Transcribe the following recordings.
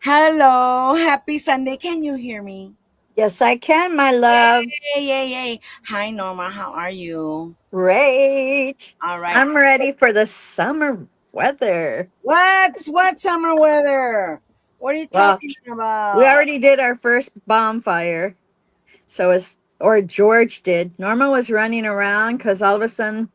Hello, happy Sunday. Can you hear me? Yes, I can, my love. Yay, yay, yay. Hi, Norma. How are you? Great. All right. I'm ready for the summer weather. What summer weather? What are you Well, talking we about? already did our first bonfire. Or George did. Norma was running around because all of a sudden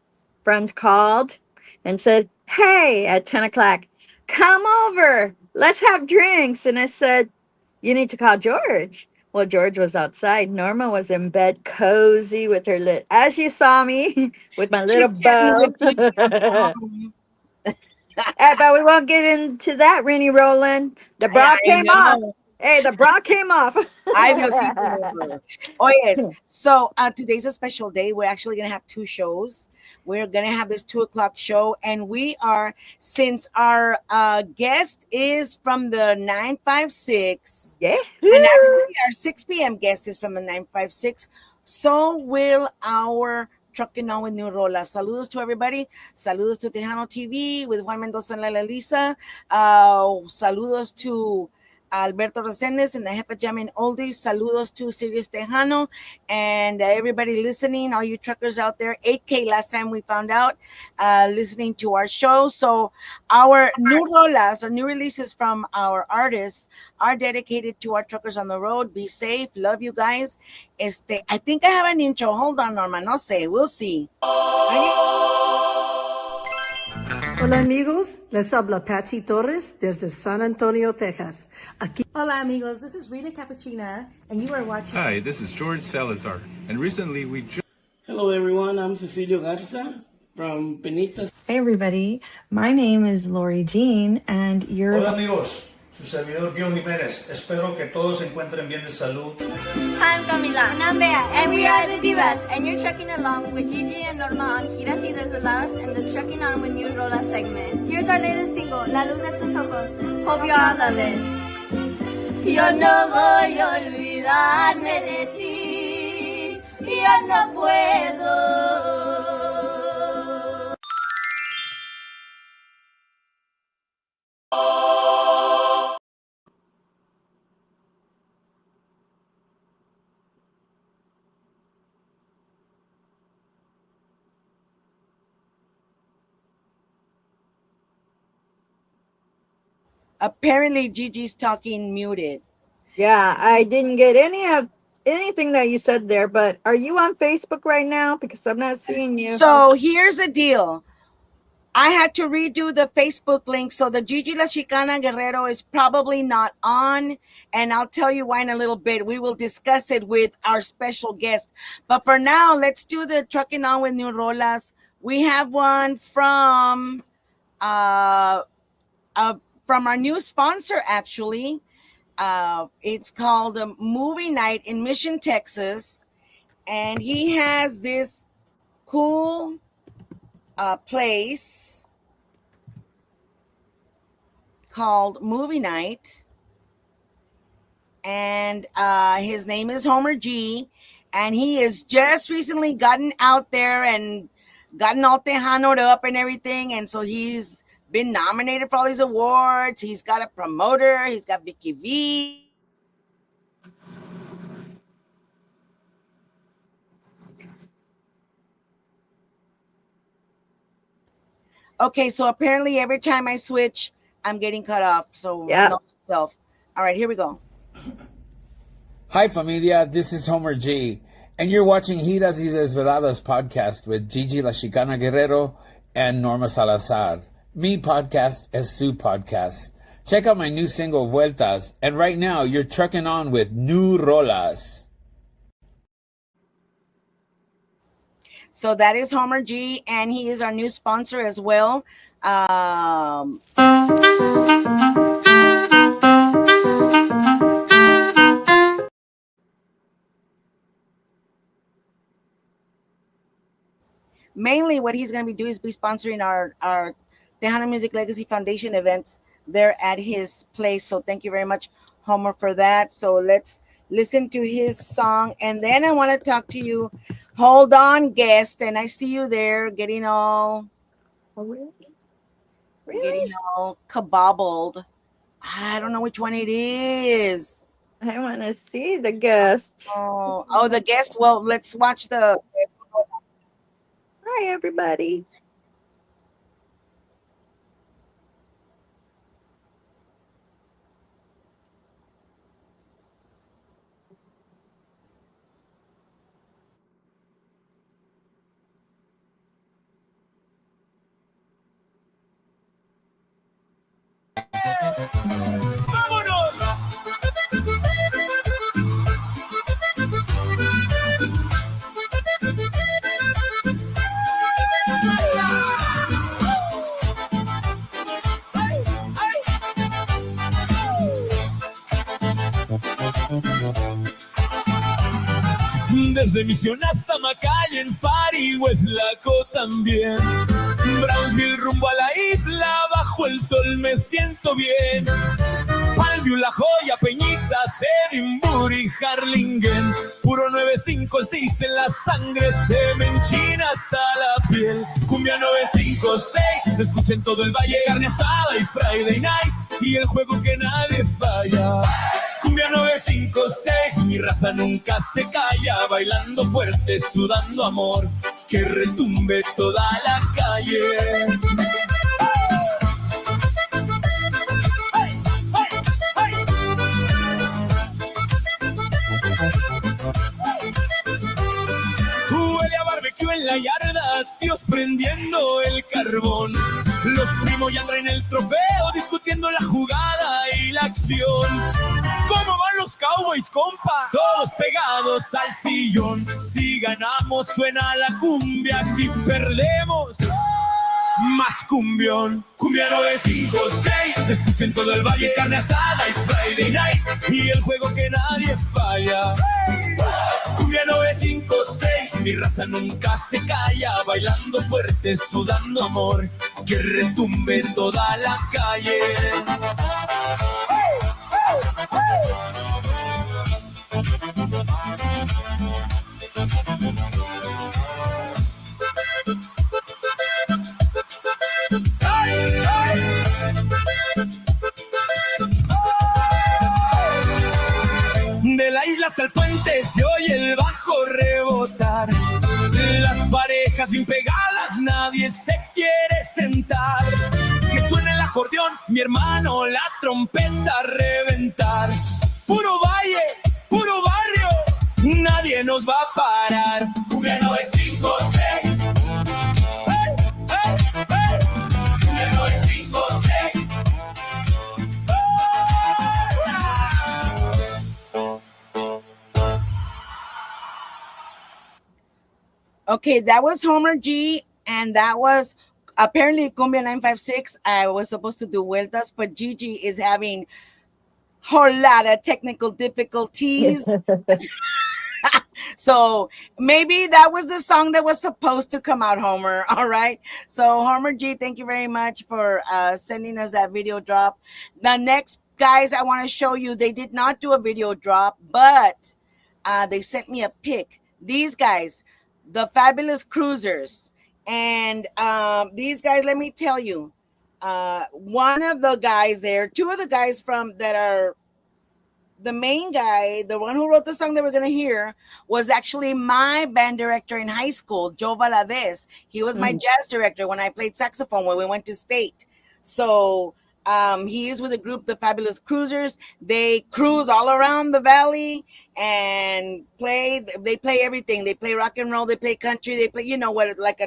friends called and said, "Hey," at 10 o'clock, "come over. Let's have drinks." And I said, "You need to call George." Well, George was outside. Norma was in bed, cozy with her as you saw me, with my little Chit-chatting bow. with Gigi on the phone. But we won't get into that, Rennie Roland. The Yeah, bra I came off. know. Hey, the bra came off. Ay, Diosito libre. Oh, yes. So today's a special day. We're actually going to have two shows. We're going to have this 2 o'clock show. And since our guest is from the 956, Yeah. and actually our 6 p.m. guest is from the 956, so will our Trucking On with New Rola. Saludos to everybody. Saludos to Tejano TV with Juan Mendoza and Lala Lisa. Saludos to Alberto Reséndez and the Jefa Jamming Oldies. Saludos to Sirius Tejano and everybody listening, all you truckers out there. 8K last time we found out, listening to our show. So our new rolas or new releases from our artists are dedicated to our truckers on the road. Be safe. Love you guys. I think I have an intro. Hold on, Norma. No sé. We'll see. Hola amigos, les habla Patsy Torres desde San Antonio, Texas. Aquí Hola amigos, this is Rita Cappuccina, and you are watching. Hi, this is George Salazar, and recently we Hello everyone, I'm Cecilio Garza from Penitas. Hey everybody, my name is Lori Jean and you're Hola amigos, su servidor Pío Jiménez. Espero que todos se encuentren bien de salud. Hi, I'm Camila. And I'm Bea. And we are the Divas. And you're trucking along with Gigi and Norma on Giras y Desveladas and the Trucking On with New Rola segment. Here's our latest single, La Luz de Tus Ojos. Hope you all love it. Yo no voy a olvidarme de ti. Yo no puedo. Apparently, Gigi's talking muted. Yeah, I didn't get anything that you said there, but are you on Facebook right now? Because I'm not seeing you. So here's the deal. I had to redo the Facebook link, so the Gigi La Chicana Guerrero is probably not on, and I'll tell you why in a little bit. We will discuss it with our special guest. But for now, let's do the Trucking On with New Rolas. We have one uh, from our new sponsor, actually. It's called Movie Night in Mission, Texas, and he has this cool place called Movie Night, and his name is Homer G, and he has just recently gotten out there and gotten all tejanoed up and everything, and so he's been nominated for all these awards. He's got a promoter. He's got Vicky V. Okay, so apparently every time I switch, I'm getting cut off. So Yeah. note to self. All right, here we go. Hi familia, this is Homer G, and you're watching Giras y Desveladas podcast with Gigi La Chicana Guerrero and Norma Salazar. Mi podcast es su podcast. Check out my new single Vueltas, and right now you're trucking on with New Rolas. So that is Homer G, and he is our new sponsor as well. Mainly what he's going to be doing is be sponsoring our Tejano Music Legacy Foundation events there at his place. So thank you very much, Homer, for that. So let's listen to his song, and then I want to talk to you. Hold on, guest, and I see you there getting all Oh, really? getting all kabobbled. I don't know which one it is. I want to see the guest. Oh, the guest. Well, let's watch the. Hi, everybody. Desde Misión hasta Macay, en Fari, Hueslaco también. Brownsville rumbo a la isla, bajo el sol me siento bien. Palview, La Joya, Peñitas, Edimburgo y Harlingen. Puro 956 en la sangre, se me enchina hasta la piel. Cumbia 956, se escucha en todo el valle, carne asada y Friday night. Y el juego que nadie falla. Cumbia 956, mi raza nunca se calla, bailando fuerte, sudando amor, que retumbe toda la calle. Huele a barbecue en la yarda, tíos prendiendo el carbón. Los primos ya traen el trofeo, discutiendo la jugada y la acción. ¿Cómo van los Cowboys, compa? Todos pegados al sillón. Si ganamos suena la cumbia, si perdemos más cumbión. Cumbia 956, se escucha en todo el valle, carne asada y Friday night. Y el juego que nadie falla. Cumbia 956, mi raza nunca se calla, bailando fuerte, sudando amor, que retumbe toda la calle. De la isla hasta el puente se oye el bajo rebotar. Las parejas bien pegadas, nadie se quiere sentar. Que suene el acordeón, mi hermano, la trompeta reventar. Puro valle, puro barrio, nadie nos va a parar. Cumbia 956. ¡Hey, hey, hey! Cumbia 956. Okay, that was Homer G, and that was apparently Cumbia 956. I was supposed to do vueltas, but Gigi is having a whole lot of technical difficulties. So maybe that was the song that was supposed to come out, Homer. All right. So Homer G, thank you very much for sending us that video drop. The next guys I want to show you, they did not do a video drop, but they sent me a pic. These guys, the Fabulous Cruisers. And these guys, let me tell you, one of the guys there, two of the guys from that are the main guy, the one who wrote the song that we're going to hear, was actually my band director in high school, Joe Valadez. He was my jazz director when I played saxophone when we went to state. So he is with the group, the Fabulous Cruisers. They cruise all around the valley and play. They play everything. They play rock and roll. They play country. They play, you know what, like a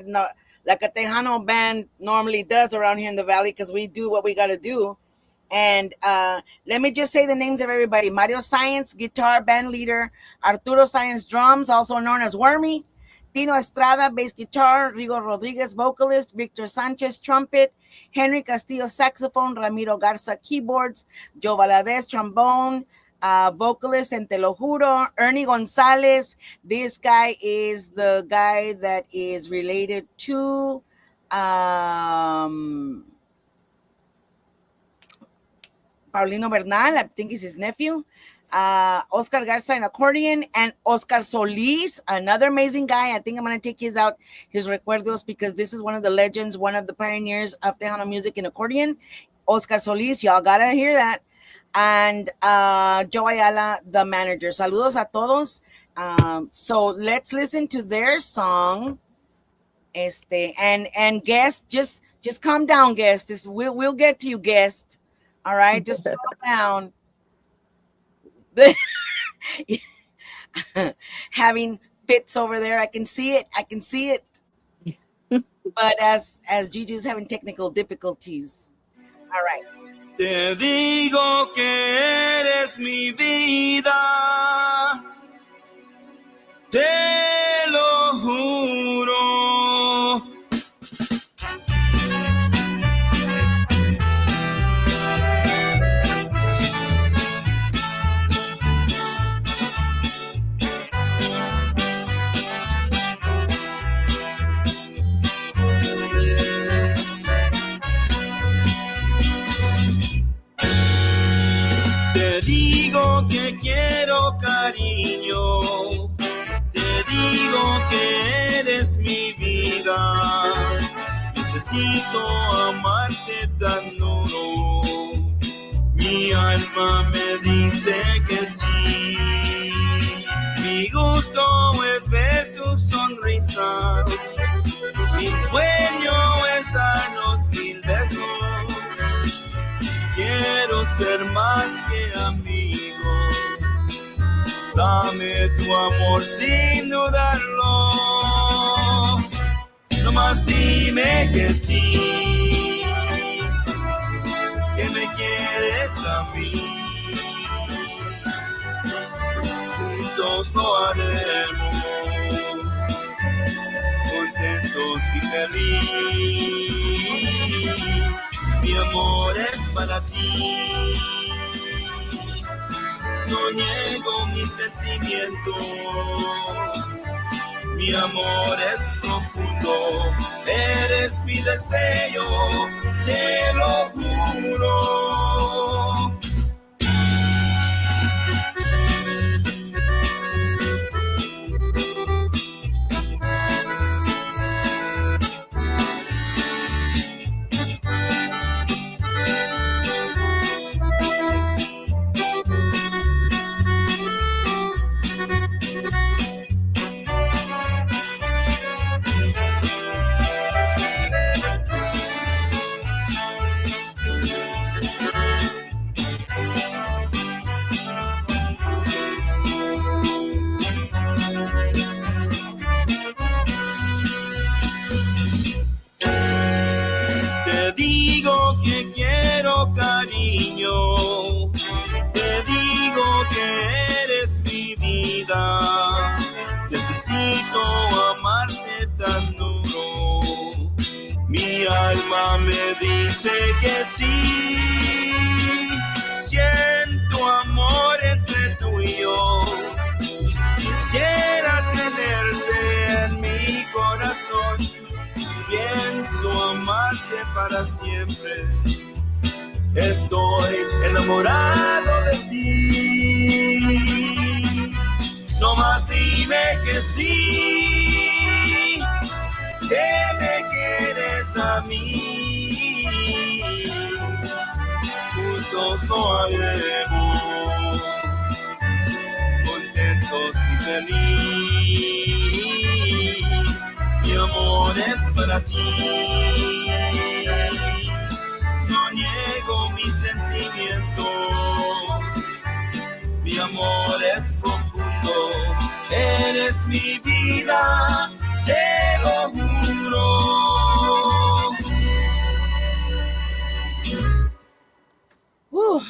Tejano band normally does around here in the valley, because we do what we got to do. And let me just say the names of everybody. Mario Science, guitar, band leader. Arturo Science, drums, also known as Wormy. Tino Estrada, bass guitar. Rigo Rodriguez, vocalist. Victor Sanchez, trumpet. Henry Castillo, saxophone. Ramiro Garza, keyboards. Joe Valadez, trombone. Vocalist, and Te Lo Juro. Ernie Gonzalez. This guy is the guy that is related to... Paulino Bernal, I think is his nephew. Oscar Garza in accordion, and Oscar Solis, another amazing guy. I think I'm going to take his recuerdos, because this is one of the legends, one of the pioneers of Tejano music in accordion. Oscar Solis, y'all got to hear that. and Joe Ayala, the manager. Saludos a todos. So let's listen to their song. And guest, just calm down, guest. We'll get to you, guest. All right, just slow down. Having fits over there, I can see it. But as Gigi's having technical difficulties. All right. Te digo que eres mi vida, te lo juro. Te digo que quiero cariño, te digo que eres mi vida, necesito amarte tan duro, mi alma me dice que sí, mi gusto es ver tu sonrisa, mi sueño es darnos 1000 besos. Quiero ser más que amigo, dame tu amor sin dudarlo, nomás dime que sí, que me quieres a mí, juntos lo haremos, contentos y felices. Mi amor es para ti, no niego mis sentimientos. Mi amor es profundo, eres mi deseo, te lo juro. Te digo que quiero cariño, te digo que eres mi vida, necesito amarte tan duro, mi alma me dice que sí, siento amor entre tú y yo, quisiera tenerte en mi corazón, pienso amarte para siempre, estoy enamorado de ti, no más dime que sí, que me quieres a mí, juntos lo haremos, contentos y felices, mi amor es para ti, no niego mis sentimientos, mi amor es profundo, eres mi vida, te lo juro.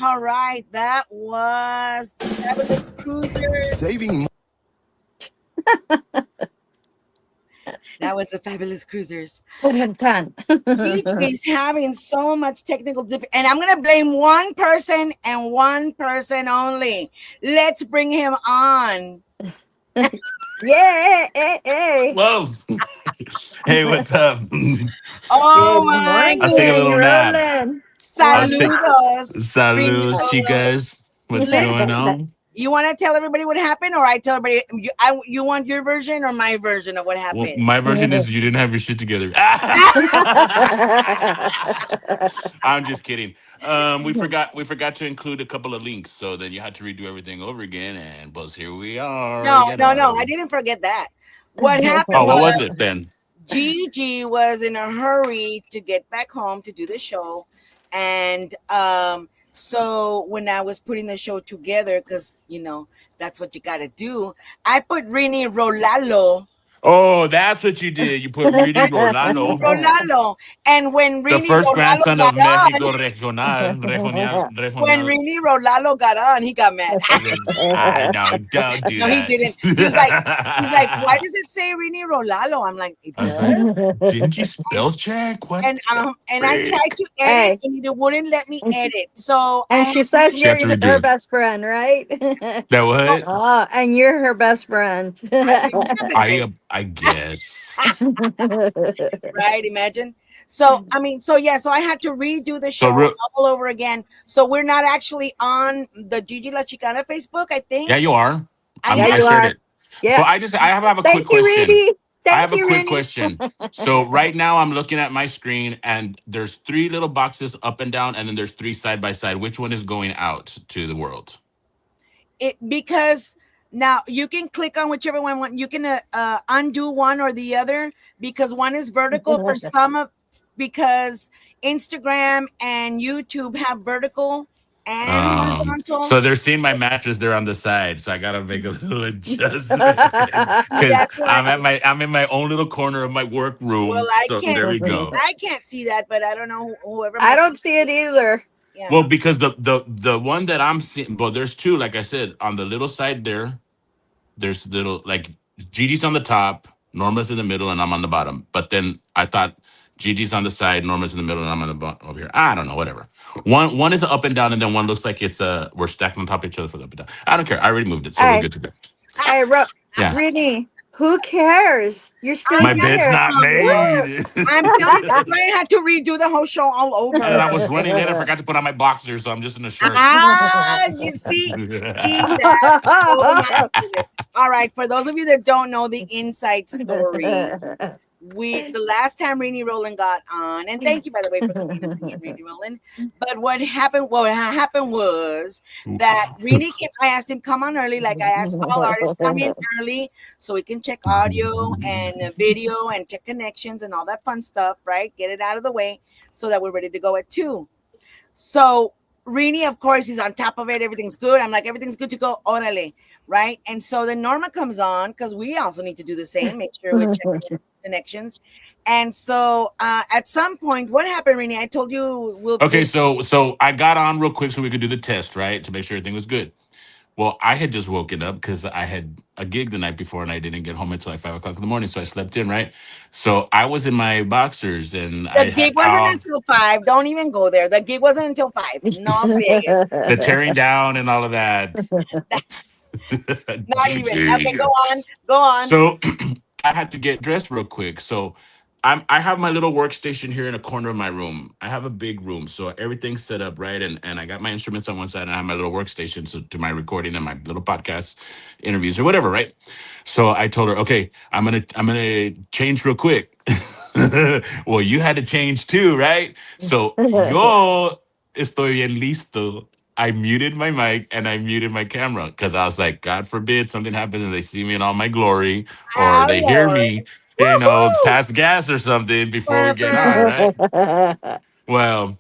All right, that was the Fabulous Cruisers. Saving. That was the Fabulous Cruisers. Done. He's having so much technical difficulty, and I'm gonna blame one person and one person only. Let's bring him on. Yeah, hey. Whoa. Hey, what's up? Oh my I was taking a little nap. Saludos. Saludos, chicas. What's going on? You want to tell everybody what happened, or I tell everybody? You want your version or my version of what happened? Well, my version is you didn't have your shit together. I'm just kidding. We forgot to include a couple of links, so then you had to redo everything over again. And Buzz, here we are. No, I didn't forget that. What happened? Oh, what was it then? Gigi was in a hurry to get back home to do the show, and so when I was putting the show together, because that's what you got to do, I put Reny Rolalo. Oh, that's what you did. You put Reny Rolando. Rolalo. And when The Reny first Rolalo grandson got of Mexico on, when Reny Rolalo got on, he got mad. I know, don't do No, that. he didn't. He's like, why does it say Reny Rolalo? I'm like, it does. Didn't you spell check? What? And I tried to edit, and it wouldn't let me edit. So and she says you're her best friend, right? That what? And you're her best friend. I guess. Right? Imagine. So so I had to redo the show all over again. So we're not actually on the Gigi La Chicana Facebook, I think. Yeah, you are. I shared it. Yeah. So I have a quick question. Rudy. I have a quick question. So right now I'm looking at my screen and there's 3 little boxes up and down, and then there's 3 side by side. Which one is going out to the world? Because now you can click on whichever one want. You can undo one or the other, because one is vertical for some because Instagram and YouTube have vertical and horizontal. So they're seeing my mattress there on the side, so I gotta make a little adjustment because I'm in my own little corner of my work room. Well, there we go. I can't see that, but I don't know whoever. I don't see it either. Yeah. Well, because the one that I'm seeing, well, there's 2. Like I said, on the little side there's little, like, Gigi's on the top, Norma's in the middle, and I'm on the bottom. But then I thought Gigi's on the side, Norma's in the middle, and I'm on the bottom over here. I don't know, whatever. One is up and down, and then one looks like it's we're stacked on top of each other for the up and down. I don't care. I already moved it, so we're good to go. I wrote, Reny, who cares? You're still my here. bed's not made. I'm telling you, I had to redo the whole show all over. And I was running late. I forgot to put on my boxers, so I'm just in a shirt. You see that? All right, for those of you that don't know the inside story, the last time Reny Roland got on, and thank you, by the way, for coming in, Reny Roland. But what happened was that Reny came. I asked him come on early, like I asked all artists, come in early so we can check audio and video and check connections and all that fun stuff, right? Get it out of the way so that we're ready to go at 2. So Reny, of course, he's on top of it. Everything's good. I'm like, everything's good to go. Orale, right? And so then Norma comes on because we also need to do the same. Make sure we're checking connections. And so at some point, what happened, Reny? I told you Okay, so I got on real quick so we could do the test, right? To make sure everything was good. Well, I had just woken up because I had a gig the night before and I didn't get home until like 5 o'clock in the morning. So I slept in, right? So I was in my boxers and the gig wasn't until 5. Don't even go there. The gig wasn't until 5. No, the tearing down and all of that. Not even. Okay, go on. So I had to get dressed real quick. So I have my little workstation here in a corner of my room. I have a big room, so everything's set up, right? And I got my instruments on one side, and I have my little workstation to do my recording and my little podcast interviews or whatever, right? So I told her, okay, I'm gonna change real quick. Well, you had to change too, right? So yo estoy bien listo. I muted my mic and I muted my camera because I was like, God forbid something happens and they see me in all my glory, or they hear me, pass gas or something before we get on, right? Well,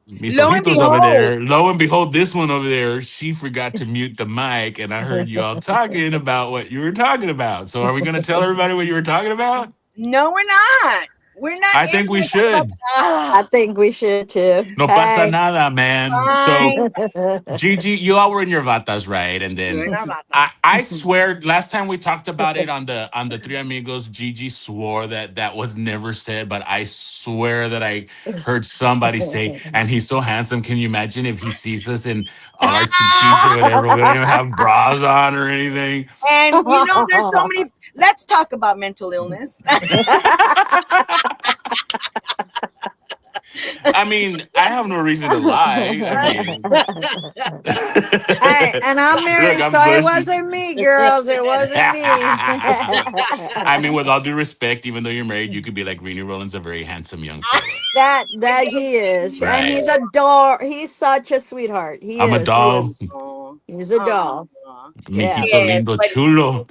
mis ojitos over there. Lo and behold, this one over there, she forgot to mute the mic, and I heard you all talking about what you were talking about. So are we going to tell everybody what you were talking about? No, we're not. We're not. I think we should. I think we should too. No pasa nada, man. So, Gigi, you all were in your vatas, right? And then I swear, last time we talked about it on the Three Amigos, Gigi swore that was never said, but I swear that I heard somebody say, and he's so handsome. Can you imagine if he sees us in all our chichis or whatever? We don't even have bras on or anything. And there's so many. Let's talk about mental illness. I mean, I have no reason to lie. I mean, Hey, and I'm married, look, I'm so it blushing. wasn't me, girls. It wasn't me. I mean, with all due respect, even though you're married, you could be like Reny Roland's a very handsome young fella. That he is, and Right. he's a doll. He's such a sweetheart. He I'm a is. He doll. is. Oh, He's a doll. Yeah. Mijito yes, lindo but chulo.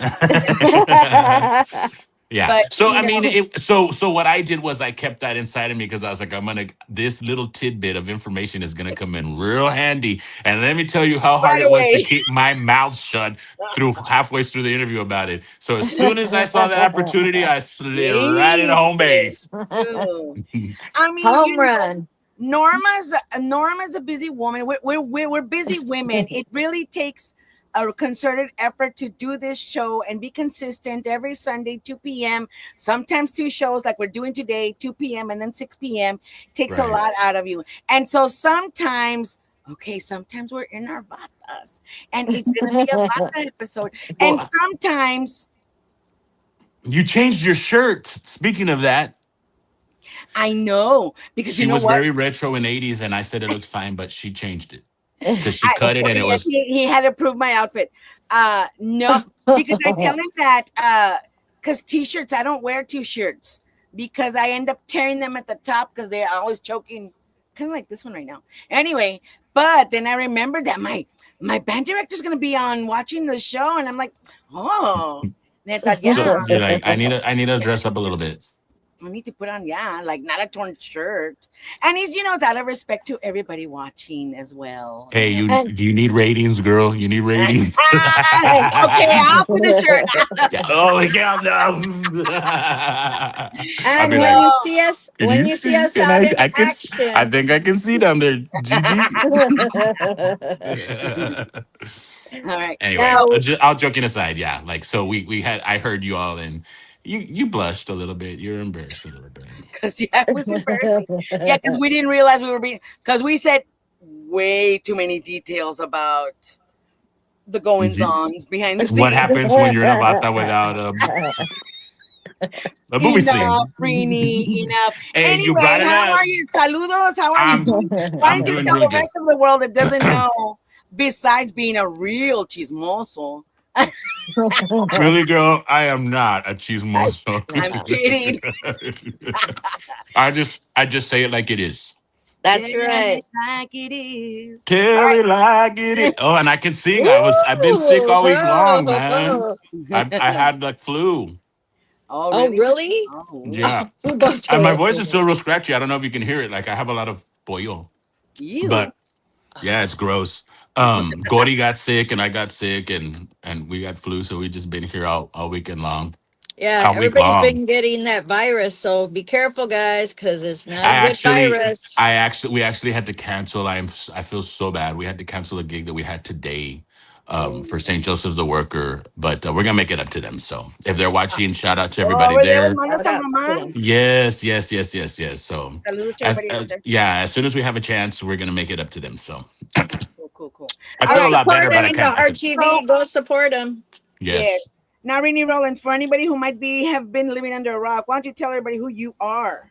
Yeah. but So you I mean, know, so what I did was I kept that inside of me because I was like, this little tidbit of information is gonna come in real handy. And let me tell you how hard right it was to away. keep my mouth shut through halfway through the interview about it. So as soon as I saw that opportunity, I slid right into home base. So, I mean, Home run. Norma's a busy woman. We're busy women. It really takes a concerted effort to do this show and be consistent every Sunday, 2 p.m. Sometimes 2 shows like we're doing today, 2 p.m. and then 6 p.m. Takes a Right. lot out of you. And so sometimes we're in our batas and it's going to be a bata episode. And Well, sometimes you changed your shirt. Speaking of that, I know, because she you know was what? very retro in '80s, and I said it looked fine, but she changed it because she cut it, and it was. He had to approve my outfit. No, because I tell him that because t-shirts, I don't wear t-shirts because I end up tearing them at the top because they're always choking, kind of like this one right now. Anyway, but then I remembered that my band director's gonna be on watching the show, and I'm like, oh, and I thought, yeah, So you're like, I need to dress up a little bit. I need to put on, like not a torn shirt. And he's, it's out of respect to everybody watching as well. Hey, do you need ratings, girl? You need ratings. Okay, off with the shirt. Yeah. Oh yeah, no. And like, when you see us, can out in I can, action, I think I can see down there, Gigi. All right. Anyway, Now- all joking aside, yeah. Like, so we had, I heard you all, and you blushed a little bit. You're embarrassed a little bit. Because it was embarrassing. Yeah, because we didn't realize we were because we said way too many details about the goings-ons behind the scenes. What happens when you're in a bata without a movie scene? Enough, Reny, enough. Hey, Anyway, you brought it how up. are you? Saludos. How are you doing? Why I'm don't you doing tell really the good. rest of the world that doesn't know, besides being a real chismoso? Really, girl, I am not a chismoso. I'm kidding. I just say it like it is. That's Tell right. it like it is. Tell it like it is. Oh, and I can sing. I've been sick all week long, man. I had like flu. Oh, Oh, really? really? Oh. Yeah. And my voice is still real scratchy. I don't know if you can hear it. Like I have a lot of pollo. Ew. But yeah, it's gross. Gordy got sick and I got sick and we got flu, so we've just been here all weekend long. Yeah, All week everybody's long. been getting that virus, so be careful, guys, because it's not a good virus. We actually had to cancel. I feel so bad. We had to cancel a gig that we had today for St. Joseph's the Worker, but we're gonna make it up to them. So if they're watching, shout out to everybody there. Yes. So Saludos to everybody out there. yeah, as soon as we have a chance, we're gonna make it up to them. So Cool. I feel a lot better, but I Support can't. them in the RTV. Go support them. Yes. Now, Reny Roland, for anybody who might have been living under a rock, why don't you tell everybody who you are?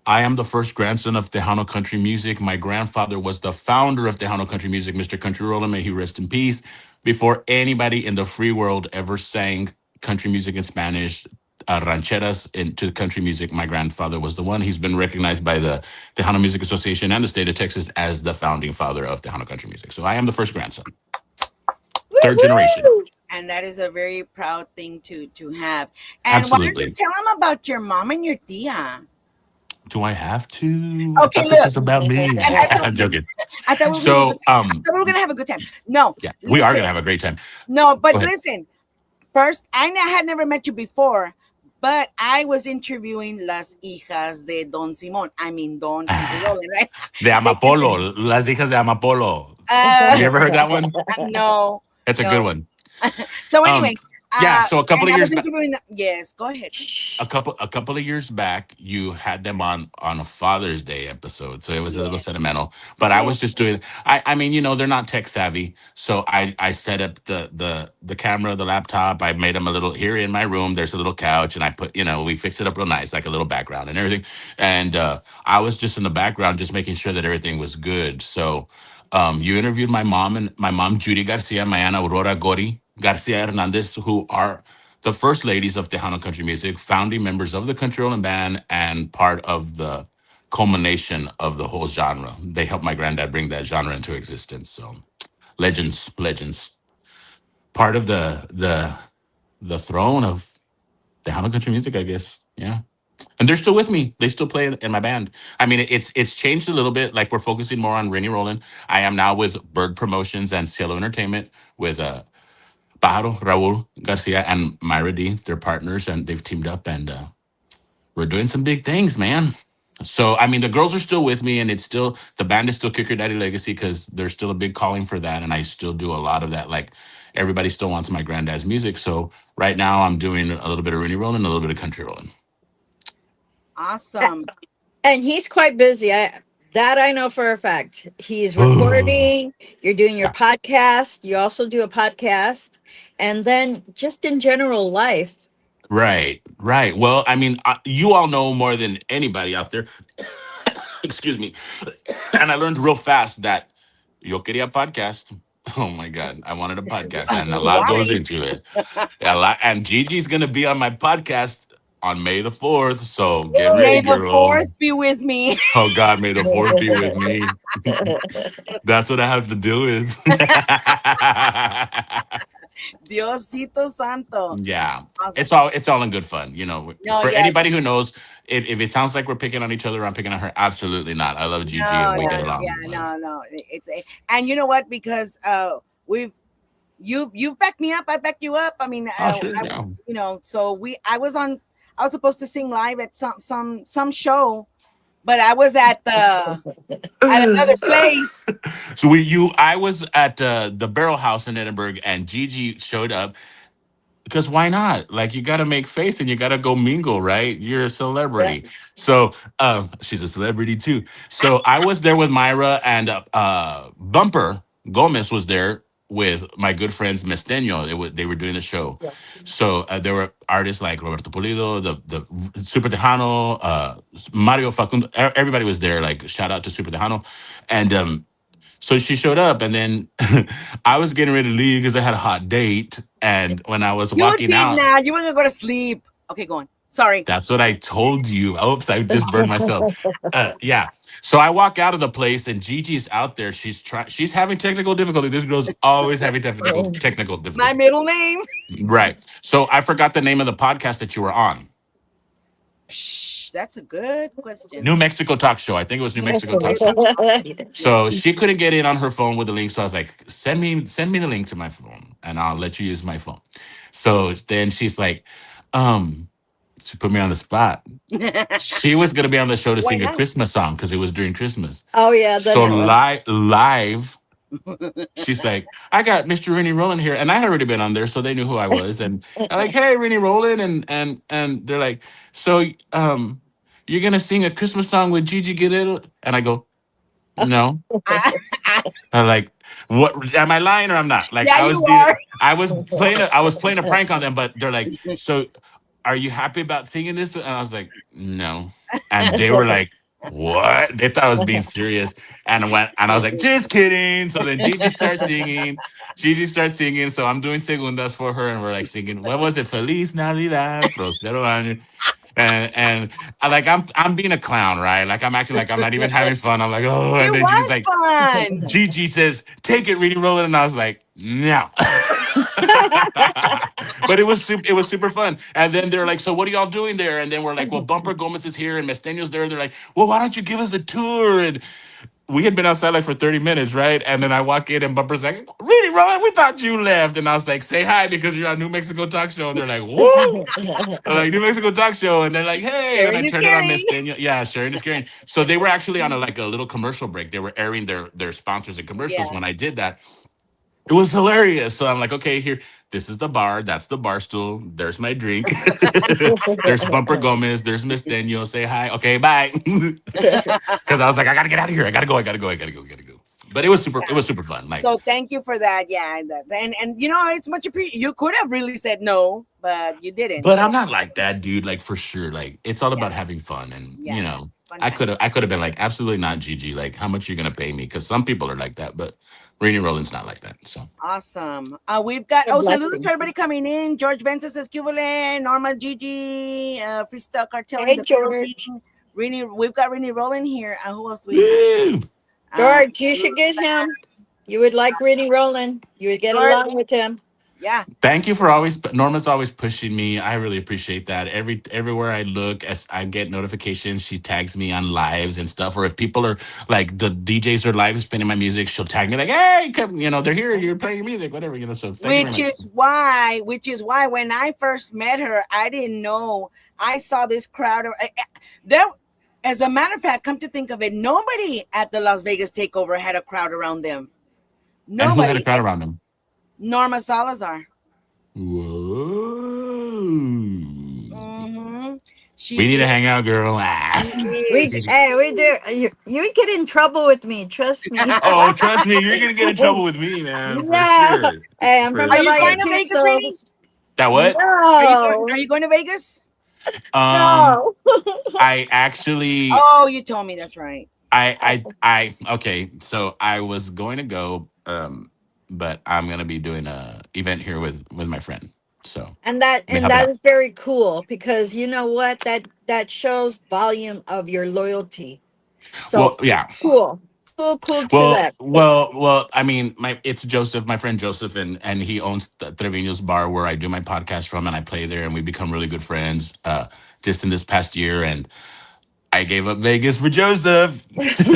I am the first grandson of Tejano Country Music. My grandfather was the founder of Tejano Country Music, Mr. Country Roland, may he rest in peace. Before anybody in the free world ever sang country music in Spanish, rancheras into country music, my grandfather was the one. He's been recognized by the Tejano Music Association and the state of Texas as the founding father of Tejano Country Music. So I am the first grandson. Third generation. And that is a very proud thing to have. And Absolutely. why don't you tell them about your mom and your tia? Do I have to? Okay, I thought look. this is about me. I'm joking. I thought we were gonna have a good time. No. Yeah, we are gonna have a great time. No, but Go ahead. listen. First, I had never met you before, but I was interviewing las hijas de Don Simón. I mean, Don Roland, right? De Amapolo, Las Hijas de Amapolo. Have you ever heard that one? No. It's a good one. So anyway, Yeah, so a couple And of I years was back, interviewing them. Yes, go ahead. a couple of years back, you had them on a Father's Day episode, so it was a little Yes. sentimental. But I was just doing. I mean, they're not tech savvy, so I set up the camera, the laptop. I made them a little here in my room. There's a little couch, and I put we fixed it up real nice, like a little background and everything. And I was just in the background, just making sure that everything was good. So. You interviewed my mom, Judy Garcia, my Aunt Aurora Gori Garcia Hernandez, who are the first ladies of Tejano country music, founding members of the Country Rolling Band, and part of the culmination of the whole genre. They helped my granddad bring that genre into existence. So, legends, part of the throne of Tejano country music, I guess. Yeah. And they're still with me. They still play in my band. I mean, it's changed a little bit. Like we're focusing more on Reny Roland. I am now with Bird Promotions and Cielo Entertainment with Pajaro, Raul Garcia, and Myra D. They're partners, and they've teamed up, and we're doing some big things, man. So, I mean, the girls are still with me, and the band is still Kick Your Daddy Legacy because there's still a big calling for that, and I still do a lot of that. Like, everybody still wants my granddad's music. So, right now, I'm doing a little bit of Reny Roland and a little bit of country rolling. Awesome. And he's quite busy. I know for a fact. He's recording, you're doing your podcast, you also do a podcast, and then just in general life. Right. Well, I mean, you all know more than anybody out there. Excuse me. And I learned real fast that yo quería podcast. Oh my God, I wanted a podcast, and a lot goes into it. A lot, and Gigi's gonna be on my podcast on May the 4th. So get ready, May the girl. 4th be with me. Oh God, may the 4th be with me. That's what I have to deal with. Diosito Santo. Yeah. Awesome. It's all in good fun. Anybody who knows, if it sounds like we're picking on each other, I'm picking on her. Absolutely not. I love Gigi and we get along. Yeah, no. And you know what? Because you've backed me up, I backed you up. I mean, so I was supposed to sing live at some show, but I was at another place. So I was at the Barrel House in Edinburgh, and Gigi showed up because why not? Like, you got to make face and you got to go mingle, right? You're a celebrity. Yeah. So she's a celebrity too. So I was there with Myra, and Bumper Gomez was there with my good friends Mesteño. They were doing the show. Yes. So there were artists like Roberto Pulido, the Super Tejano, Mario Facundo. Everybody was there. Like, shout out to Super Tejano. And so she showed up, and then I was getting ready to leave because I had a hot date. And when I was walking out, now you were gonna go to sleep. Okay, go on. Sorry. That's what I told you. Oops, I just burned myself. Yeah. So I walk out of the place, and Gigi's out there. She's having technical difficulty. This girl's always having technical difficulty. My middle name. Right. So I forgot the name of the podcast that you were on. That's a good question. New Mexico Talk Show. I think it was New Mexico Talk Show. So she couldn't get in on her phone with the link. So I was like, send me the link to my phone, and I'll let you use my phone. So then she's like, she put me on the spot. She was gonna be on the show to sing a Christmas song because it was during Christmas. Oh yeah. So live. She's like, I got Mr. Reny Roland here, and I had already been on there, so they knew who I was. And I'm like, hey, Reny Roland, and they're like, so you're gonna sing a Christmas song with Gigi Guerrero? And I go, no. I'm like, what? Am I lying or I'm not? Like, yeah, I was playing a prank on them, but they're like, so are you happy about singing this? And I was like, no. And they were like, what? They thought I was being serious. And I was like, just kidding. So then Gigi starts singing. So I'm doing segundas for her, and we're like singing, what was it? Feliz Navidad, Prospero Año. And I'm being a clown, right? Like, I'm acting like I'm not even having fun. I'm like, oh, and then Gigi's like, fun. Gigi says, take it, Reny Roland. And I was like, no. But it was super fun. And then they're like, so what are y'all doing there? And then we're like, well, Bumper Gomez is here and Mesteño's there. And they're like, well, why don't you give us a tour? And we had been outside like for 30 minutes, right? And then I walk in, and Bumper's like, Reny Roland, we thought you left. And I was like, say hi because you're on New Mexico Talk Show. And they're like, whoa. I'm like, New Mexico Talk Show. And they're like, hey. And I turned it on Mesteño. Yeah, sharing is caring. So they were actually on a little commercial break. They were airing their sponsors and commercials when I did that. It was hilarious. So I'm like, okay, here, this is the bar. That's the bar stool. There's my drink. There's Bumper Gomez. There's Miss Daniel. Say hi. Okay, bye. Because I was like, I gotta get out of here. I gotta go. I gotta go. I gotta go. I gotta go. But it was super. It was super fun. Like, So thank you for that. Yeah, and you know it's much appreciated. You could have really said no, but you didn't. but So I'm not like that, dude. Like for sure. Like it's all about having fun, and yeah, fun I time. could have been like, absolutely not, Gigi. Like, how much you gonna pay me? Because some people are like that, but Rainy Roland's not like that. So Awesome. We've got A saludos blessing. for everybody coming in. George Vences says Cubole, Norma Gigi, Freestyle Cartel in Hey, the George. building. We've got Renee Roland here. Who else do we have? woo! George, you should get him. You would like Rennie Roland. You would get George, along with him. yeah. Thank you for always. Norma's always pushing me. I really appreciate that. Everywhere I look, as I get notifications, she tags me on lives and stuff. Or if people are like the DJs are live spinning my music, she'll tag me like, "Hey, come, they're here. You're playing your music, whatever." So thank you very Which much. is why when I first met her, I didn't know. I saw this crowd. There, as a matter of fact, come to think of it, nobody at the Las Vegas takeover had a crowd around them. And who had a Nobody. crowd around them? Norma Salazar. Whoa. Mm-hmm. She We need to is. hang out, girl. We do. You get in trouble with me. Trust me. Oh, trust me, you're gonna get in trouble with me, man, for Yeah. sure. Hey, I'm For from Are the you sure. going Valle to too, Vegas, so Rainy? That what? no, Are you going to Vegas? Um, no. I actually, Oh, you told me. That's right. okay. So I was going to go, but I'm gonna be doing a event here with my friend. So And that me and helping that out. is very cool because you know what, that shows volume of your loyalty. So Well, yeah. cool, cool to that. Well. I mean, it's Joseph, my friend Joseph, and he owns the Trevino's bar where I do my podcast from, and I play there, and we become really good friends. Just in this past year, and I gave up Vegas for Joseph.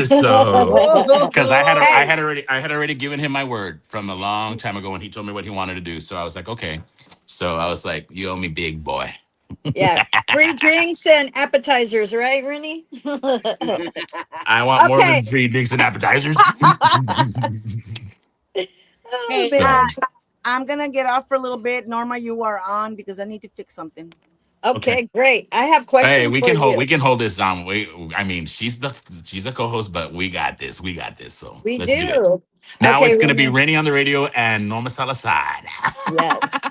So because Hey, I had already given him my word from a long time ago when he told me what he wanted to do. So I was like, okay. So I was like, you owe me, big boy. yeah, free drinks and appetizers, right, Rennie? I want more than Okay. 3 drinks and appetizers. Oh, Hey, man. So I'm gonna get off for a little bit. Norma, you are on because I need to fix something. okay. Okay, great. I have Hey, questions for we you. can hold this down. I mean, she's a co-host, but we got this. We got this. So We let's do it. do. Now Okay, it's gonna be Rennie. Rennie on the radio and Norma Salazar. Yes.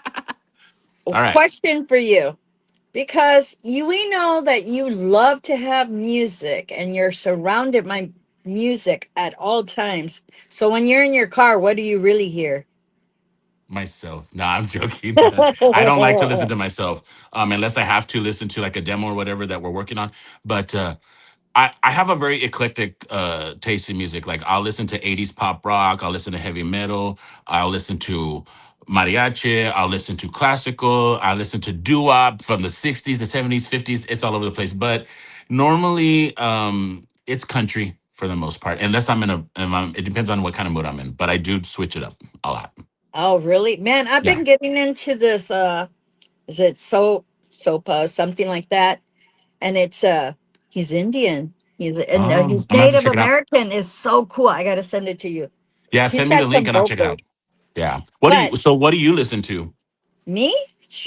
A All right. question for you. Because we know that you love to have music and you're surrounded by music at all times. So when you're in your car, what do you really hear? Myself. No, I'm joking. I don't like to listen to myself, unless I have to listen to like a demo or whatever that we're working on. But I have a very eclectic taste in music. Like I'll listen to 80s pop rock, I'll listen to heavy metal, I'll listen to mariachi, I'll listen to classical, I listen to doo-wop from the 60s, the 70s, 50s. It's all over the place. But normally it's country for the most part, unless it depends on what kind of mood I'm in. But I do switch it up a lot. Oh, really? Man, I've Yeah. been getting into this is it sopa, something like that. And it's he's Indian. Oh, He's I'm gonna have to Native check it out. American is so cool. I got to send it to you. Yeah, He's send me the got link some and I'll check it vocals. out. Yeah. But What do you listen to? me?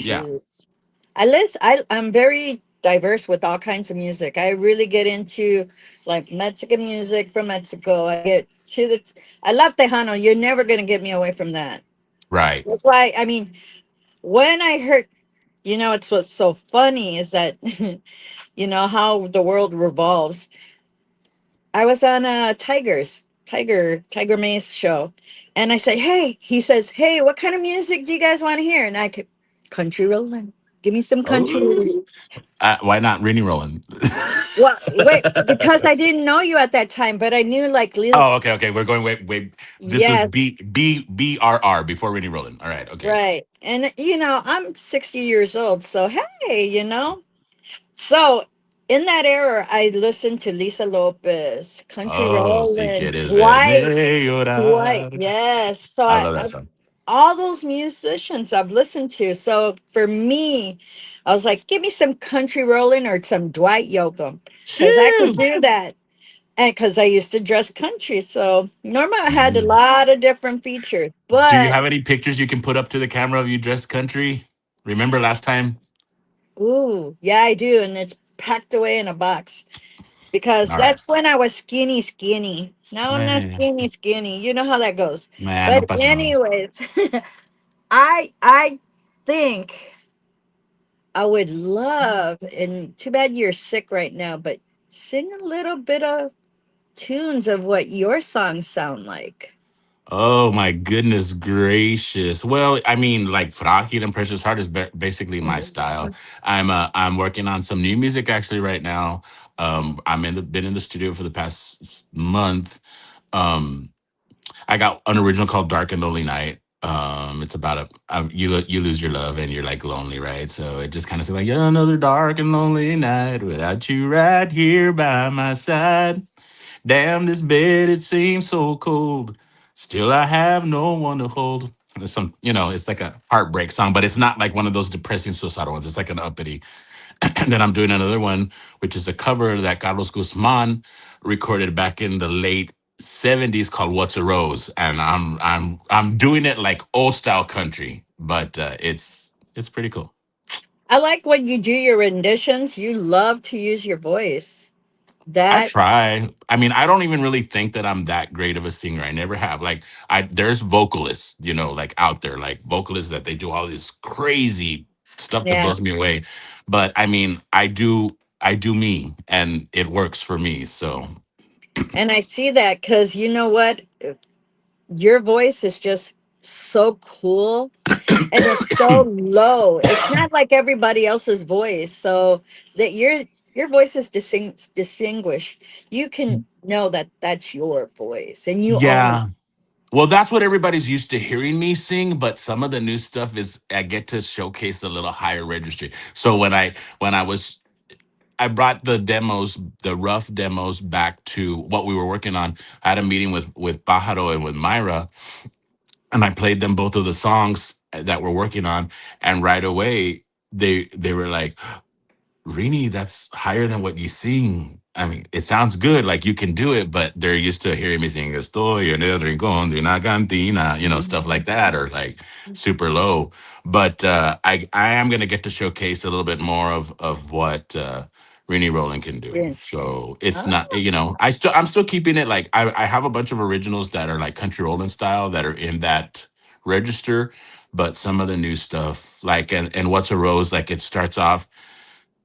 Yeah. Shoot. I'm very diverse with all kinds of music. I really get into like Mexican music from Mexico. I love Tejano. You're never gonna get me away from that. Right. That's why I mean when I heard it's what's so funny is that you know how the world revolves. I was on a Tiger Mace show and I said, hey, he says, hey, what kind of music do you guys want to hear? And I could country rolling. Give me some country. Oh. Why not Rennie Roland? Well, wait, because I didn't know you at that time, but I knew like little. Oh, okay, okay. We're going wait. This was Yes, BRR before Rennie Roland. All right, okay. right. And I'm 60 years old, so hey, So in that era, I listened to Lisa Lopez, Country Oh, si Rolling, quieres verme Dwight. llorar. Yes. So I love that song. all those musicians I've listened to. So for me, I was like, give me some Country Rolling or some Dwight Yoakam, because I could Shoo! do that. And because I used to dress country, so Norma had a Mhm. lot of different features. Do you But have any pictures you can put up to the camera of you dressed country? Remember last time? ooh, yeah, I do, and it's packed away in a box because All right. that's when I was skinny, skinny. Now I'm not Eh, skinny, skinny. You know how that goes. nah, no But pasa nada. anyways, I think I would love, and too bad you're sick right now, but sing a little bit of tunes of what your songs sound like. Oh my goodness gracious. Well, I mean, like Fragile and Precious Heart is basically my style. I'm working on some new music actually right now. I'm been in the studio for the past month. Um, I got an original called Dark and Lonely Night. It's about you lose your love and you're like lonely, right? So it just kind of says like another dark and lonely night without you right here by my side. Damn, this bed, it seems so cold. Still, I have no one to hold. It's some, it's like a heartbreak song, but it's not like one of those depressing suicidal ones. It's like an uppity. And then I'm doing another one, which is a cover that Carlos Guzman recorded back in the late '70s called "What's a Rose," and I'm doing it like old style country, but it's pretty cool. I like when you do your renditions, you love to use your voice. I That try. I mean, I don't even really think that I'm that great of a singer. I never have. Like, there's vocalists, like out there, like vocalists that they do all this crazy stuff that yeah. blows me away. But I mean, I do me, and it works for me. So And I see that because you know what? Your voice is just so cool and it's so low. It's not like everybody else's voice. So that your voice is distinguished. You can know that that's your voice and you own it. yeah. Well, that's what everybody's used to hearing me sing, but some of the new stuff is I get to showcase a little higher registry. So I brought the demos, the rough demos back to what we were working on. I had a meeting with Pajaro and with Myra, and I played them both of the songs that we're working on, and right away they were like, Reny, that's higher than what you sing. I mean, it sounds good, like you can do it, but they're used to hearing me sing Estoy en el rincón de una cantina, stuff like that, or like super low. But I am gonna get to showcase a little bit more of what Reny Roland can do. Yeah. So it's Ah, not, I'm still keeping it like I have a bunch of originals that are like country Roland style that are in that register, but some of the new stuff, like and what's a rose, like it starts off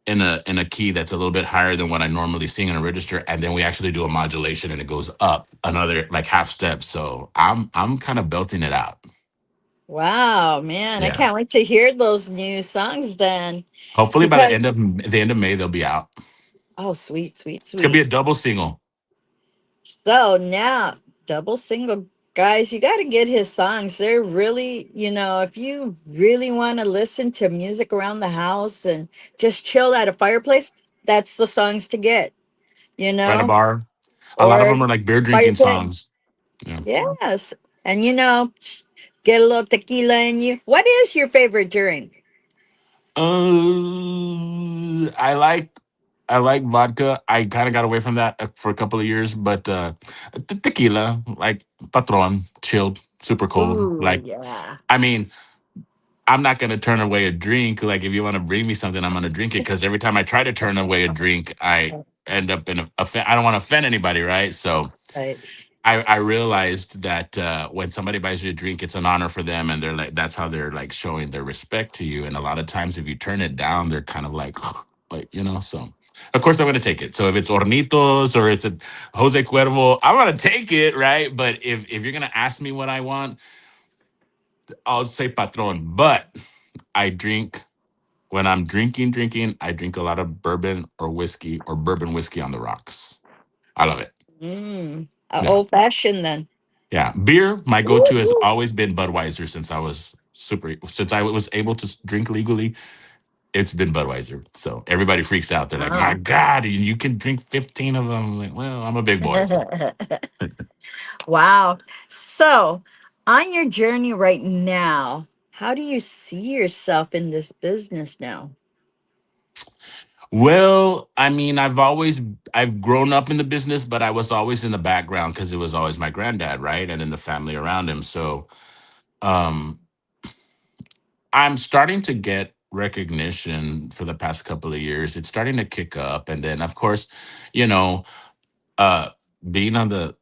in a key that's a little bit higher than what I normally sing in a register, and then we actually do a modulation and it goes up another like half step. So I'm kind of belting it out. wow, man. I Yeah. can't wait to hear those new songs then. Hopefully by Because the end of May they'll be out. oh sweet, sweet, It's gonna be sweet. a double single. So now, double single guys, you got to get his songs. They're really, if you really want to listen to music around the house and just chill at a fireplace, that's the songs to get, you Right a know, bar. A lot of or them are like beer fire drinking pit. songs. Yeah. Yes. And, get a little tequila in you. What is your favorite drink? I like vodka. I kind of got away from that for a couple of years, but tequila, like Patron, chilled, super cold. Ooh, Like, yeah. I mean, I'm not gonna turn away a drink. Like, if you want to bring me something, I'm gonna drink it. Because every time I try to turn away a drink, I end up in I don't want to offend anybody, right? So Right. I realized that when somebody buys you a drink, it's an honor for them, and they're like, that's how they're like showing their respect to you. And a lot of times, if you turn it down, they're kind of like, So, of course, I'm gonna take it. So if it's Hornitos or it's a Jose Cuervo, I'm gonna take it, right? But if you're gonna ask me what I want, I'll say Patron. But I drink when I'm drinking, I drink a lot of bourbon or whiskey or bourbon whiskey on the rocks. I love it. Yeah. Old fashioned then. Yeah. Beer, my go-to has Woo-hoo. always been Budweiser since I was able to drink legally. It's been Budweiser. So everybody freaks out. They're like, my Wow. God, you can drink 15 of them. I'm like, well, I'm a big boy. So. Wow. So, on your journey right now, how do you see yourself in this business now? Well, I mean, I've grown up in the business, but I was always in the background because it was always my granddad, right? And then the family around him. So um I'm starting to get recognition for the past couple of years. It's starting to kick up. And then of course, you know, uh being on the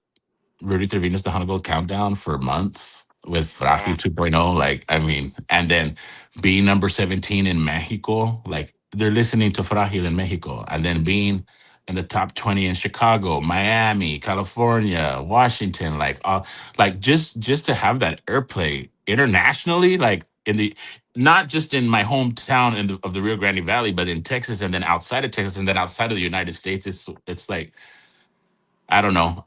Rudy Trevino's The Honeygold Countdown for months with Fragile Yeah. 2.0. Like, I mean, and then being number 17 in Mexico, like they're listening to Fragile in Mexico, and then being in the top 20 in Chicago, Miami, California, Washington, like just to have that airplay internationally, like in the not just in my hometown of the Rio Grande Valley, but in Texas, and then outside of Texas, and then outside of the United States. It's like I don't know.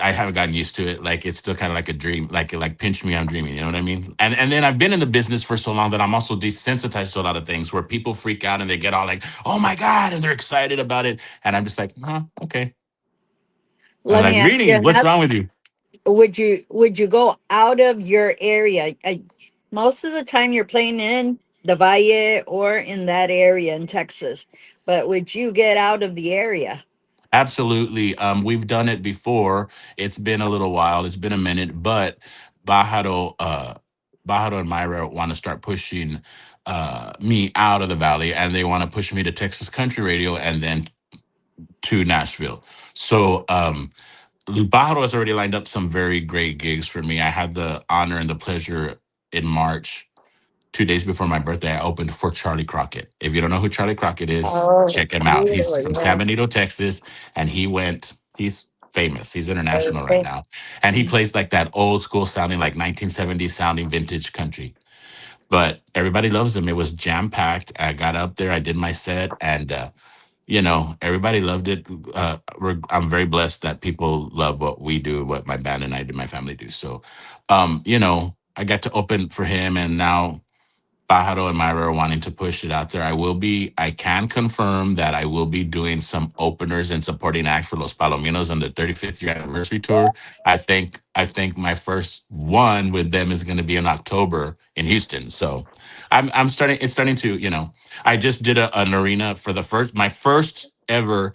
I haven't gotten used to it. Like it's still kind of like a dream. Like pinch me, I'm dreaming. You know what I mean? And then I've been in the business for so long that I'm also desensitized to a lot of things where people freak out and they get all like, "Oh my god," and they're excited about it, and I'm just like, "Huh, okay." I'm Let like, me ask "Really? you, What's wrong with you?" would you go out of your area? Most of the time you're playing in the Valle or in that area in Texas, but would you get out of the area? Absolutely. We've done it before. It's been a little while. It's been a minute, but Bajaro, uh, Bajaro and Myra want to start pushing me out of the valley, and they want to push me to Texas Country Radio and then to Nashville. So Bajaro has already lined up some very great gigs for me. I had the honor and the pleasure in March 2 days before my birthday, I opened for Charlie Crockett. If you don't know who Charlie Crockett is, Oh, check him out. He's really? from Yeah. San Benito, Texas, and he's famous. He's international right Okay. now. And he plays like that old school sounding, like 1970s sounding vintage country. But everybody loves him. It was jam packed. I got up there, I did my set, and everybody loved it. I'm very blessed that people love what we do, what my band and I do, my family do. So, I got to open for him, and now Pajaro and Myra are wanting to push it out there. I can confirm that I will be doing some openers and supporting acts for Los Palominos on the 35th year anniversary tour. I think my first one with them is going to be in October in Houston. So it's starting to, I just did an arena for my first ever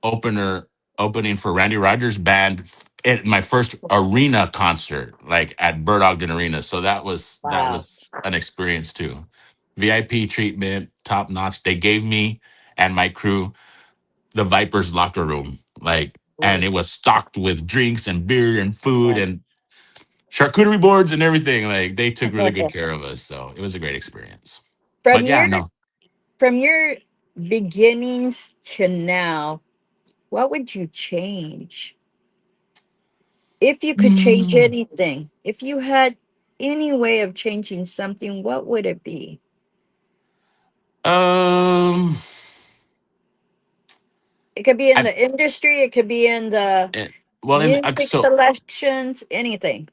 opener opening for Randy Rogers band at my first arena concert, like at Bird Ogden Arena. So that Wow. was an experience too. VIP treatment, top notch. They gave me and my crew the Vipers locker room, and it was stocked with drinks and beer and food and charcuterie boards and everything. Like they took really good care of us. So it was a great experience. From But yeah, your no. from your beginnings to now, what would you change? If you could change Mm, anything, if you had any way of changing something, what would it be? um, It could be in I, the industry, it could be in the eh, well, music so selections, anything.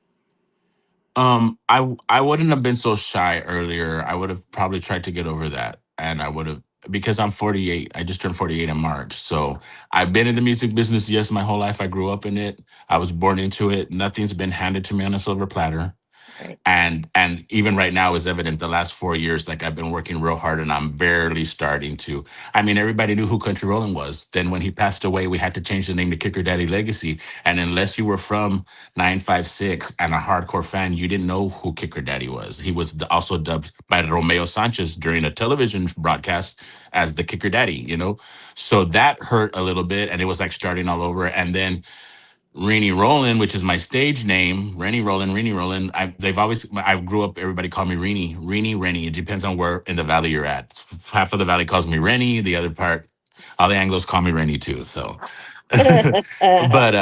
I wouldn't have been so shy earlier. I would have probably tried to get over that, and I would have because I'm 48. I just turned 48 in March, so I've been in the music business. Yes, my whole life. I grew up in it. I was born into it. Nothing's been handed to me on a silver platter. Right. And even right now is evident the last 4 years, like I've been working real hard and I'm barely starting to. I mean, everybody knew who Country Roland was. Then when he passed away, we had to change the name to Kicker Daddy Legacy. And unless you were from 956 and a hardcore fan, you didn't know who Kicker Daddy was. He was also dubbed by Romeo Sanchez during a television broadcast as the Kicker Daddy. So that hurt a little bit, and it was like starting all over. And then Reny Roland, which is my stage name, Reny Roland. I grew up, everybody called me Reny. It depends on where in the valley you're at. Half of the valley calls me Reny, the other part, all the Anglos call me Reny too. So, but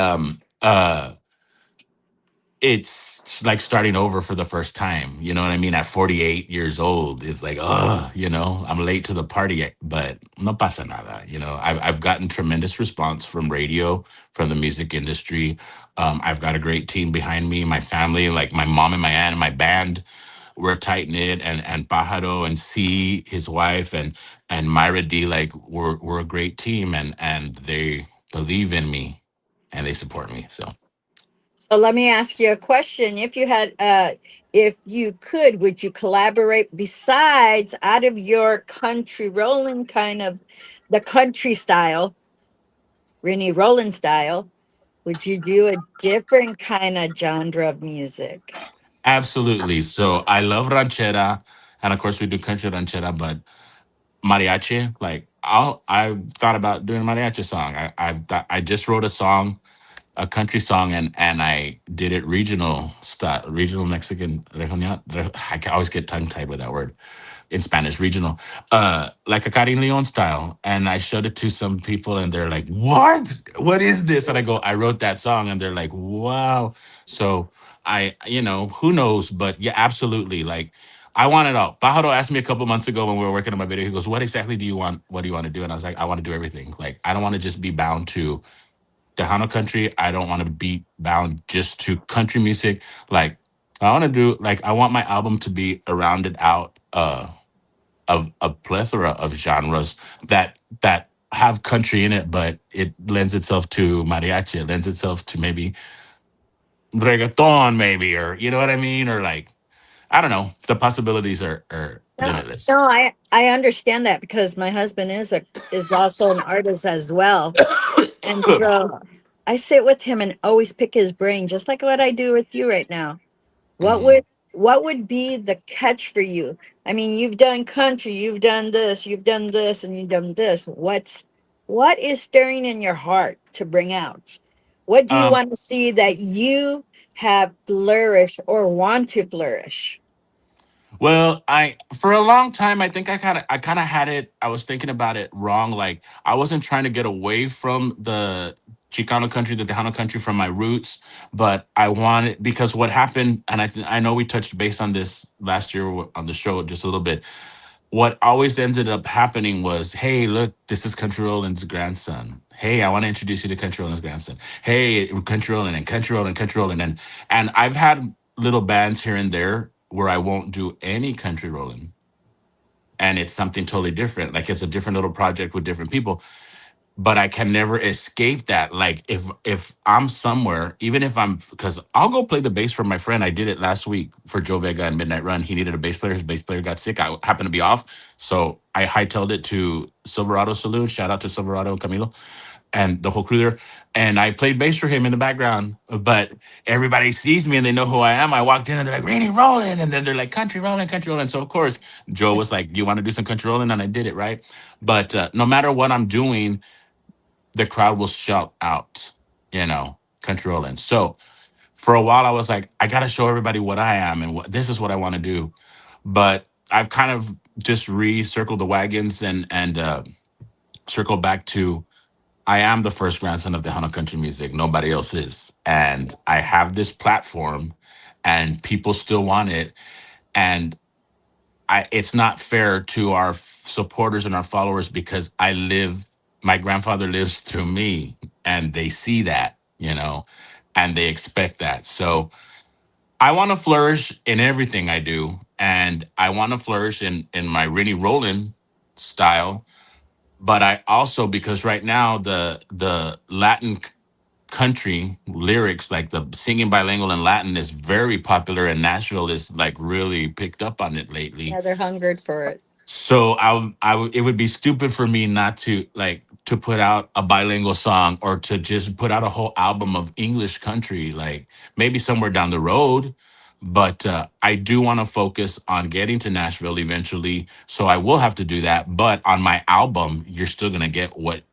it's like starting over for the first time. You know what I mean? At 48 years old, it's like, I'm late to the party, but no pasa nada. I've gotten tremendous response from radio, from the music industry. I've got a great team behind me, my family, like my mom and my aunt and my band. We're tight knit, and Pajaro and C, his wife, and Myra D, like we're a great team, and they believe in me and they support me. So So let me ask you a question. If you could, would you collaborate besides out of your country rolling kind of the country style, Reny Roland style? Would you do a different kind of genre of music? Absolutely. So I love ranchera, and of course we do country ranchera, but mariachi, like I've thought about doing a mariachi song. I just wrote a song, a country song, and I did it regional style, regional Mexican regional. Always get tongue tied with that word in Spanish, regional, like a Karin Leon style. And I showed it to some people, and they're like, "What? What is this?" And I go, "I wrote that song," and they're like, "Wow." So who knows? But yeah, absolutely. Like, I want it all. Pajaro asked me a couple months ago when we were working on my video. He goes, "What exactly do you want? What do you want to do?" And I was like, "I want to do everything. Like, I don't want to just be bound to Tejano country. I don't want to be bound just to country music. Like, I want my album to be a rounded out of a plethora of genres that have country in it, but it lends itself to mariachi. It lends itself to maybe reggaeton, maybe, or you know what I mean, or like I don't know. The possibilities are No, limitless." no, I understand that because my husband is also an artist as well. And so I sit with him and always pick his brain, just like what I do with you right now. What Mhm. would what would be the catch for you? I mean, you've done country, you've done this, and you've done this. What is stirring in your heart to bring out? What do you Um, want to see that you have flourish or want to flourish? Well, I for a long time I think I kind of had it. I was thinking about it wrong. Like I wasn't trying to get away from the Chicano country, the Tejano country from my roots, but I wanted because what happened, and I know we touched base on this last year on the show just a little bit. What always ended up happening was, hey, look, this is Country Roland's grandson. Hey, I want to introduce you to Country Roland's grandson. Hey, Country Roland and Country Roland, Country Roland, and I've had little bands here and there where I won't do any Country Roland, and it's something totally different. Like it's a different little project with different people, but I can never escape that. Like if I'm somewhere, even if I'm because I'll go play the bass for my friend. I did it last week for Joe Vega and Midnight Run. He needed a bass player. His bass player got sick. I happened to be off. So I hightailed it to Silverado Saloon. Shout out to Silverado and Camilo and the whole crew there. And I played bass for him in the background. But everybody sees me and they know who I am. I walked in and they're like, Reny Roland. And then they're like, Country Roland, Country Roland. So of course, Joe was like, you want to do some Country Roland? And I did it, right? But no matter what I'm doing, the crowd will shout out, Country Roland. So for a while, I was like, I got to show everybody what I am and this is what I want to do. But I've kind of just recircled the wagons and circled back to I am the first grandson of the Tejano country music. Nobody else is. And I have this platform and people still want it. And it's not fair to our supporters and our followers because my grandfather lives through me and they see that, and they expect that. So I want to flourish in everything I do. And I want to flourish in my Reny Roland style. But I also, because right now the Latin country lyrics, like the singing bilingual in Latin is very popular and Nashville is like really picked up on it lately. Yeah, they're hungered for it. So it would be stupid for me not to like to put out a bilingual song or to just put out a whole album of English country, like maybe somewhere down the road. But I do want to focus on getting to Nashville eventually, so I will have to do that. But on my album, you're still gonna get what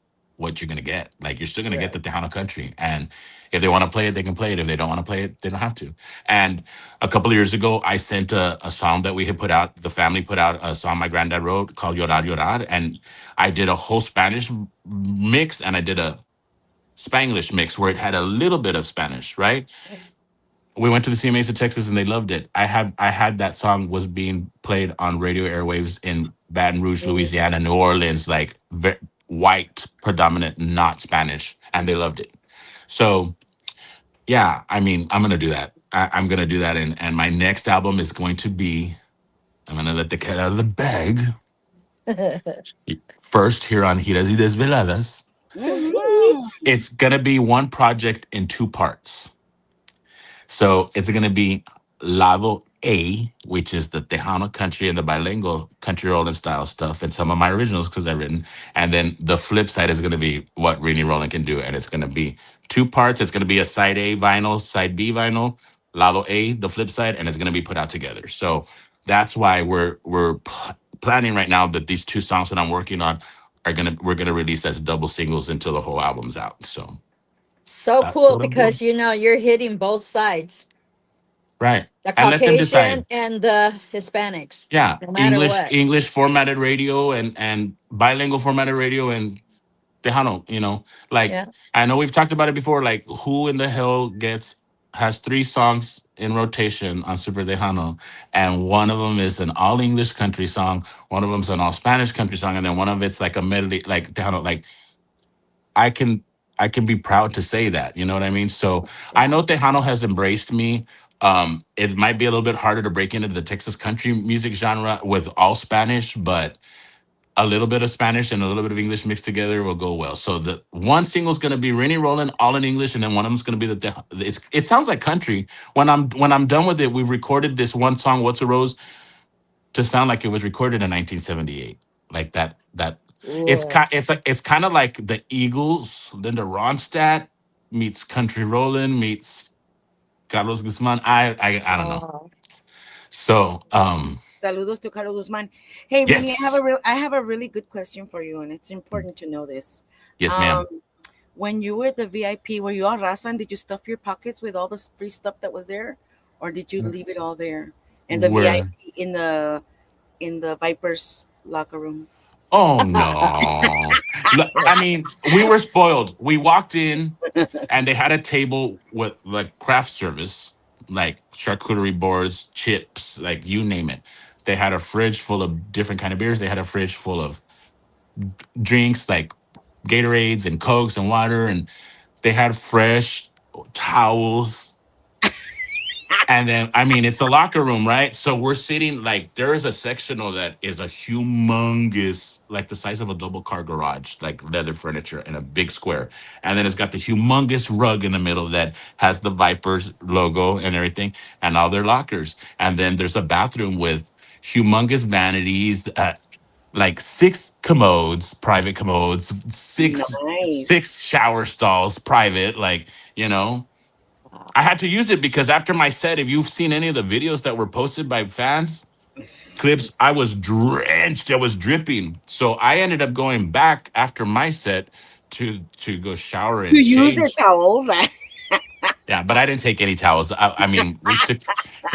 you're gonna get. Like you're still gonna get the Tejano country, and if they want to play it, they can play it. If they don't want to play it, they don't have to. And a couple of years ago, I sent a song that we had put out. The family put out a song my granddad wrote called Llorar, Llorar. And I did a whole Spanish mix and I did a Spanglish mix where it had a little bit of Spanish, right? We went to the CMAs of Texas and they loved it. I had that song was being played on radio airwaves in Baton Rouge, Louisiana, New Orleans, like white, predominant, not Spanish, and they loved it. So yeah, I mean, I'm gonna do that. I'm gonna do that, and my next album is going to be. I'm gonna let the cat out of the bag first here on Giras y Desveladas. Mhm. It's gonna be one project in two parts. So it's going to be Lado A, which is the Tejano country and the bilingual country Roland style stuff, and some of my originals because I've written. And then the flip side is going to be what Reny Roland can do, and it's going to be two parts. It's going to be a side A vinyl, side B vinyl, Lado A, the flip side, and it's going to be put out together. So that's why we're planning right now that these two songs that I'm working on we're gonna release as double singles until the whole album's out. So That's cool what I'm doing. because you're hitting both sides, Right. the And let them Caucasian decide. and the Hispanics, Yeah. no matter what. English formatted radio and bilingual formatted radio and Tejano, like Yeah. I know we've talked about it before, like who in the hell has three songs in rotation on Super Tejano, and one of them is an all English country song, one of them's an all Spanish country song, and then one of it's like a medley, like Tejano, like I can I can be proud to say that. You know what I mean? So I know Tejano has embraced me. It might be a little bit harder to break into the Texas country music genre with all Spanish, but a little bit of Spanish and a little bit of English mixed together will go well. So the one single is going to be Reny Roland, all in English, and then one of them is going to be it sounds like country. When I'm done with it, we've recorded this one song, "What's a Rose," to sound like it was recorded in 1978, like that. Ooh. It's kind of like the Eagles, Linda Ronstadt meets Country Roland meets Carlos Guzman. I don't know. Oh. So Saludos to Carlos Guzman. Hey, Rini, yes, I have a really good question for you, and it's important to know this. yes, ma'am. When you were at the VIP, were you all raza and did you stuff your pockets with all the free stuff that was there, or did you leave it all there? And the Where? VIP in the Vipers locker room. Oh no. I mean, we were spoiled. We walked in and they had a table with like craft service, like charcuterie boards, chips, like you name it. They had a fridge full of different kind of beers. They had a fridge full of drinks like Gatorades and Cokes and water, and they had fresh towels. And then, I mean, it's a locker room, right? So we're sitting like there is a sectional that is a humongous, like the size of a double car garage, like leather furniture in a big square. And then it's got the humongous rug in the middle that has the Vipers logo and everything and all their lockers. And then there's a bathroom with humongous vanities, like six commodes, private commodes, Nice. six shower stalls, private, like, you know. I had to use it because after my set, if you've seen any of the videos that were posted by fans, clips, I was drenched. I was dripping. So I ended up going back after my set to go shower You and use your change. towels. Yeah, but I didn't take any towels. I mean,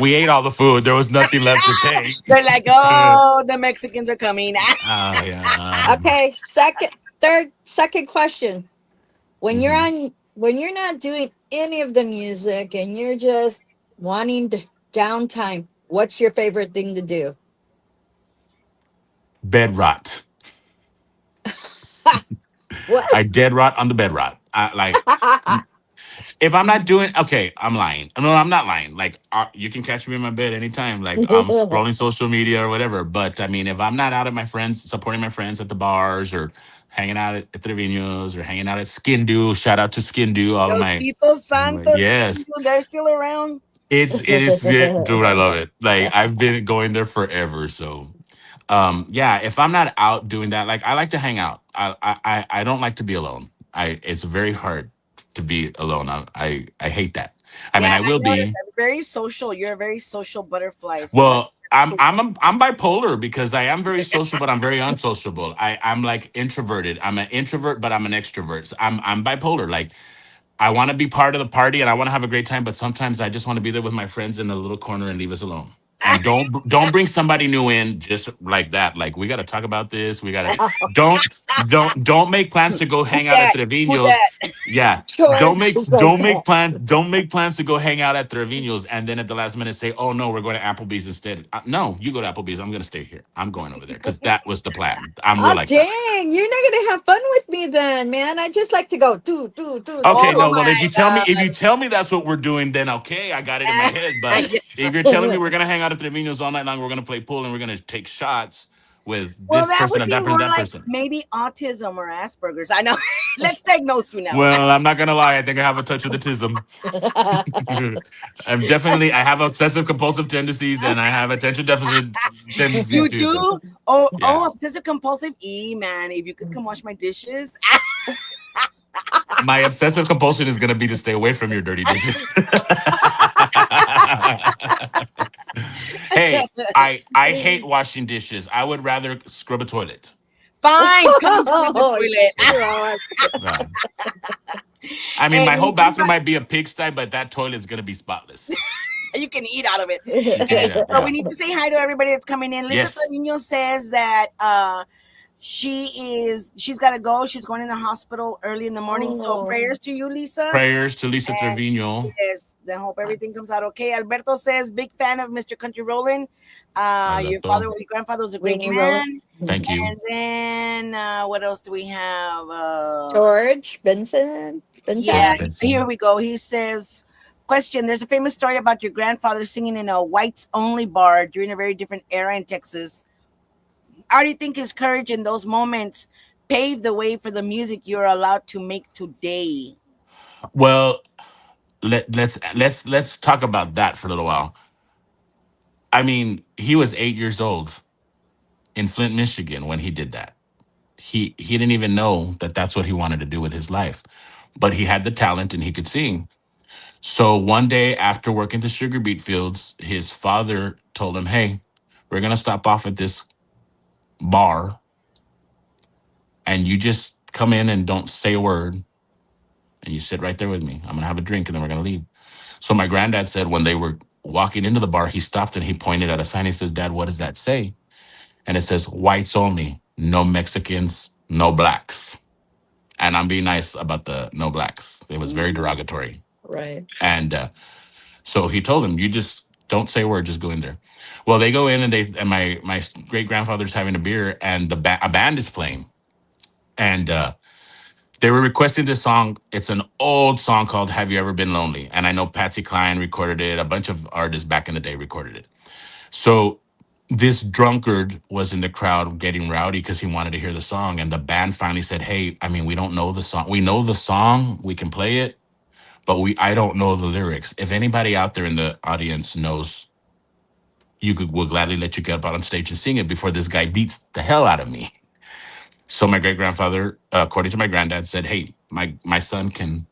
we ate all the food. There was nothing left to take. They're like, oh, the Mexicans are coming. Yeah. Okay, second question. When you're not doing any of the music and you're just wanting downtime, what's your favorite thing to do? Bed rot. What? I dead rot on the bed rot. If I'm not doing, okay, I'm lying. No, I'm not lying. Like, you can catch me in my bed anytime. Like, I'm scrolling social media or whatever. But I mean, if I'm not out at my friends, supporting my friends at the bars or hanging out at Trevino's or hanging out at Skin Do, shout out to Skin Do, all of my, Diosito Santos, yes, they're still around. dude, I love it. Like, I've been going there forever. So, yeah, if I'm not out doing that, like, I like to hang out. I don't like to be alone. It's very hard to be alone. I hate that. I mean, Yeah, I I will noticed. be. I'm very social. You're a very social butterfly. So Well, that's cool. I'm bipolar because I am very social, but I'm very unsociable. I'm like introverted. I'm an introvert, but I'm an extrovert. So I'm bipolar. Like, I want to be part of the party and I want to have a great time, but sometimes I just want to be there with my friends in a little corner and leave us alone. And don't bring somebody new in just like that. Like, we got to talk about this. We got to don't make plans to go Who hang out at that? Who Trevino's. that? Yeah, George is like that. don't make plans to go hang out at Trevino's and then at the last minute say, "Oh no, we're going to Applebee's instead." No, you go to Applebee's. I'm going to stay here. I'm going over there because that was the plan. I'm real Oh like that. dang, you're not gonna have fun with me then, man. I just like to go do. Okay, Oh no. Well, my if you God. tell me that's what we're doing, then okay, I got it in my head. But if you're telling me we're gonna hang out at Trevino's all night long, we're gonna play pool and we're gonna take shots, with Well, this that person would and be that person, more that like person. maybe autism or Asperger's. I know. Let's diagnose you now. Well, I'm not gonna lie. I think I have a touch of autism. I have obsessive compulsive tendencies and I have attention deficit tendencies You too. So do? Oh, yeah, obsessive compulsive. Man, if you could come wash my dishes. my obsessive compulsion is gonna be to stay away from your dirty dishes. Hey, I hate washing dishes. I would rather scrub a toilet. Fine, come scrub the Oh, toilet. Yeah. I mean, Hey, my when whole you come bathroom back, might be a pigsty, but that toilet's gonna be spotless. you can eat out of it. You can eat Hey, it. but Yeah. we need to say hi to everybody that's coming in. Lisa Yes. Trevino says that she's got to go. She's going in the hospital early in the morning. So Oh. prayers to you, Lisa. Prayers to Lisa And Trevino. yes, then hope everything comes out okay. Alberto says, big fan of Mr. Country Roland. Your grandfather was a great Reny man. Roland. Thank you. And then what else do we have? George Benson. Yeah, Benson. here we go. He says, question, there's a famous story about your grandfather singing in a whites only bar during a very different era in Texas. How do you think his courage in those moments paved the way for the music you're allowed to make today? Well, let's talk about that for a little while. I mean, he was 8 years old in Flint, Michigan when he did that. He didn't even know that that's what he wanted to do with his life, but he had the talent and he could sing. So one day after working the sugar beet fields, his father told him, "Hey, we're gonna stop off at this bar, and you just come in and don't say a word, and you sit right there with me. I'm gonna have a drink, and then we're gonna leave." So my granddad said when they were walking into the bar, he stopped and he pointed at a sign. He says, "Dad, what does that say?" And it says, "Whites only, no Mexicans, no blacks." And I'm being nice about the no blacks. It was very derogatory. Right. And so he told him, "You just don't say a word, just go in there." Well, they go in and my great grandfather's having a beer and a band is playing. And they were requesting this song. It's an old song called "Have You Ever Been Lonely?" And I know Patsy Cline recorded it. A bunch of artists back in the day recorded it. So this drunkard was in the crowd getting rowdy because he wanted to hear the song. And the band finally said, "Hey, I mean, we don't know the song. We know the song. We can play it, but I don't know the lyrics. If anybody out there in the audience knows, we'll gladly let you get up out on stage and sing it before this guy beats the hell out of me." So my great grandfather, according to my granddad, said, "Hey, my son can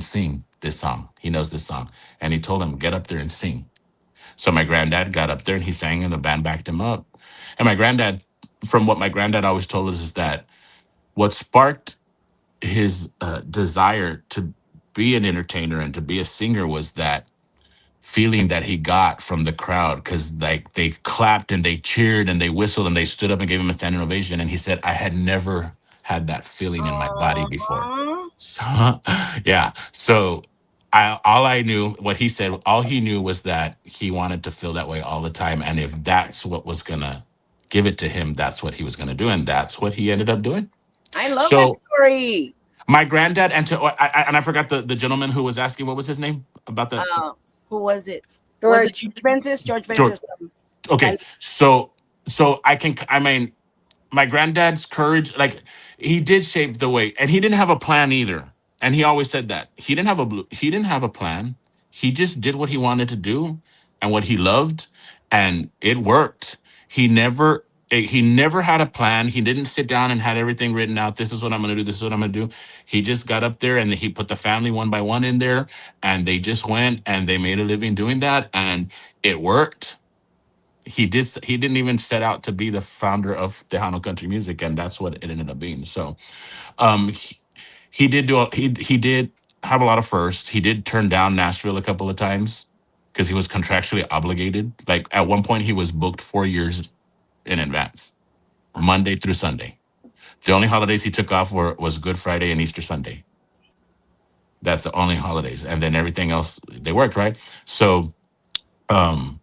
sing this song. He knows this song." And he told him, "Get up there and sing." So my granddad got up there and he sang, and the band backed him up. And my granddad, from what my granddad always told us, is that what sparked his desire to be an entertainer and to be a singer was that feeling that he got from the crowd, because like they clapped and they cheered and they whistled and they stood up and gave him a standing ovation. And he said, "I had never had that feeling in my body before." So yeah. So all I knew, what he said, all he knew was that he wanted to feel that way all the time. And if that's what was gonna give it to him, that's what he was gonna do. And that's what he ended up doing. I love that So story. my granddad, and I forgot the gentleman who was asking, what was his name about the Who was it? George. Was it George Vences? George George. Vences. Okay, so I mean, my granddad's courage, like he did shape the way, and he didn't have a plan either. And he always said that he didn't have a plan. He just did what he wanted to do and what he loved, and it worked. He never had a plan. He didn't sit down and had everything written out. This is what I'm going to do. This is what I'm going to do. He just got up there and he put the family one by one in there, and they just went and they made a living doing that, and it worked. He didn't even set out to be the founder of Tejano country music, and that's what it ended up being. So um he did he did have a lot of firsts. He did turn down Nashville a couple of times because he was contractually obligated. Like at one point he was booked 4 years in advance, Monday through Sunday. The only holidays he took off was Good Friday and Easter Sunday. That's the only holidays, and then everything else they worked, right? So um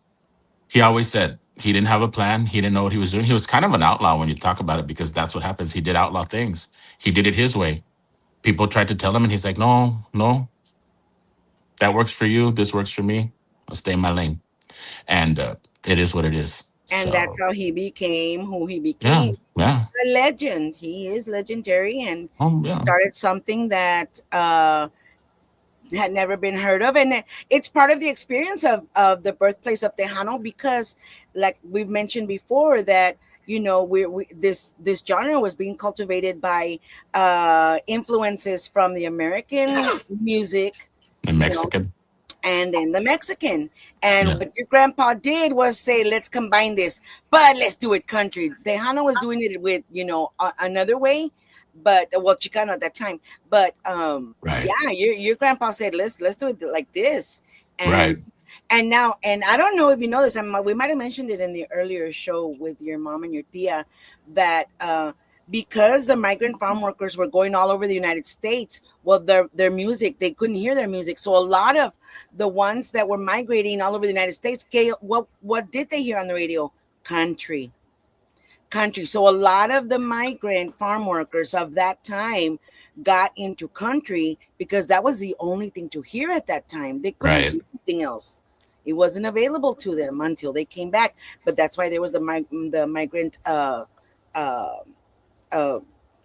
he always said he didn't have a plan. He didn't know what he was doing. He was kind of an outlaw when you talk about it, because that's what happens. He did outlaw things. He did it his way. People tried to tell him, and he's like, "No, no, that works for you. This works for me. I'll stay in my lane." And it is what it is. And that's how he became who he Yeah, became. yeah. A legend. He is legendary, and Yeah. started something that had never been heard of, and it's part of the experience of the birthplace of Tejano, because like we've mentioned before that this genre was being cultivated by influences from the American music, And Mexican. and then the Mexican. And Yeah. what your grandpa did was say, let's combine this, but let's do it country. Tejano was doing it with, another way, but Chicano at that time. But Right. yeah, your grandpa said, let's do it like this. Right. And now, and I don't know if you know this, we might have mentioned it in the earlier show with your mom and your tia, that because the migrant farm workers were going all over the United States, well, their music, they couldn't hear their music. So a lot of the ones that were migrating all over the United States, what did they hear on the radio? Country. So a lot of the migrant farm workers of that time got into country because that was the only thing to hear at that time. They couldn't hear anything else. It wasn't available to them until they came back. But that's why there was the migrant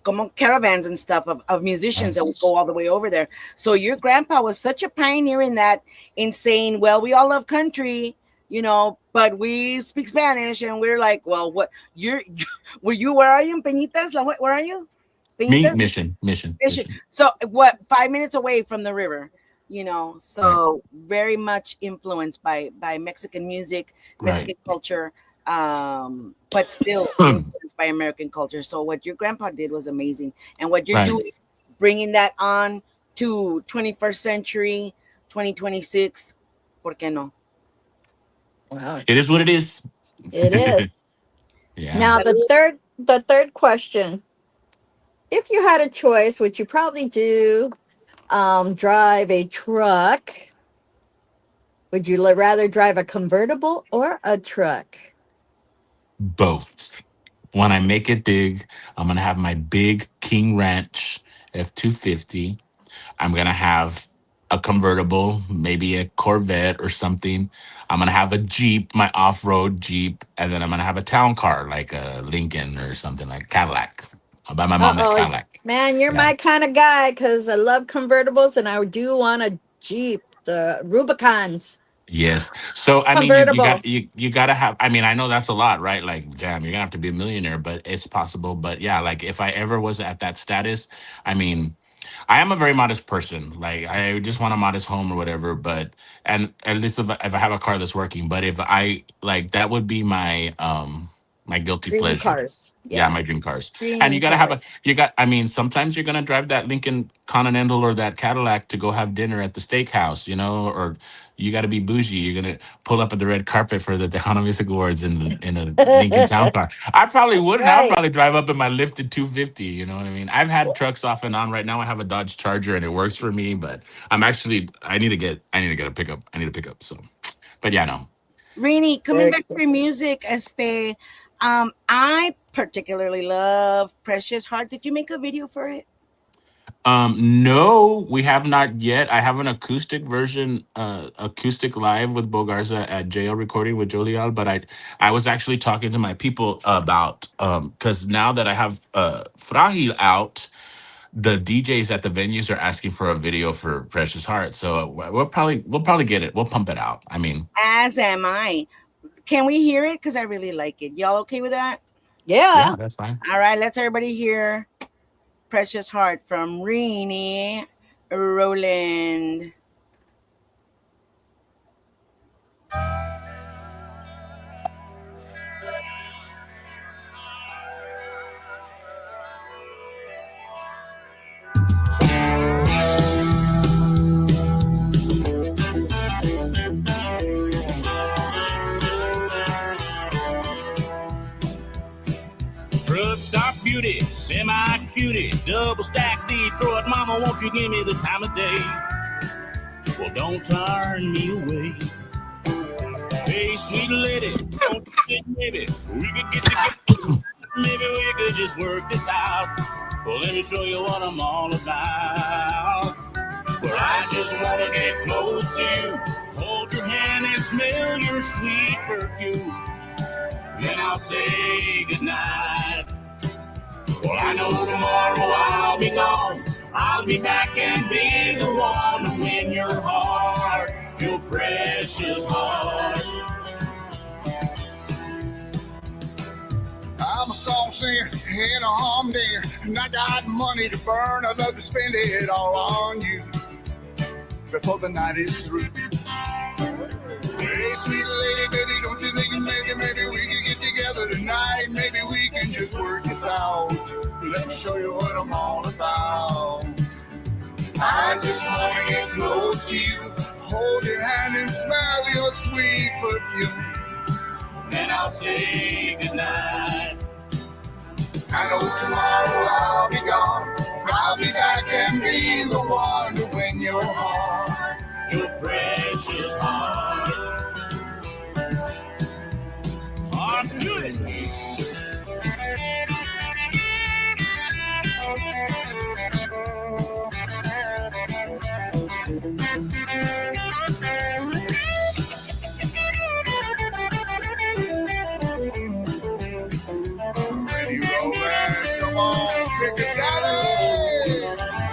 como caravans and stuff of musicians that would go all the way over there. So your grandpa was such a pioneer in that, in saying, well, we all love country, but we speak Spanish, and we're like, well, what where are you in Peñitas? Where are you? Me, Peñitas? Mission. So what, 5 minutes away from the river, so very much influenced by Mexican music, Mexican culture, but still influenced by American culture. So what your grandpa did was amazing, and what you're doing, bringing that on to 21st century, 2026, ¿por qué no? Wow. It is what it is. It is. Yeah. Now the third question. If you had a choice, which you probably do, drive a truck, would you rather drive a convertible or a truck? Both. When I make it big, I'm going to have my big King Ranch F-250. I'm going to have a convertible, maybe a Corvette or something. I'm going to have a Jeep, my off-road Jeep, and then I'm going to have a town car like a Lincoln or something, like Cadillac. I'll buy my mom that Cadillac. Man, you're my kind of guy, because I love convertibles, and I do want a Jeep, the Rubicons. Yes. So I mean, you got to have. I mean, I know that's a lot, right? Like, damn, you're gonna have to be a millionaire, but it's possible. But yeah, like if I ever was at that status, I mean, I am a very modest person. Like, I just want a modest home or whatever. But and at least if I have a car that's working. But if I like, that would be my guilty dream pleasure. Cars. Yeah, my dream cars. Dream And you got to have cars. I mean, sometimes you're going to drive that Lincoln Continental or that Cadillac to go have dinner at the steakhouse, or you got to be bougie. You're going to pull up at the red carpet for the Tejano Music Awards in a Lincoln Town Car. I probably wouldn't. I'll probably drive up in my lifted 250. You know what I mean? I've had trucks off and on. Right now I have a Dodge Charger and it works for me, but I need to get a pickup. I need a pickup. So, but yeah, no. Reny, coming back to your music, I particularly love Precious Heart. Did you make a video for it? No, we have not yet. I have an acoustic version, acoustic live with Bo Garza at JL Recording with Jolial, but I was actually talking to my people about, because now that I have Fragil out, the DJs at the venues are asking for a video for Precious Heart. So we'll probably get it. We'll pump it out. I mean, as am I. Can we hear it? Because I really like it. Y'all okay with that? Yeah, that's fine. All right, let's everybody hear Precious Heart from Reny, Roland. Truck stop beauty, semi-cutie, double stack Detroit. Mama, won't you give me the time of day? Well, don't turn me away. Hey, sweet lady, don't you think maybe we could get together? Maybe we could just work this out. Well, let me show you what I'm all about. Well, I just want to get close to you, hold your hand and smell your sweet perfume. then I'll say goodnight. Well, I know tomorrow I'll be gone. I'll be back and be the one to win your heart, your precious heart. I'm a song singer and a humdinger, and I got money to burn. I'd love to spend it all on you before the night is through. Hey, sweet lady, baby, don't you think maybe we could get together tonight? Maybe we can just work this out. Let me show you what I'm all about. I just want to get close to you, hold your hand and smell your sweet perfume. Then I'll say goodnight. I know tomorrow I'll be gone. I'll be back and be the one to win your heart, your precious heart. I'm good.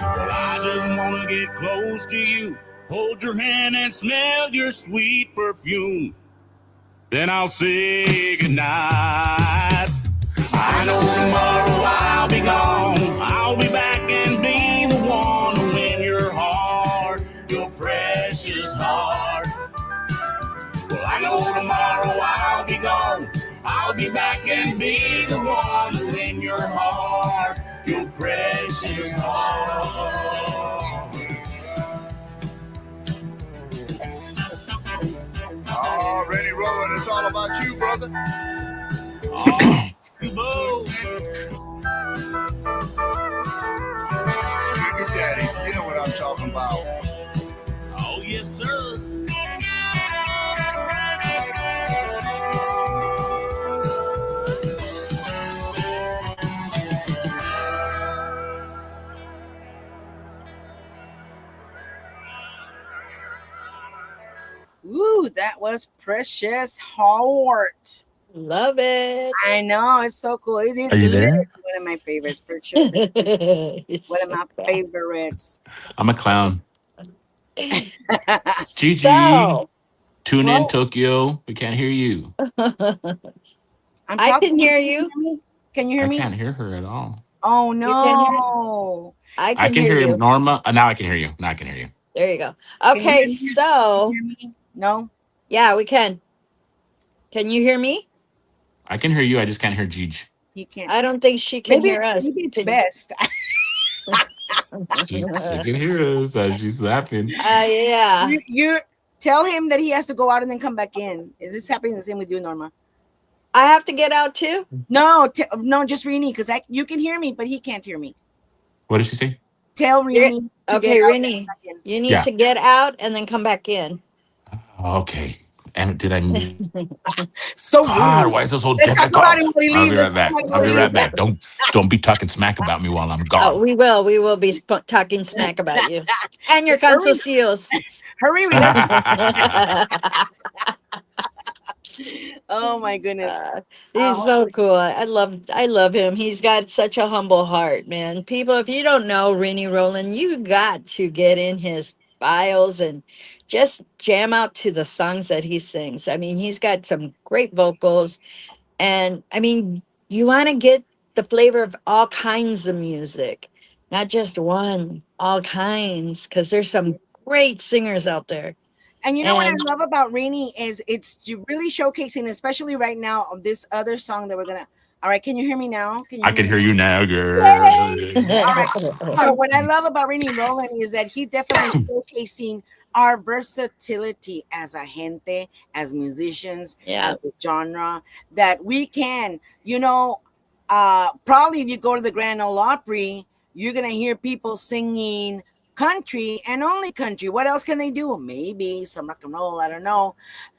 Well, I just want to get close to you, hold your hand and smell your sweet perfume. Then I'll say goodnight. I know tomorrow I'll be gone. I'll be back and be the one to win your heart, your precious heart. Well, I know tomorrow I'll be gone. I'll be back and be the one to win your heart, your precious heart. Oh, Reny, Roland, it's all about you, brother. Oh, you both. Your daddy, you know what I'm talking about. Oh, yes, sir. Ooh, that was Precious Heart. Love it. I know, it's so cool. It is Are you literally there? one of my favorites, for sure. One of my favorites. I'm a clown. Gigi, So, tune in well, Tokyo. We can't hear you. I'm I talking. can hear you. Can you hear I me? can't hear her at all. Oh You can hear? no. I I can can hear hear you. Norma. Now I can hear you. Now I can hear you. There you go. Can you Okay, hear me? so Can you hear me? No, yeah, we can. Can you hear me? I can hear you. I just can't hear Gigi. you can't. I don't think she can Maybe hear us. maybe it's Can- best. She can hear us as she's laughing. Yeah. You tell him that he has to go out and then come back in. Is this happening the same with you, Norma? I have to get out too? No, no, just Reny, because you can hear me, but he can't hear me. What did she say? Tell Reny to Okay, get out and Reny, come back in. you need Yeah. to get out and then come back in. Okay. And did I? So God, rude. why is it so Let's talk about him difficult? when he I'll leaves. be right back. I'll be right back. Don't be talking smack about me while I'm gone. We will be talking smack about you and your So hurry. calzoncillos. Hurry, Reny. Oh my goodness. He's so cool. I love him. He's got such a humble heart, man. People, if you don't know Reny Roland, you got to get in his bios and just jam out to the songs that he sings. I mean, he's got some great vocals, and I mean, you want to get the flavor of all kinds of music, not just one, all kinds, because there's some great singers out there. And you know what I And love about Reny is it's really showcasing, especially right now, of this other song that we're gonna. All right, can you hear me now? I can hear you now, girl. All right. So what I love about Reny Roland is that he definitely is showcasing our versatility as a gente, as musicians, Yeah. as a genre, that we can, probably if you go to the Grand Ole Opry, you're gonna hear people singing country and only country. What else can they do? Maybe some rock and roll, I don't know.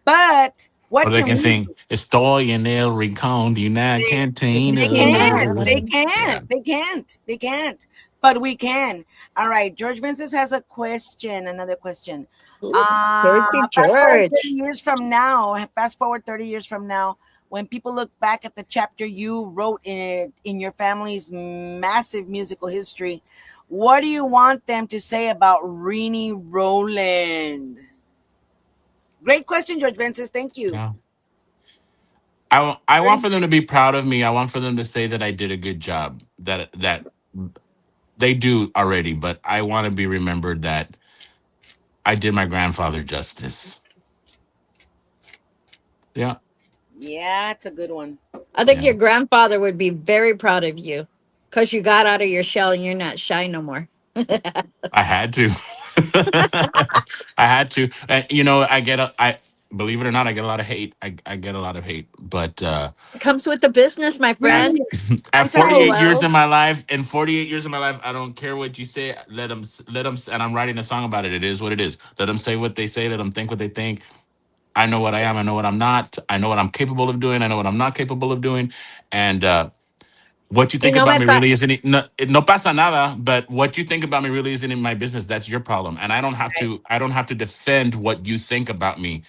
But what Or they can can we sing do? Estoy en el rincón de una cantina. They Yeah. can't. But we can. All right. George Vinces has a question, another question. Georgie Fast forward 30 George. years from now, when people look back at the chapter you wrote in your family's massive musical history, what do you want them to say about Reny Roland? Great question, George Vences. Thank you. Yeah. I want for them to be proud of me. I want for them to say that I did a good job. That they do already, but I want to be remembered that I did my grandfather justice. Yeah. Yeah, it's a good one. I think your grandfather would be very proud of you because you got out of your shell and you're not shy no more. I had to. I had to. I believe it or not, I get a lot of hate. I get a lot of hate, but It comes with the business, my friend. at Oh, 48 years well. in my life, I don't care what you say. Let them, and I'm writing a song about it. It is what it is. Let them say what they say. Let them think what they think. I know what I am. I know what I'm not. I know what I'm capable of doing. I know what I'm not capable of doing. And what you think about me really isn't no pasa nada. But what you think about me really isn't in my business. That's your problem. And I don't have to. I don't have to defend what you think about me.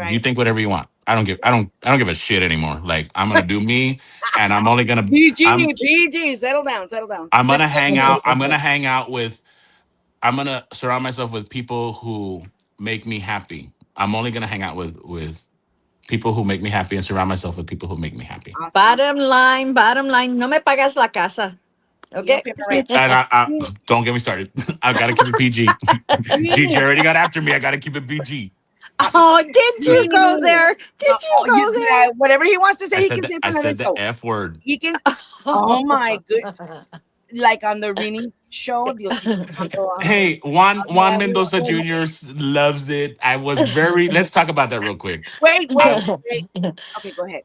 You think whatever you want. I don't give a shit anymore. Like, I'm gonna do me, and I'm only gonna. BG, settle down. I'm gonna hang out. I'm gonna surround myself with people who make me happy. I'm only gonna hang out with people who make me happy and surround myself with people who make me happy. Bottom line, no me pagas la casa. Okay. And I don't get me started. I gotta keep it PG. Gigi already got after me. I gotta keep it PG. Oh, did you go there? Did you go there? Whatever he wants to say, he can say I for another said the show. F word. He can. Oh my good. Like on the Reny show. Hey, Juan Mendoza Jr. loves it. I was very. Let's talk about that real quick. Wait. Okay, go ahead.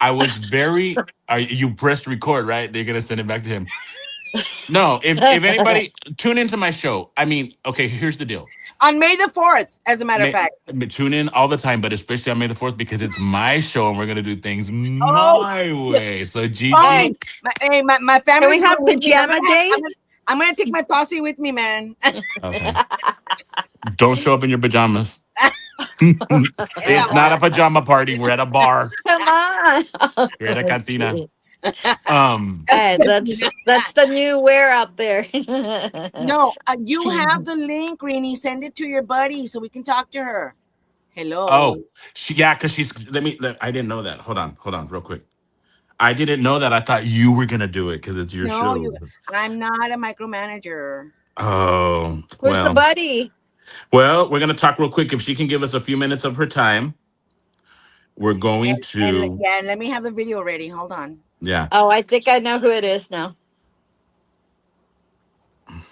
I was very. You pressed record, right? They're gonna send it back to him. No, if anybody tune into my show. I mean, okay, here's the deal. On May the 4th, as a matter of fact. Tune in all the time, but especially on May the 4th because it's my show and we're gonna do things my way. So Gigi, my family. Can we have pajama day? I'm gonna take my posse with me, man. Okay. Don't show up in your pajamas. It's not a pajama party. We're at a bar. Come on. We're at a cantina. Hey, that's the new wear out there. No, you have the link, Reny. Send it to your buddy so we can talk to her. Hello. Oh, because she's. I didn't know that. Hold on, real quick. I didn't know that. I thought you were gonna do it because it's your show. I'm not a micromanager. Oh, who's the buddy? Well, we're gonna talk real quick. If she can give us a few minutes of her time, we're going to. And let me have the video ready. Hold on. Yeah. Oh, I think I know who it is now.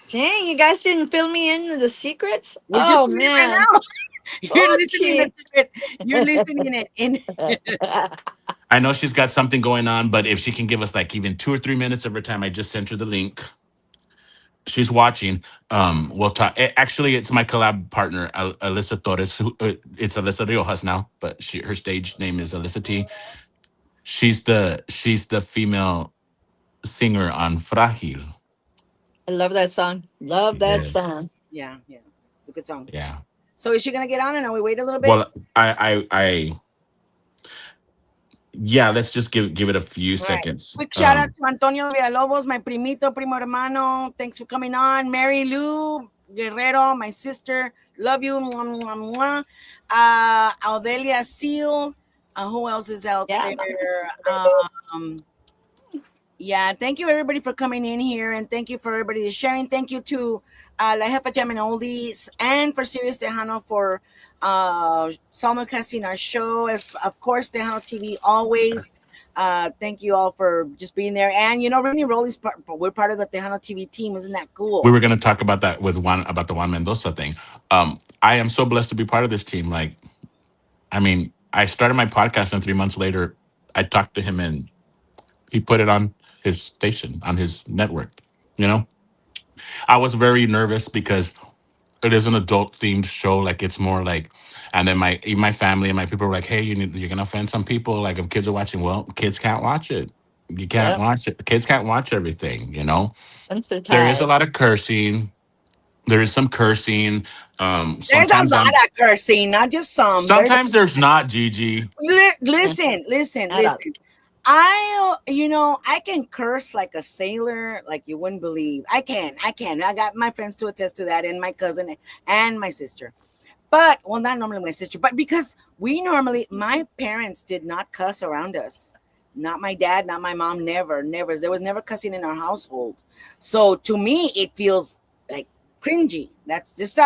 Dang, you guys didn't fill me in the secrets? Oh, man. Right now. You're listening in the secret. You're listening in it. I know she's got something going on, but if she can give us like even 2 or 3 minutes of her time, I just sent her the link. She's watching. We'll talk. Actually, it's my collab partner, Alyssa Torres. It's Alyssa Riojas now, but her stage name is Alyssa T. She's the female singer on Frágil. I love that song. Love that song. Yeah, it's a good song. Yeah. So is she gonna get on, and we wait a little bit? Well, yeah, let's just give it a few seconds. Quick shout out to Antonio Villalobos, my primo hermano. Thanks for coming on. Mary Lou Guerrero, my sister. Love you. Audelia Seal. Who else is out there? Yeah, thank you everybody for coming in here, and thank you for everybody sharing. Thank you to La Jefa Jam and Oldies, and for Sirius Tejano for simulcasting our show, as of course Tejano TV always. Thank you all for just being there. And Reny Roland's we're part of the Tejano TV team. Isn't that cool? We were going to talk about that about the Juan Mendoza thing. I am so blessed to be part of this team. Like, I mean, I started my podcast, and 3 months later, I talked to him, and he put it on his station, on his network. I was very nervous because it is an adult themed show. Like, it's more like, and then my family and my people were like, hey, you're gonna offend some people. Like, if kids are watching, well, kids can't watch it. You can't watch it. Kids can't watch everything. There is a lot of cursing. There is some cursing. There's a Sometimes lot I'm of cursing, not just some. sometimes there's not, Gigi. Listen, listen, Shut up. listen. I can curse like a sailor, like you wouldn't believe. I can. I got my friends to attest to that, and my cousin and my sister. But, well, not normally my sister, but because my parents did not cuss around us. Not my dad, not my mom, never, never. There was never cussing in our household. So to me, it feels like cringy. That's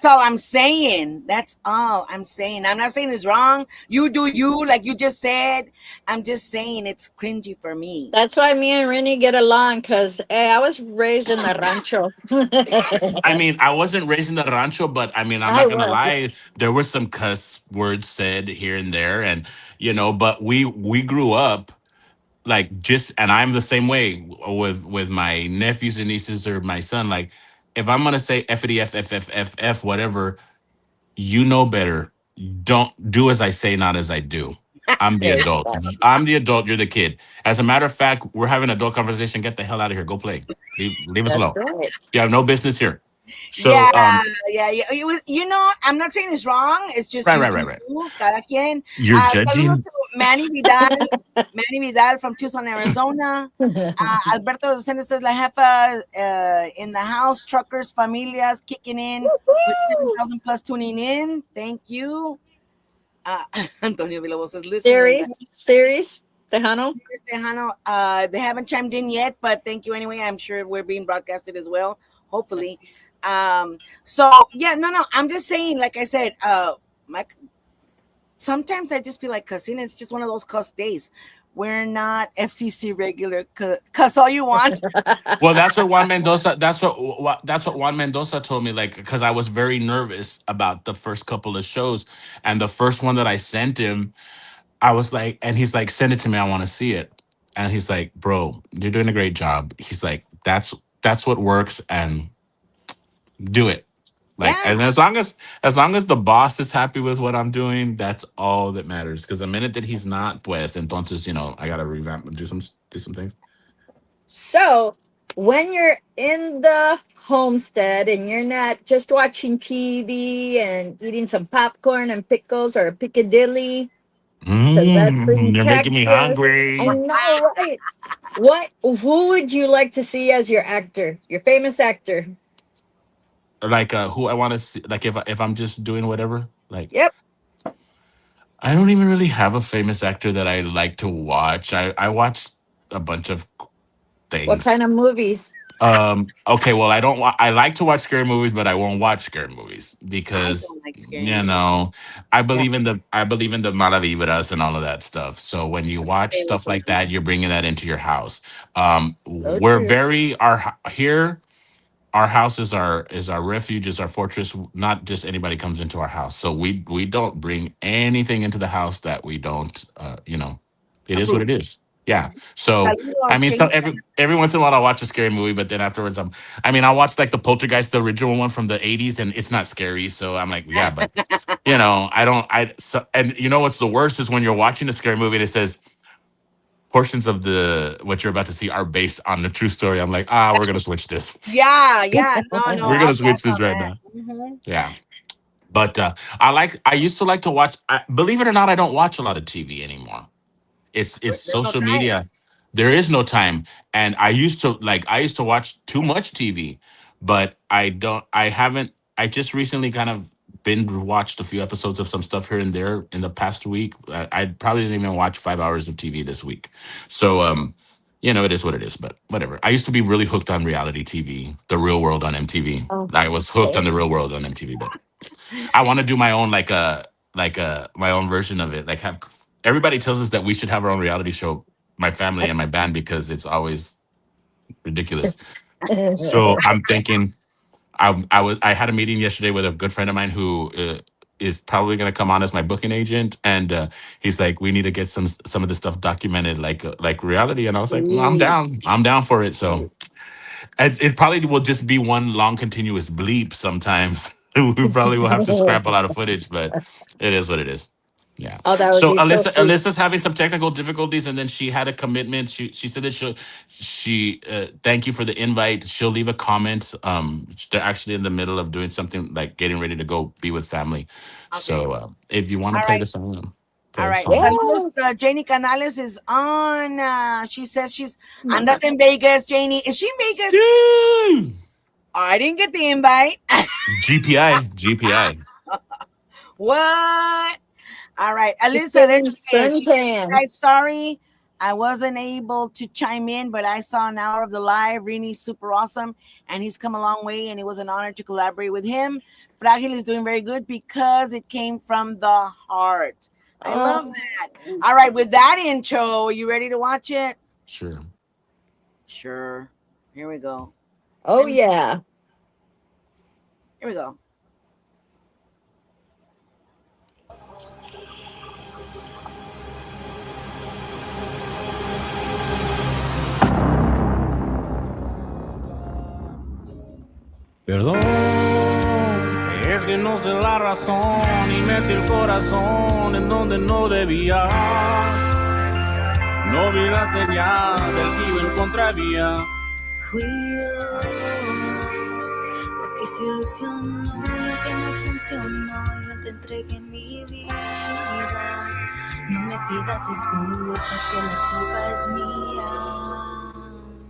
all I'm saying. That's all I'm saying. I'm not saying it's wrong. You do you, like you just said. I'm just saying it's cringy for me. That's why me and Rennie get along, because I was raised in the rancho. I mean, I wasn't raised in the rancho, but I mean, I'm I not gonna lie. was. There were some cuss words said here and there, and but we grew up like just, and I'm the same way with my nephews and nieces or my son. Like, if I'm gonna say fity f whatever, you know better. Don't do as I say, not as I do. I'm the Hey, adult. I'm the adult. You're the kid. As a matter of fact, we're having an adult conversation. Get the hell out of here. Go play. Leave us that's alone. right. You have no business here. Yeah, So, yeah. I'm not saying it's wrong. It's just you do right. you, cada quien. You're Saludos judging. to Manny Vidal from Tucson, Arizona. Alberto Rosendo says La Jefa in the house. Truckers, familias kicking in with 7,000 plus tuning in. Thank you. Antonio Villalobos says, listen, Linda. Series, Tejano. Tejano, they haven't chimed in yet, but thank you anyway. I'm sure we're being broadcasted as well, hopefully. So yeah, no, I'm just saying, like I said, my sometimes I just feel like cussing. It's just one of those cuss days. We're not FCC regular. Cuss all you want. Well, that's what Juan Mendoza. That's what Juan Mendoza told me. Like, because I was very nervous about the first couple of shows, and the first one that I sent him, I was like, and he's like, send it to me. I want to see it. And he's like, bro, you're doing a great job. He's like, that's what works, and do it. Like, Yeah. and as long as the boss is happy with what I'm doing, that's all that matters. Because the minute that he's not, pues, entonces, I gotta revamp and do some things. So, when you're in the homestead and you're not just watching TV and eating some popcorn and pickles or a Piccadilly, because that's in You're making me Texas. hungry. I know, right? Who would you like to see as your actor, your famous actor? Like, who I want to see, like, if I'm just doing whatever, like, Yep. I don't even really have a famous actor that I like to watch. I watch a bunch of What things. kind of movies? Okay, well, I like to watch scary movies, but I won't watch scary movies I because don't like scary movies. I Yeah. believe in the mala vibras and all of that stuff. So when you watch stuff like that, you're bringing that into your house. So We're true. very here. Our house is our refuge, is our fortress. Not just anybody comes into our house, so we don't bring anything into the house that we don't. It is what Approve. it is. Yeah. So I Saludos, mean, so King. every once in a while I'll watch a scary movie, but then afterwards I watched like the Poltergeist, the original one from the '80s, and it's not scary. So I'm like, yeah, but I don't. And what's the worst is when you're watching a scary movie and it says portions of the what you're about to see are based on the true story. I'm like, we're gonna switch this. Yeah. No, We're gonna I'll switch this on right that. now. Yeah. But I used to like to watch. Believe it or not, I don't watch a lot of TV anymore. It's There's no social time. media. There is no time, and I used to watch too much TV, but I don't. I haven't. I just recently kind of binge watched a few episodes of some stuff here and there in the past week. I probably didn't even watch 5 hours of TV this week. So it is what it is. But whatever. I used to be really hooked on reality TV, The Real World on MTV. I was hooked on The Real World on MTV, but I want to do my own my own version of it. Like, have everybody tells us that we should have our own reality show, my family and my band, because it's always ridiculous. So I'm thinking I had a meeting yesterday with a good friend of mine who is probably going to come on as my booking agent, and he's like, we need to get some of this stuff documented like reality, and I was like, well, I'm down for it. So it probably will just be one long continuous bleep sometimes. We probably will have to scrap a lot of footage, but it is what it is. Yeah. Oh, that would So be so Alyssa, sweet. Alyssa's having some technical difficulties, and then she had a commitment. She said that she thank you for the invite. She'll leave a comment. They're actually in the middle of doing something like getting ready to go be with family. Okay. So if you want to All play the right. song, play All the right. song. Saludos. Yes. Janie Canales is on. She says she's andas in Vegas. Janie, is she in Vegas? Yay! I didn't get the invite. GPI. What? All right. She's Alyssa, getting there's Sharon. She says, suntan. guys, sorry I wasn't able to chime in, but I saw an hour of the live. Rene's super awesome, and he's come a long way, and it was an honor to collaborate with him. Fragile is doing very good because it came from the heart. I love that. All right, with that intro, are you ready to watch it? Sure. Sure. Here we go. Oh, yeah. Here we go. Perdón, es que no sé la razón y metí el corazón en donde no debía. No vi la señal del que iba en contravía. Fui yo la que se ilusionó, la que no funcionó. Yo te entregué mi vida. No me pidas disculpas, que la culpa es mía.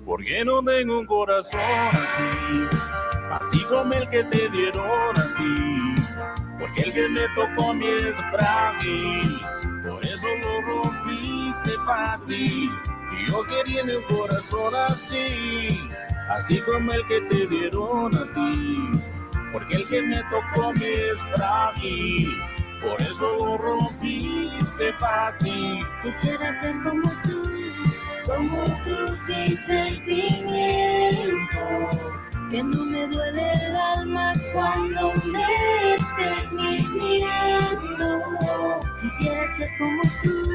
Porque no tengo un corazón así como el que te dieron a ti. Porque el que me tocó a mí es frágil, por eso lo rompiste fácil. Y yo quería un corazón así como el que te dieron a ti. Porque el que me tocó a mí es frágil, por eso lo rompiste fácil. Quisiera ser como tú sin sentimiento. Que no me duele el alma cuando me estés mintiendo. Quisiera ser como tú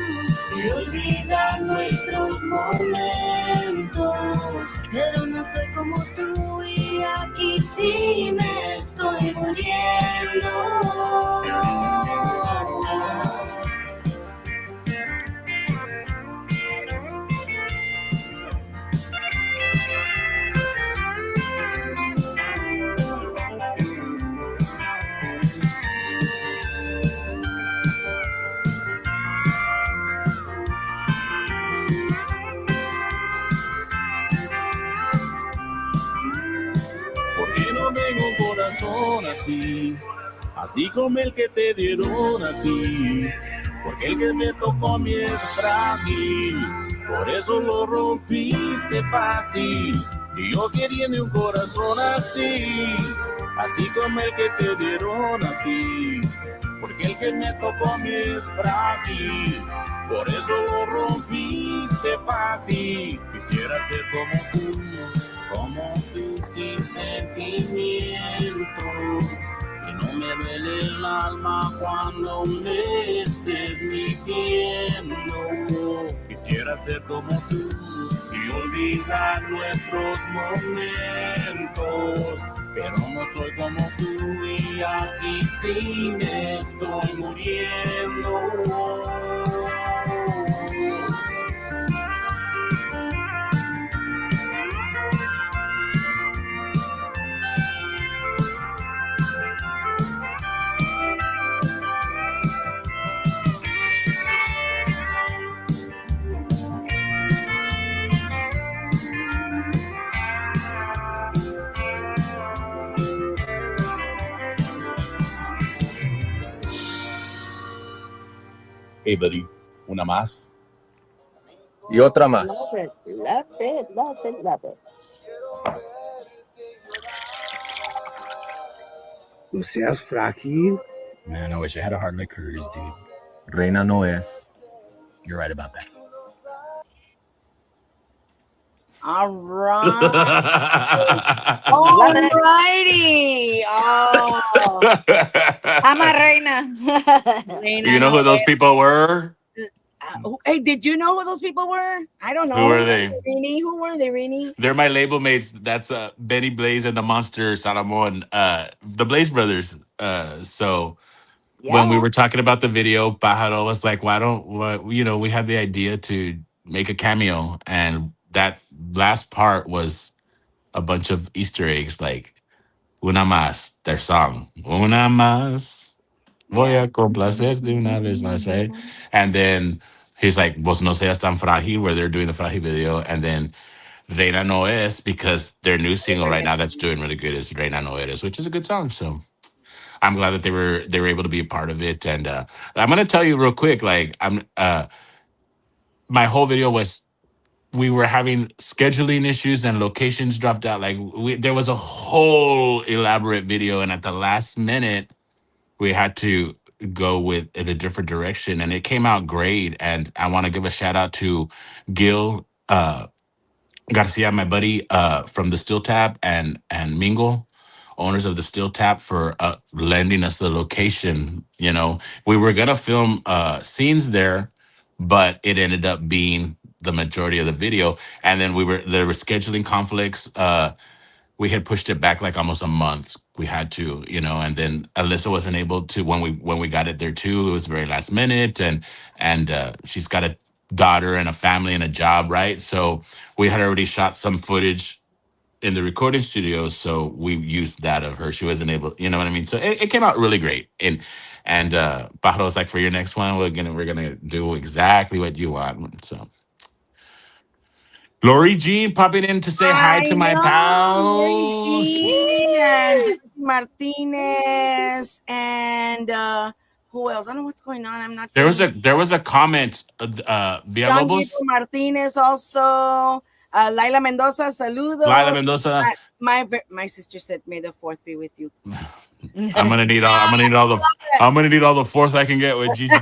y olvidar nuestros momentos. Pero no soy como tú y aquí sí me estoy muriendo. Porque no tengo un corazón así como el que te dieron a ti. Porque el que me tocó a mí es frágil, por eso lo rompiste fácil. Y yo quería un corazón así como el que te dieron a ti. Porque el que me tocó a mí es frágil, por eso lo rompiste fácil. Quisiera ser como tú sin sentimiento. Que no me duele el alma cuando me estés mintiendo. Quisiera ser como tú y olvidar nuestros momentos. Pero no soy como tú y aquí sí me estoy muriendo. Hey, buddy, una más. Y otra más. Love it, love it, love it, love it. No seas frágil. Man, I wish I had a heart like hers, dude. Reina no es. You're right about that. All right. All righty. Oh. I'm a reina. You know who those people were? Hey, did you know who those people were? I don't know. Who were they? Reny? Who were they, Reny? They're my label mates. That's Benny Blaze and the Monster Salamon, the Blaze brothers. So when we were Yes. talking about the video, Pajaro was like, "Why don't we had the idea to make a cameo, and that last part was a bunch of Easter eggs, like "Una más," their song, "Una más." Voy Yeah. a complacerte una vez más, right? And then he's like, "Vos no seas tan frágil," where they're doing the frágil video, and then Reina no es, because their new single right now that's doing really good is Reina no eres, which is a good song. So I'm glad that they were able to be a part of it. And I'm gonna tell you real quick, like my whole video was, we were having scheduling issues and locations dropped out. Like there was a whole elaborate video, and at the last minute we had to go with in a different direction, and it came out great. And I want to give a shout out to Gil Garcia, my buddy from the Steel Tap, and Mingle, owners of the Steel Tap, for lending us the location. We were gonna film scenes there, but it ended up being the majority of the video. And then there were scheduling conflicts. We had pushed it back like almost a month. We had to, and then Alyssa wasn't able to when we got it there too. It was very last minute, and she's got a daughter and a family and a job, right? So we had already shot some footage in the recording studio, so we used that of her. She wasn't able, you know what I mean? So it came out really great. And Pajaro was like, for your next one, we're gonna do exactly what you want. So Lori Jean popping in to say hi I to my know, Lori pals. Jean and Martinez and who else? I don't know what's going on. I'm not getting There was a comment, John Guido Villalobos, Martinez also. Laila Mendoza, Lila saludos. Mendoza. My sister said, "May the fourth be with you." I'm gonna need all the fourth I can get with Gigi.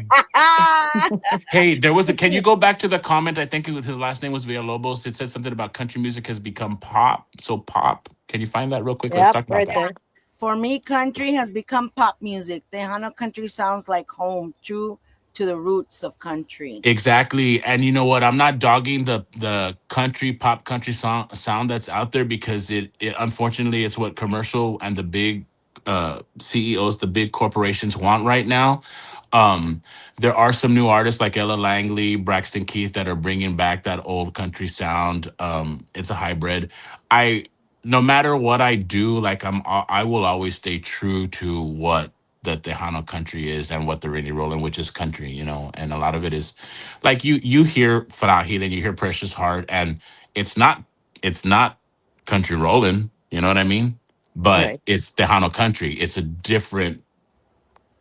Hey, can you go back to the comment? I think his last name was Villalobos. It said something about country music has become pop. So pop. Can you find that real quick? Let's Yep, talk about right that. there. For me, country has become pop music. Tejano country sounds like home, true to the roots of country. Exactly. And you know what? I'm not dogging the pop country sound that's out there, because it unfortunately it's what commercial and the big CEOs, the big corporations want right now. There are some new artists like Ella Langley, Braxton Keith, that are bringing back that old country sound. It's a hybrid. No matter what I do, like I will always stay true to what the Tejano country is and what the Reny Roland, which is country, and a lot of it is like you hear Fragile and you hear Precious Heart, and it's not country Roland, you know what I mean? But Right. it's Tejano country. It's a different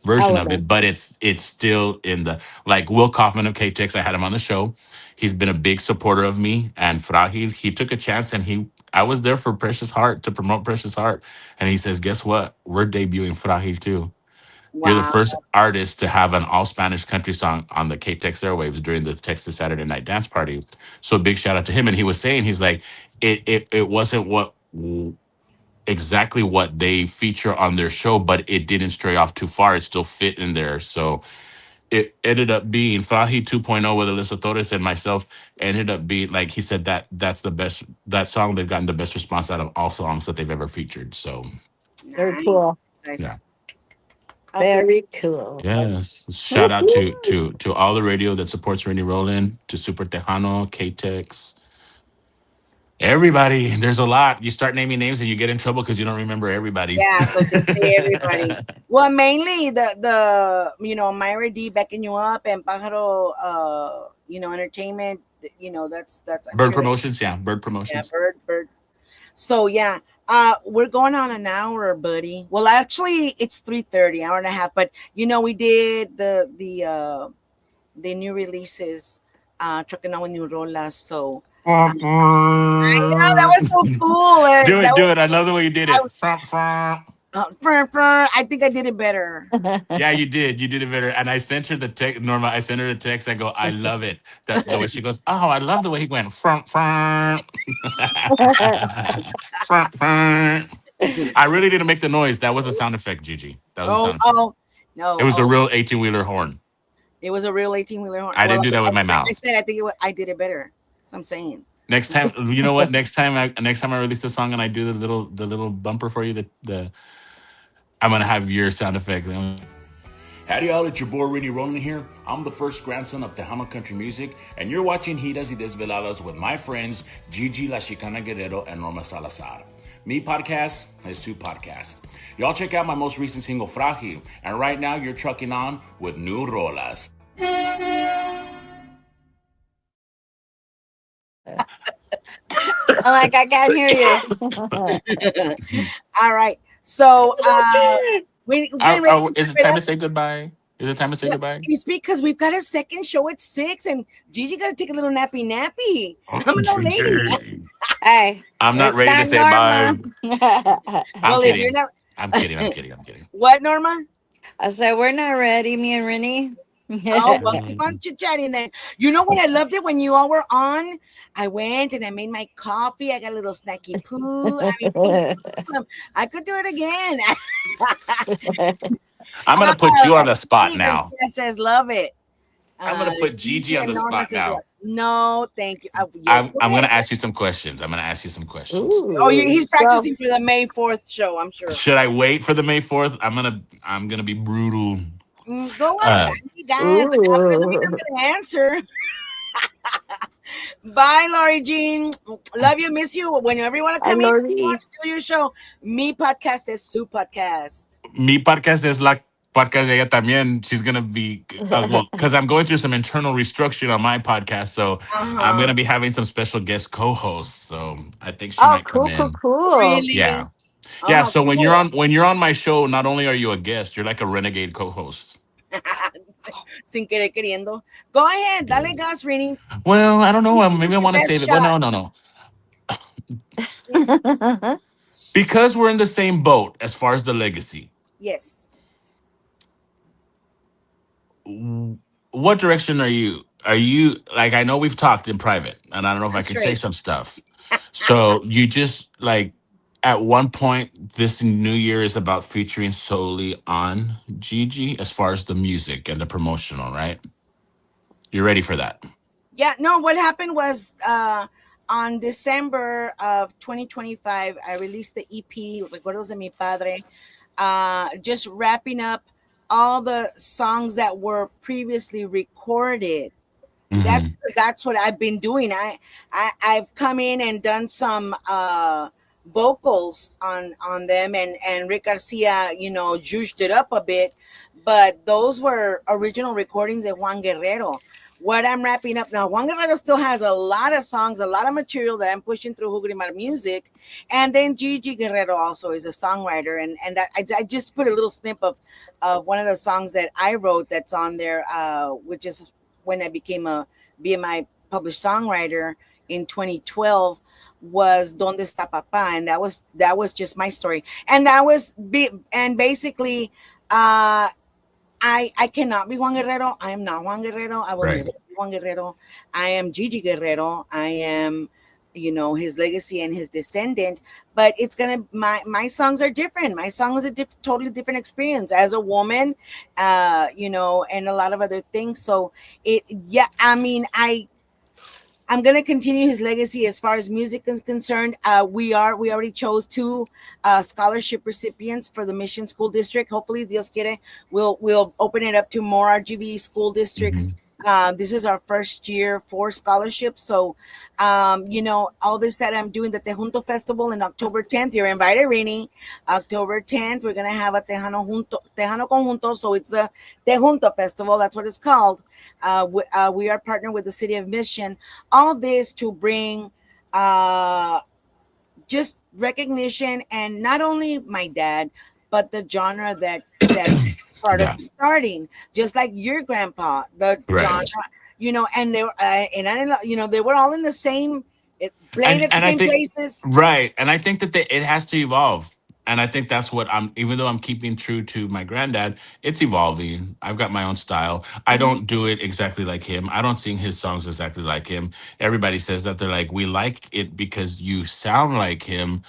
version of it, Element. but it's still in the, like Will Kaufman of KTX. I had him on the show. He's been a big supporter of me and Fragile. He took a chance, and I was there for Precious Heart, to promote Precious Heart, and he says, "Guess what? We're debuting Fragile too. You're the Wow. first artist to have an all Spanish country song on the KTX airwaves during the Texas Saturday Night Dance Party." So big shout out to him. And he was saying, he's like, it wasn't exactly what they feature on their show, but it didn't stray off too far. It still fit in there. So it ended up being Fahi 2.0 with Alyssa Torres and myself. Ended up being, like he said, that's the best, that song, they've gotten the best response out of all songs that they've ever featured. So Very cool. Nice. yeah. Very cool. Yes. Shout out to all the radio that supports Reny Roland, to Super Tejano, KTEX, everybody. There's a lot. You start naming names and you get in trouble because you don't remember everybody's. Yeah, so just say everybody. Well, mainly the Myra D backing you up, and Pájaro entertainment, that's I'm Bird sure Promotions, yeah. Bird Promotions. Yeah, Bird. So yeah, we're going on an hour, buddy. Well, actually it's 3:30, hour and a half, but we did the new releases, trucking on with new rolas. So I know that was so cool. Do it. I love the way you did it. I think I did it better. Yeah, you did. You did it better. And I sent her the text, Norma. I sent her a text. I go, I love it. The way she goes, oh, I love the way he went. I really didn't make the noise. That was a sound effect, Gigi. That was a sound effect. No. It was a real 18-wheeler horn. It was a real 18-wheeler horn. I didn't do that with my mouth. I said I did it better. So I'm saying. Next time, you know what? Next time I release the song and I do the little bumper for you, I'm gonna have your sound effect. Howdy y'all, it's your boy Reny Roland here. I'm the first grandson of Tejano country music, and you're watching Giras y Desveladas with my friends Gigi La Chicana Guerrero and Norma Salazar. Me podcast is Su podcast. Y'all check out my most recent single, Fragil, and right now you're trucking on with new rolas. Like I can't hear you. All right. So we is it time to say goodbye? Is it time to say goodbye? It's because we've got a second show at 6, and Gigi got to take a little nappy. I'm an old lady. Hey, I'm not ready to say bye. I'm kidding. Not... I'm kidding. What, Norma? I said we're not ready, me and Reny. Oh, well, keep on chit-chatting then. You know what? I loved it when you all were on. I went and I made my coffee. I got a little snacky poo. I mean, awesome. I could do it again. I'm going to put you on the spot now. Says love it. I'm going to put Gigi on the spot now. No, thank you. Yes, I'm going to ask you some questions. Ooh, oh, he's practicing for the May 4th show, I'm sure. Should I wait for the May 4th? I'm gonna be brutal. Go on, guys. I'm going to answer. Bye, Lori Jean. Love you, miss you. Whenever you want to come in, watch still your show. Mi podcast is Su podcast. Mi podcast es la podcast de ella también. She's gonna be because I'm going through some internal restructuring on my podcast, so I'm gonna be having some special guest co-hosts. So I think she might come in. Cool. Really? Yeah. Yeah. So when you're on my show, not only are you a guest, you're like a renegade co-host. Sin querer queriendo. Go ahead, dale gas, Reny. Well, I don't know. Maybe I want to save it. Well, no. Because we're in the same boat as far as the legacy. Yes. What direction are you? Are you like? I know we've talked in private, and I don't know if I can say some stuff. So you just like. At one point, this new year is about featuring solely on Gigi as far as the music and the promotional, right? You're ready for that? Yeah, no, what happened was on December of 2025, I released the EP, Recuerdos de mi Padre, just wrapping up all the songs that were previously recorded. Mm-hmm. That's what I've been doing. I've come in and done some vocals on them, and Rick Garcia, juiced it up a bit, but those were original recordings of Juan Guerrero. What I'm wrapping up now, Juan Guerrero still has a lot of songs, a lot of material that I'm pushing through Jugrimar Music, and then Gigi Guerrero also is a songwriter, and that I just put a little snip of one of the songs that I wrote that's on there, which is when I became a BMI published songwriter in 2012, was Donde Está Papá, and that was just my story, and basically I cannot be Juan Guerrero. I am not Juan Guerrero. I will never be Juan Guerrero. I am Gigi Guerrero. I am his legacy and his descendant, but it's my songs are different. My song is a totally different experience as a woman, and a lot of other things. So I'm going to continue his legacy as far as music is concerned. We already chose 2 scholarship recipients for the Mission School District. Hopefully, Dios quiere, we'll open it up to more RGV school districts. Mm-hmm. This is our first year for scholarships. So, all this that I'm doing, the Tejunto Festival in October 10th, you're invited, Reny. October 10th, we're going to have a Tejano Conjunto. So it's a Tejunto Festival. That's what it's called. We are partnered with the City of Mission. All this to bring just recognition, and not only my dad, but the genre that part of starting, just like your grandpa, the genre, and they were, they were all in the same, playing at the same places. Right. And I think that it has to evolve. And I think that's what even though I'm keeping true to my granddad, it's evolving. I've got my own style. I don't do it exactly like him. I don't sing his songs exactly like him. Everybody says that. They're like, we like it because you sound like him,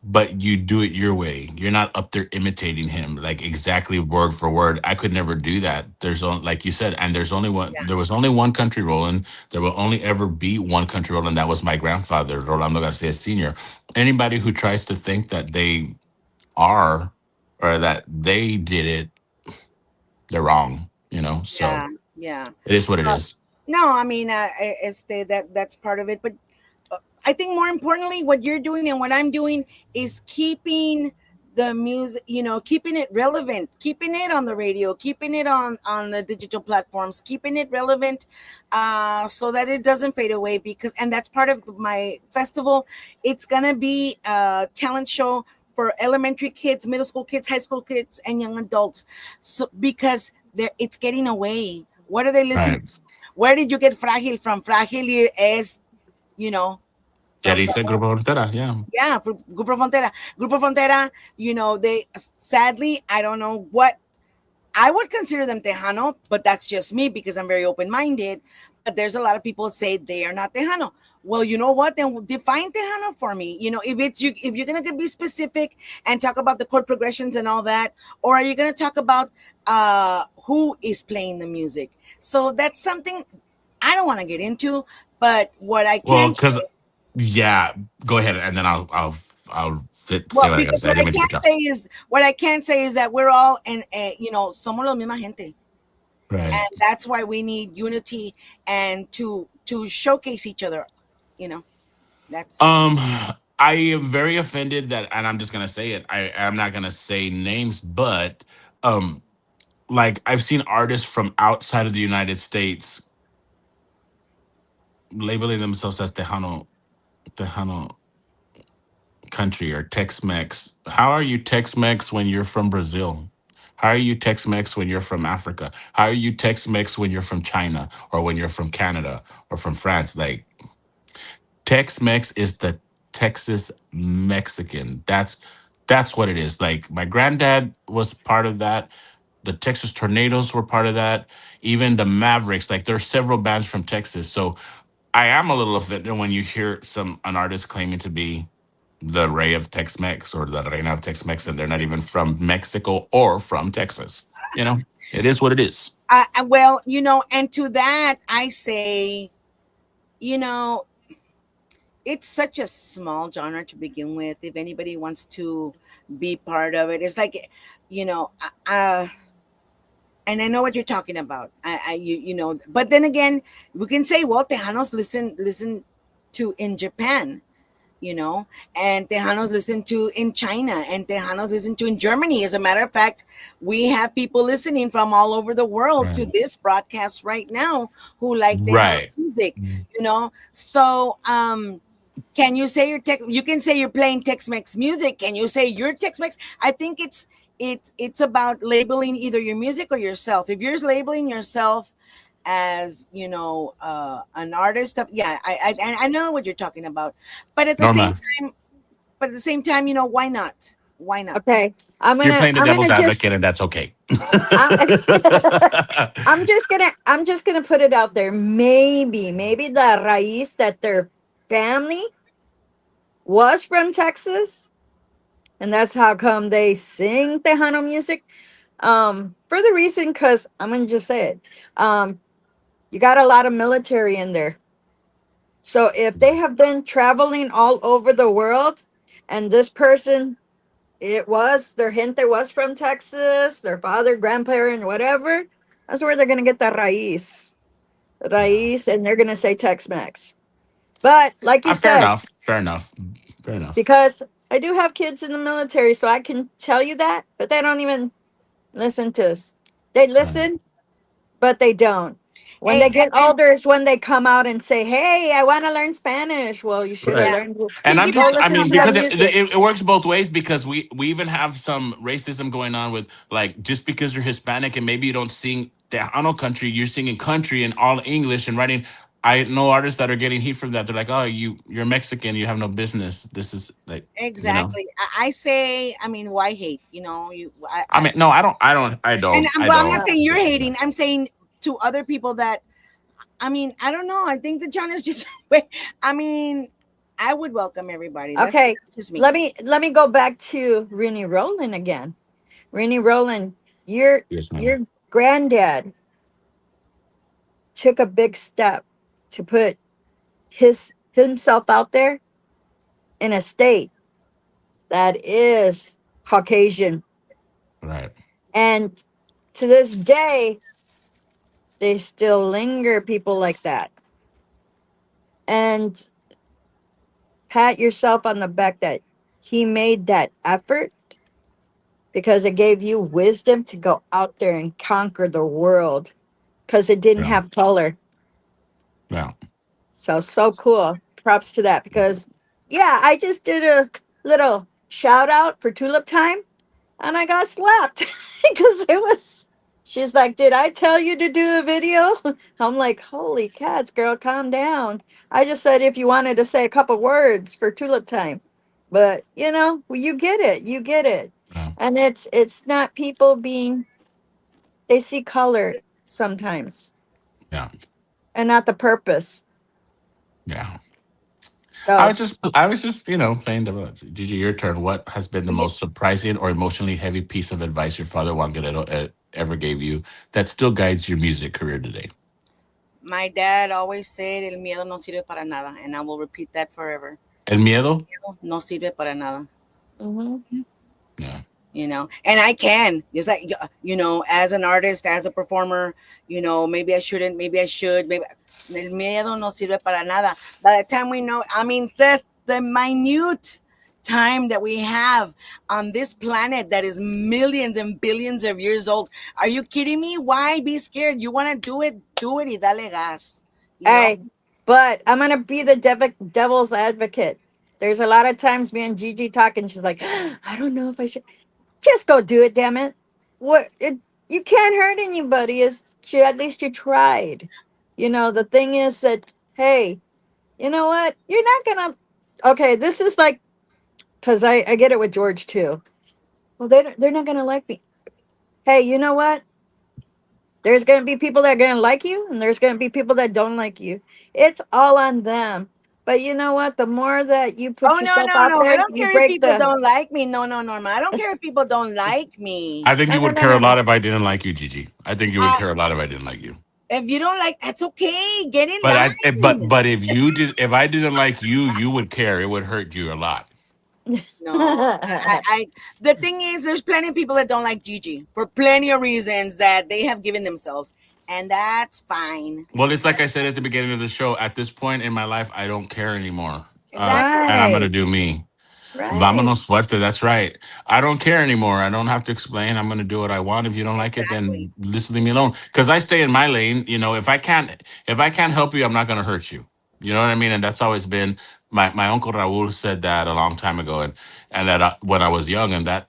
but you do it your way. You're not up there imitating him, like exactly word for word. I could never do that. There's only, like you said, and there's only one. Yeah. There was only one country Roland. There will only ever be one country Roland. That was my grandfather, Rolando Garcia Sr. Anybody who tries to think that they are, or that they did it, they're wrong, you know. So Yeah. it is what it is. No, I mean, that's part of it. But I think more importantly, what you're doing and what I'm doing is keeping the music, keeping it relevant, keeping it on the radio, keeping it on the digital platforms, keeping it relevant, so that it doesn't fade away. And that's part of my festival. It's gonna be a talent show for elementary kids, middle school kids, high school kids, and young adults. So because it's getting away. What are they listening? Right. Where did you get Frágil from? Frágil is, Yeah, from dice somewhere. Grupo Frontera, yeah. Yeah, Grupo Frontera. Grupo Frontera, they sadly, I don't know what I would consider them Tejano, but that's just me because I'm very open-minded. But there's a lot of people say they are not Tejano. Well, you know what? Then define Tejano for me. If you're gonna be specific and talk about the chord progressions and all that, or are you gonna talk about who is playing the music? So that's something I don't want to get into. But what I Well, can because say, yeah, go ahead, and then I'll say well, what I gotta because say. I didn't mean to cut you off. what I can say is that we're all somos la misma gente. Right. And that's why we need unity and to showcase each other. That's I am very offended that, and I'm just gonna say it. I'm not gonna say names, but like I've seen artists from outside of the United States labeling themselves as Tejano country or Tex-Mex. How are you Tex-Mex when you're from Brazil? How are you Tex-Mex when you're from Africa? How are you Tex-Mex when you're from China or when you're from Canada or from France? Like Tex-Mex is the Texas Mexican. That's what it is. Like my granddad was part of that. The Texas Tornadoes were part of that. Even the Mavericks. Like there are several bands from Texas. So I am a little offended when you hear an artist claiming to be the Ray of Tex-Mex or the Reina of Tex-Mex, and they're not even from Mexico or from Texas. It is what it is. well, and to that I say, you know, it's such a small genre to begin with. If anybody wants to be part of it, it's like, you know, and I know what you're talking about. But then again, we can say, well, Tejanos listen to in Japan, and Tejanos listen to in China, and Tejanos listen to in Germany. As a matter of fact, we have people listening from all over the world to Right. this broadcast right now who like Tejano Right. music, So, can you say you can say you're playing Tex-Mex music? Can you say you're Tex-Mex? I think it's about labeling either your music or yourself. If you're labeling yourself as an artist of, I know what you're talking about, but at the same Norma, time, why not? Why not? Okay, you're playing the I'm devil's gonna just advocate, and that's okay. I'm, I'm just gonna put it out there. Maybe the raíz that their family was from Texas, and that's how come they sing Tejano music. For the reason, because I'm gonna just say it. You got a lot of military in there. So if they have been traveling all over the world, and this person, it was their gente was from Texas, their father, grandparent, whatever, that's where they're gonna get the raíz, and they're gonna say Tex-Mex. But like you Fair said, enough. Fair enough. Fair enough. because I do have kids in the military, so I can tell you that, but they don't even listen to us. They Right. listen, but they don't. When they get And older is when they come out and say, "Hey, I want to learn Spanish." Well, you should have Right. yeah, learned. And Go listen to the because music. it works both ways because we even have some racism going on with like just because you're Hispanic and maybe you don't sing Tejano country, you're singing country in all English and writing. I know artists that are getting heat from that. They're like, "Oh, you're Mexican, you have no business." This is like. exactly. I say, I mean, why hate? I mean, no, I But I'm not don't. saying you're But, yeah. hating. I'm saying to other people that, I mean, I don't know. I think the genre's just. I mean, I would welcome everybody. That's Okay, just me. let me go back to Reny Roland again. Reny Roland, your Yes, ma'am. your granddad took a big step to put himself out there in a state that is Caucasian, Right. and to this day, they still linger people like that. And pat yourself on the back that he made that effort because it gave you wisdom to go out there and conquer the world because it didn't Yeah. have color. Yeah. So cool. Props to that because, yeah, I just did a little shout out for Tulip Time and I got slapped because it was. She's like, "Did I tell you to do a video?" I'm like, "Holy cats, girl, calm down. I just said if you wanted to say a couple words for Tulip Time." But, well, you get it. You get it. Yeah. And it's not people being, they see color sometimes Yeah. and not the purpose. Yeah. So, I was just, playing the Gigi, your turn. What has been the most surprising or emotionally heavy piece of advice your father Juan Guerrero ever gave you that still guides your music career today? My dad always said, el miedo no sirve para nada. And I will repeat that forever. El miedo? No sirve para nada. Yeah. And I can, just like, as an artist, as a performer, maybe I shouldn't, maybe I should, maybe el miedo no sirve para nada. By the time we know, I mean, the minute time that we have on this planet that is millions and billions of years old. Are you kidding me? Why be scared? You want to do it y dale gas. Hey, but I'm going to be the devil's advocate. There's a lot of times me and Gigi talk and she's like, I don't know if I should. Just go do it, damn it. You can't hurt anybody. At least you tried. The thing is that, hey, you know what? You're not going to. Okay, this is like, because I get it with George too. Well, they're not going to like me. Hey, you know what? There's going to be people that are going to like you, and there's going to be people that don't like you. It's all on them. But you know what? The more that you put yourself out there, I don't you care if break people don't like me. No, Norma. I don't care if people don't like me. I think you would care a lot if I didn't like you, Gigi. I think you would care a lot if I didn't like you. If you don't like, that's okay. Get in But line. but if I didn't like you, you would care. It would hurt you a lot. No, the thing is, there's plenty of people that don't like Gigi for plenty of reasons that they have given themselves, and that's fine. Well, it's like I said at the beginning of the show. At this point in my life, I don't care anymore. Exactly. And I'm gonna do me. Right. Vámonos fuerte. That's right. I don't care anymore. I don't have to explain. I'm gonna do what I want. If you don't like it, then just leave me alone. Because I stay in my lane. If I can't help you, I'm not gonna hurt you. You know what I mean? And that's always been my uncle Raul said that a long time ago, and that when I was young, and that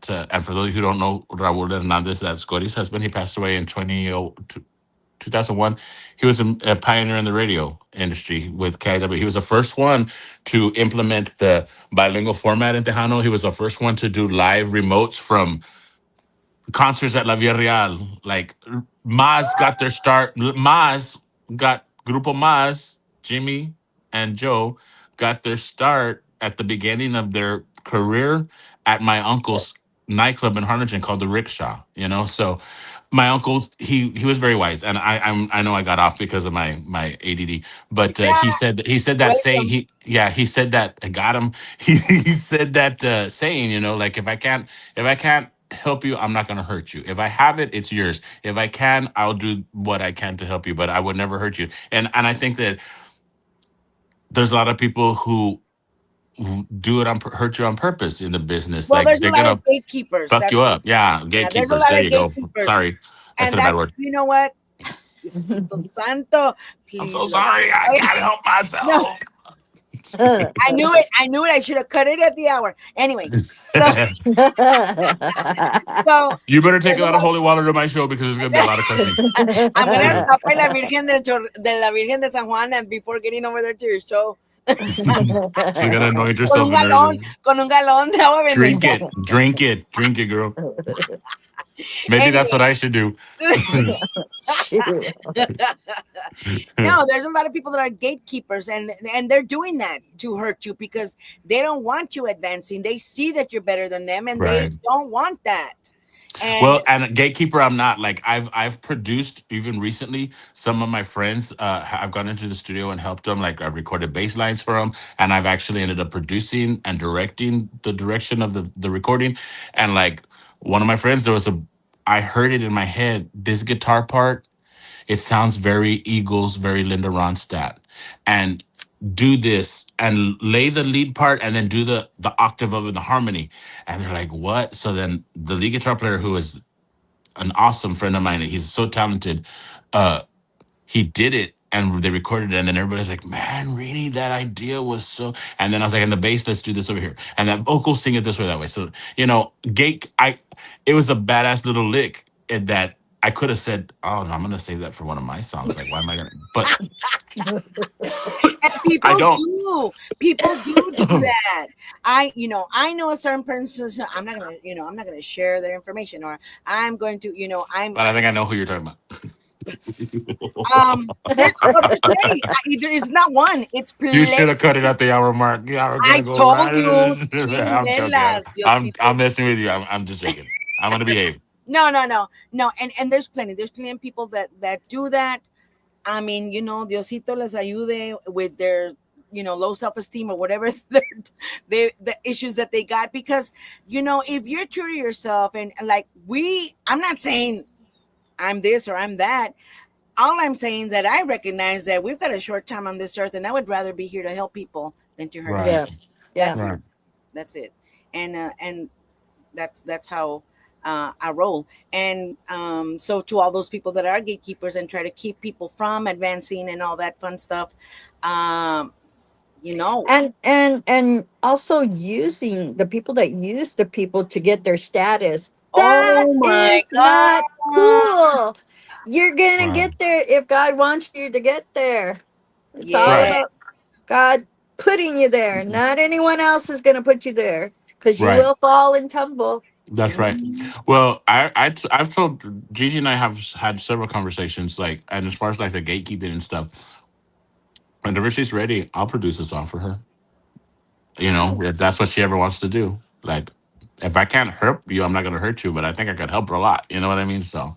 and for those who don't know Raul Hernandez, that's Scotty's husband. He passed away in 2001. He was a pioneer in the radio industry with KIW. He was the first one to implement the bilingual format in Tejano. He was the first one to do live remotes from concerts at La Villarreal. Like Maz got their start. Grupo Maz, Jimmy and Joe got their start at the beginning of their career at my uncle's nightclub in Harlingen called the Rickshaw. So my uncle, he was very wise, and I know I got off because of my ADD, but he said that saying. He said that I got him. He said that saying, like if I can't help you, I'm not going to hurt you. If I have it, it's yours. If I can, I'll do what I can to help you, but I would never hurt you. And I think that there's a lot of people who do it hurt you on purpose in the business. Well, like there's they're a lot gonna of gatekeepers. fuck you up. Yeah, gatekeepers. There's a lot there of you go. gatekeepers. Sorry, I said a bad word. You know what? Diosito Santo, please. I'm so sorry. I can't help myself. No. I knew it. I should have cut it at the hour. Anyway, so you better take a lot of holy water to my show because there's gonna be a lot of cussing. I'm gonna stop by La Virgen de la Virgen de San Juan and before getting over there to your show. You're gonna anoint yourself con un galón de agua bendita. Drink it, girl. Maybe that's what I should do. No, there's a lot of people that are gatekeepers, and they're doing that to hurt you because they don't want you advancing. They see that you're better than them, and they don't want that. And a gatekeeper, I'm not. Like I've produced even recently. Some of my friends, I've gone into the studio and helped them. Like I've recorded bass lines for them, and I've actually ended up producing and directing the direction of the recording. And like one of my friends, there was I heard it in my head. This guitar part, it sounds very Eagles, very Linda Ronstadt. And do this and lay the lead part and then do the octave of it, the harmony. And they're like, what? So then the lead guitar player, who is an awesome friend of mine, he's so talented, he did it and they recorded it, and then everybody's like, man, really, that idea was so. And then I was like, and the bass, let's do this over here, and that vocal, sing it this way, that way. So gate, it was a badass little lick that I could have said, oh no, I'm gonna save that for one of my songs. Like, why am I gonna? But And people do that. I know a certain person. I'm not gonna share their information, or I'm going to, But I think I know who you're talking about. there's plenty. It's not one. It's plenty. You should have cut it at the hour mark. Yeah, I go told right you. I'm joking. I'm messing with you. I'm just joking. I'm gonna behave. No. And there's plenty. There's plenty of people that do that. I mean, Diosito les ayude with their, low self-esteem or whatever the issues that they got. Because, if you're true to yourself and like I'm not saying I'm this or I'm that. All I'm saying is that I recognize that we've got a short time on this earth, and I would rather be here to help people than to hurt people. Yeah. That's it. And that's how I roll. And so to all those people that are gatekeepers and try to keep people from advancing and all that fun stuff, and also using the people that use the people to get their status. That is not cool. You're gonna get there if God wants you to get there. It's all about God putting you there. Not anyone else is gonna put you there, because you will fall and tumble. That's right. Well, I've told Gigi and I have had several conversations, like, and as far as like the gatekeeping and stuff, whenever she's ready, I'll produce a song for her. If that's what she ever wants to do. Like, if I can't hurt you, I'm not going to hurt you, but I think I could help her a lot. You know what I mean? So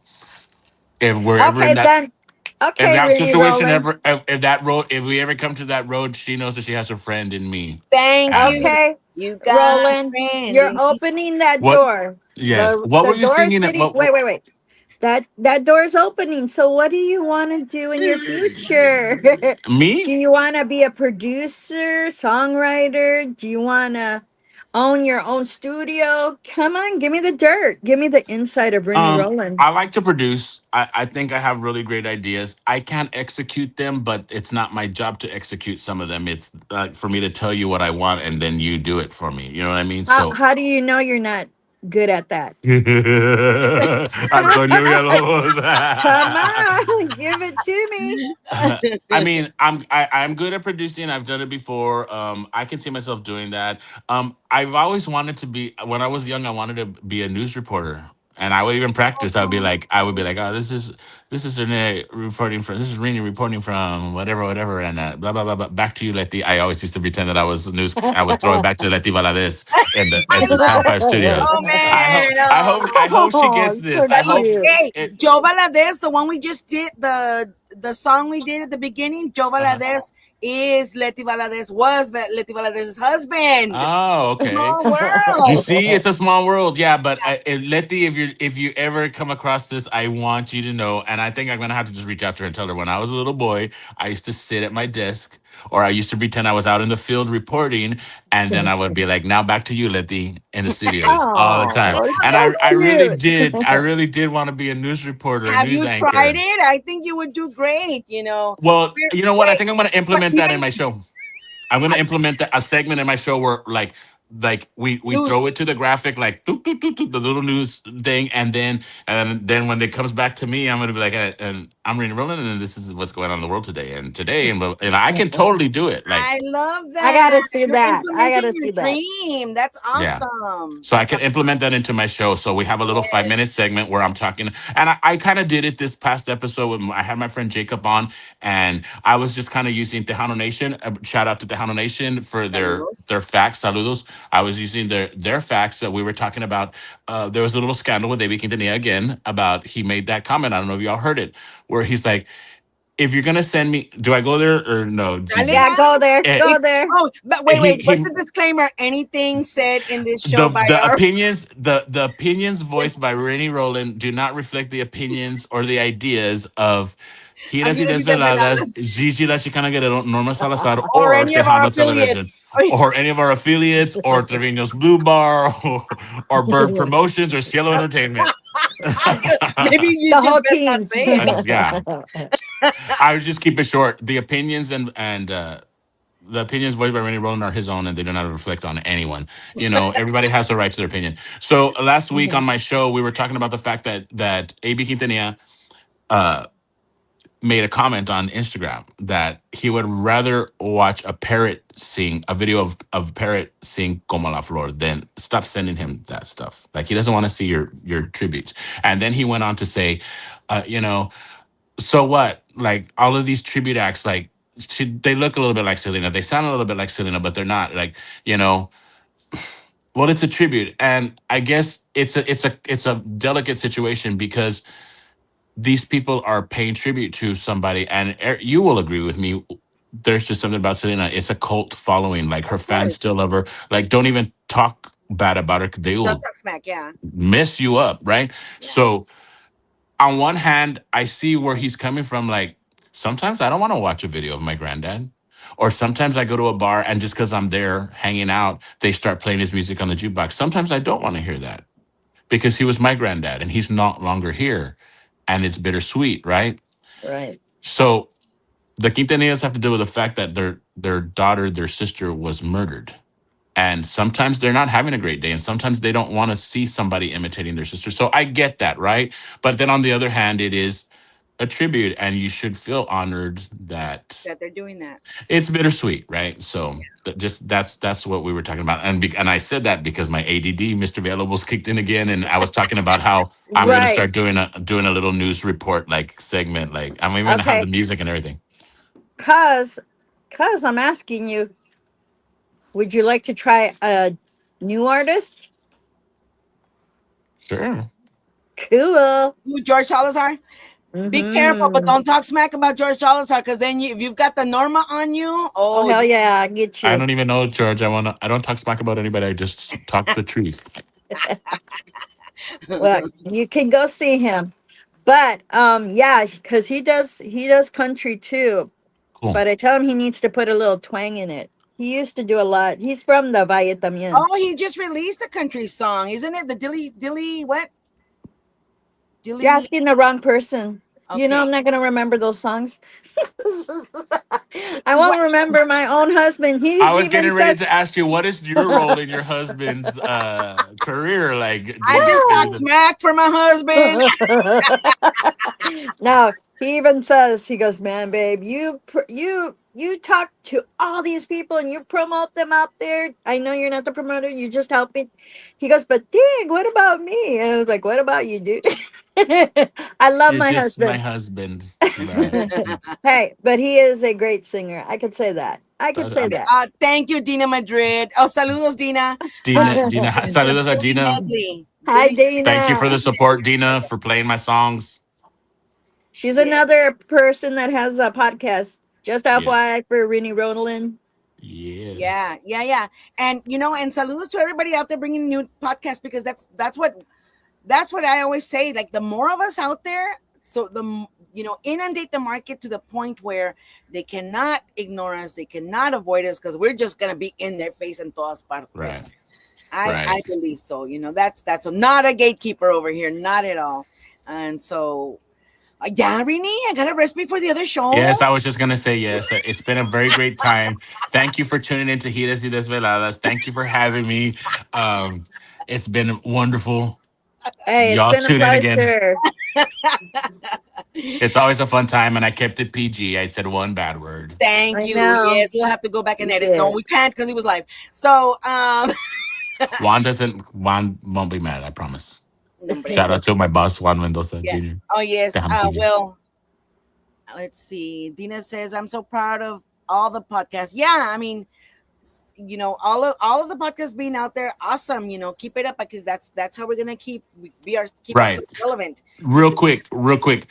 if we're ever in that, if that situation if we ever come to that road, she knows that she has a friend in me. Thank you. Okay, you got Roland, you're opening that door. Yes. What were you singing? Wait. That door's opening. So what do you want to do in your future? Me? Do you want to be a producer, songwriter? Do you want to own your own studio? Come on, give me the dirt. Give me the inside of Reny Roland. I like to produce. I think I have really great ideas. I can't execute them, but it's not my job to execute some of them. It's for me to tell you what I want, and then you do it for me. You know what I mean? How do you know you're not good at that? Antonio Villalobos. Come on, give it to me. I mean, I'm good at producing. I've done it before. I can see myself doing that. I've always wanted to be. When I was young, I wanted to be a news reporter, and I would even practice. I would be like, oh, this is Reny reporting from whatever, and blah blah blah blah. Back to you, Letty. I always used to pretend that I was news. I would throw it back to Letty Valadez in the Channel 5 studios. Oh, man, I hope she gets this. I hope. Joe Valadez, the one we just did, the song we did at the beginning, Joe Valadez was Letty Valadez's husband. Oh, okay. Small world. You see, it's a small world. Yeah, but Letty, if you ever come across this, I want you to know, and I think I'm gonna have to just reach out to her and tell her, when I was a little boy, I used to sit at my desk, or I used to pretend I was out in the field reporting, and then I would be like, now back to you, Letty, in the studios all the time. And I really did want to be a news reporter, Have news you anchor. tried it? I think you would do great, Well, you know what? I think I'm going to implement that in my show. I'm going to implement a segment in my show where like we throw it to the graphic, like doot, doot, doot, doot, the little news thing, and then when it comes back to me, I'm gonna be like, and I'm Reny Roland, and this is what's going on in the world today, and I can totally do it. Like, I love that. I gotta see that. Dream. That's awesome. Yeah. So I can implement that into my show. So we have a little 5-minute segment where I'm talking, and I kind of did it this past episode. I had my friend Jacob on, and I was just kind of using Tejano Nation. Shout out to Tejano Nation for their facts. Saludos. I was using their facts that we were talking about. There was a little scandal with David Quintanilla again about, he made that comment. I don't know if y'all heard it, where he's like, if you're gonna send me, do I go there or no? Gigi? Yeah, go there. Go there. Oh, but wait. What's the disclaimer? Anything said in this show by the our opinions the opinions voiced by Reny Roland do not reflect the opinions or the ideas of Giras y Desveladas, Gigi La Chicana Guerrero, Norma Salazar, or or any of our Tejano Television, affiliates. or any of our affiliates, or Trevino's Blue Bar, or Bird Promotions, or Cielo Entertainment. Maybe you The just whole best not teams. say it. Yeah, I would just keep it short. The opinions and the opinions voiced by Reny Roland are his own, and they do not reflect on anyone. Everybody has the right to their opinion. So last week on my show, we were talking about the fact that AB Quintanilla made a comment on Instagram that he would rather watch a parrot sing a video of a parrot sing Como la Flor than stop sending him that stuff. Like, he doesn't want to see your tributes. And then he went on to say, so what? Like, all of these tribute acts, like, they look a little bit like Selena. They sound a little bit like Selena, but they're not. Like, well, it's a tribute, and I guess it's a delicate situation because these people are paying tribute to somebody, and you will agree with me. There's just something about Selena. It's a cult following. Like, her fans still love her. Like, don't even talk bad about her. They will Don't talk smack, yeah. mess you up, right? Yeah. So, on one hand, I see where he's coming from. Like, sometimes I don't want to watch a video of my granddad. Or sometimes I go to a bar and just because I'm there hanging out, they start playing his music on the jukebox. Sometimes I don't want to hear that because he was my granddad and he's not longer here. And it's bittersweet, right? Right. So the Quintanillas have to deal with the fact that their daughter, their sister was murdered. And sometimes they're not having a great day. And sometimes they don't want to see somebody imitating their sister. So I get that, right? But then on the other hand, it is a tribute. And you should feel honored that they're doing that. It's bittersweet, right? So that's what we were talking about. And I said that because my ADD, Mr. Valuables, kicked in again. And I was talking about how I'm going to start doing a little news report like segment. Like, I'm even going to have the music and everything. Cause I'm asking you, would you like to try a new artist? Sure. Cool. Ooh, George Salazar. Be careful, but don't talk smack about George Salazar, because then if you've got the Norma on you, oh hell yeah, I get you. I don't even know George. I don't talk smack about anybody. I just talk the truth. Well, you can go see him, but yeah, because he does country too. Cool. But I tell him he needs to put a little twang in it. He used to do a lot. He's from the Valle también. Oh, he just released a country song, isn't it? The Dilly what? Dilly. You're asking the wrong person. Okay. I'm not going to remember those songs. I won't remember my own husband. I was getting ready to ask you, what is your role in your husband's career? Like, I just got smacked for my husband. No, he even says, he goes, man, babe, you talk to all these people and you promote them out there. I know you're not the promoter. You just help me. He goes, but dang, what about me? And I was like, what about you, dude? I love my husband. My husband. Hey, but he is a great singer. I could say that. Thank you, Dina Madrid. Oh, saludos, Dina. Dina, saludos a Dina. Hi, Dina. Thank you for the support, Dina, for playing my songs. She's another person that has a podcast. Just FYI for Reny Roland. Yeah. Yeah. And and saludos to everybody out there bringing new podcasts, because that's what I always say. Like, the more of us out there, so the inundate the market to the point where they cannot ignore us, they cannot avoid us, because we're just gonna be in their face in todas partes. Right. I believe so. That's so, not a gatekeeper over here, not at all. And so. Yeah, Reny, I got to rest before the other show. Yes, I was just going to say yes. It's been a very great time. Thank you for tuning in to Giras y Desveladas. Thank you for having me. It's been wonderful. Hey, y'all it's been tune a in pleasure. again. It's always a fun time, and I kept it PG. I said one bad word. Thank you. Yes, we'll have to go back and edit. No, we can't because it was live. So, Juan won't be mad, I promise. Shout out to my boss, Juan Mendoza Jr. Oh, yes. Well, let's see. Dina says, I'm so proud of all the podcasts. Yeah, I mean, all of the podcasts being out there, awesome. Keep it up because that's how we're gonna keep Right. ourselves relevant. Real quick.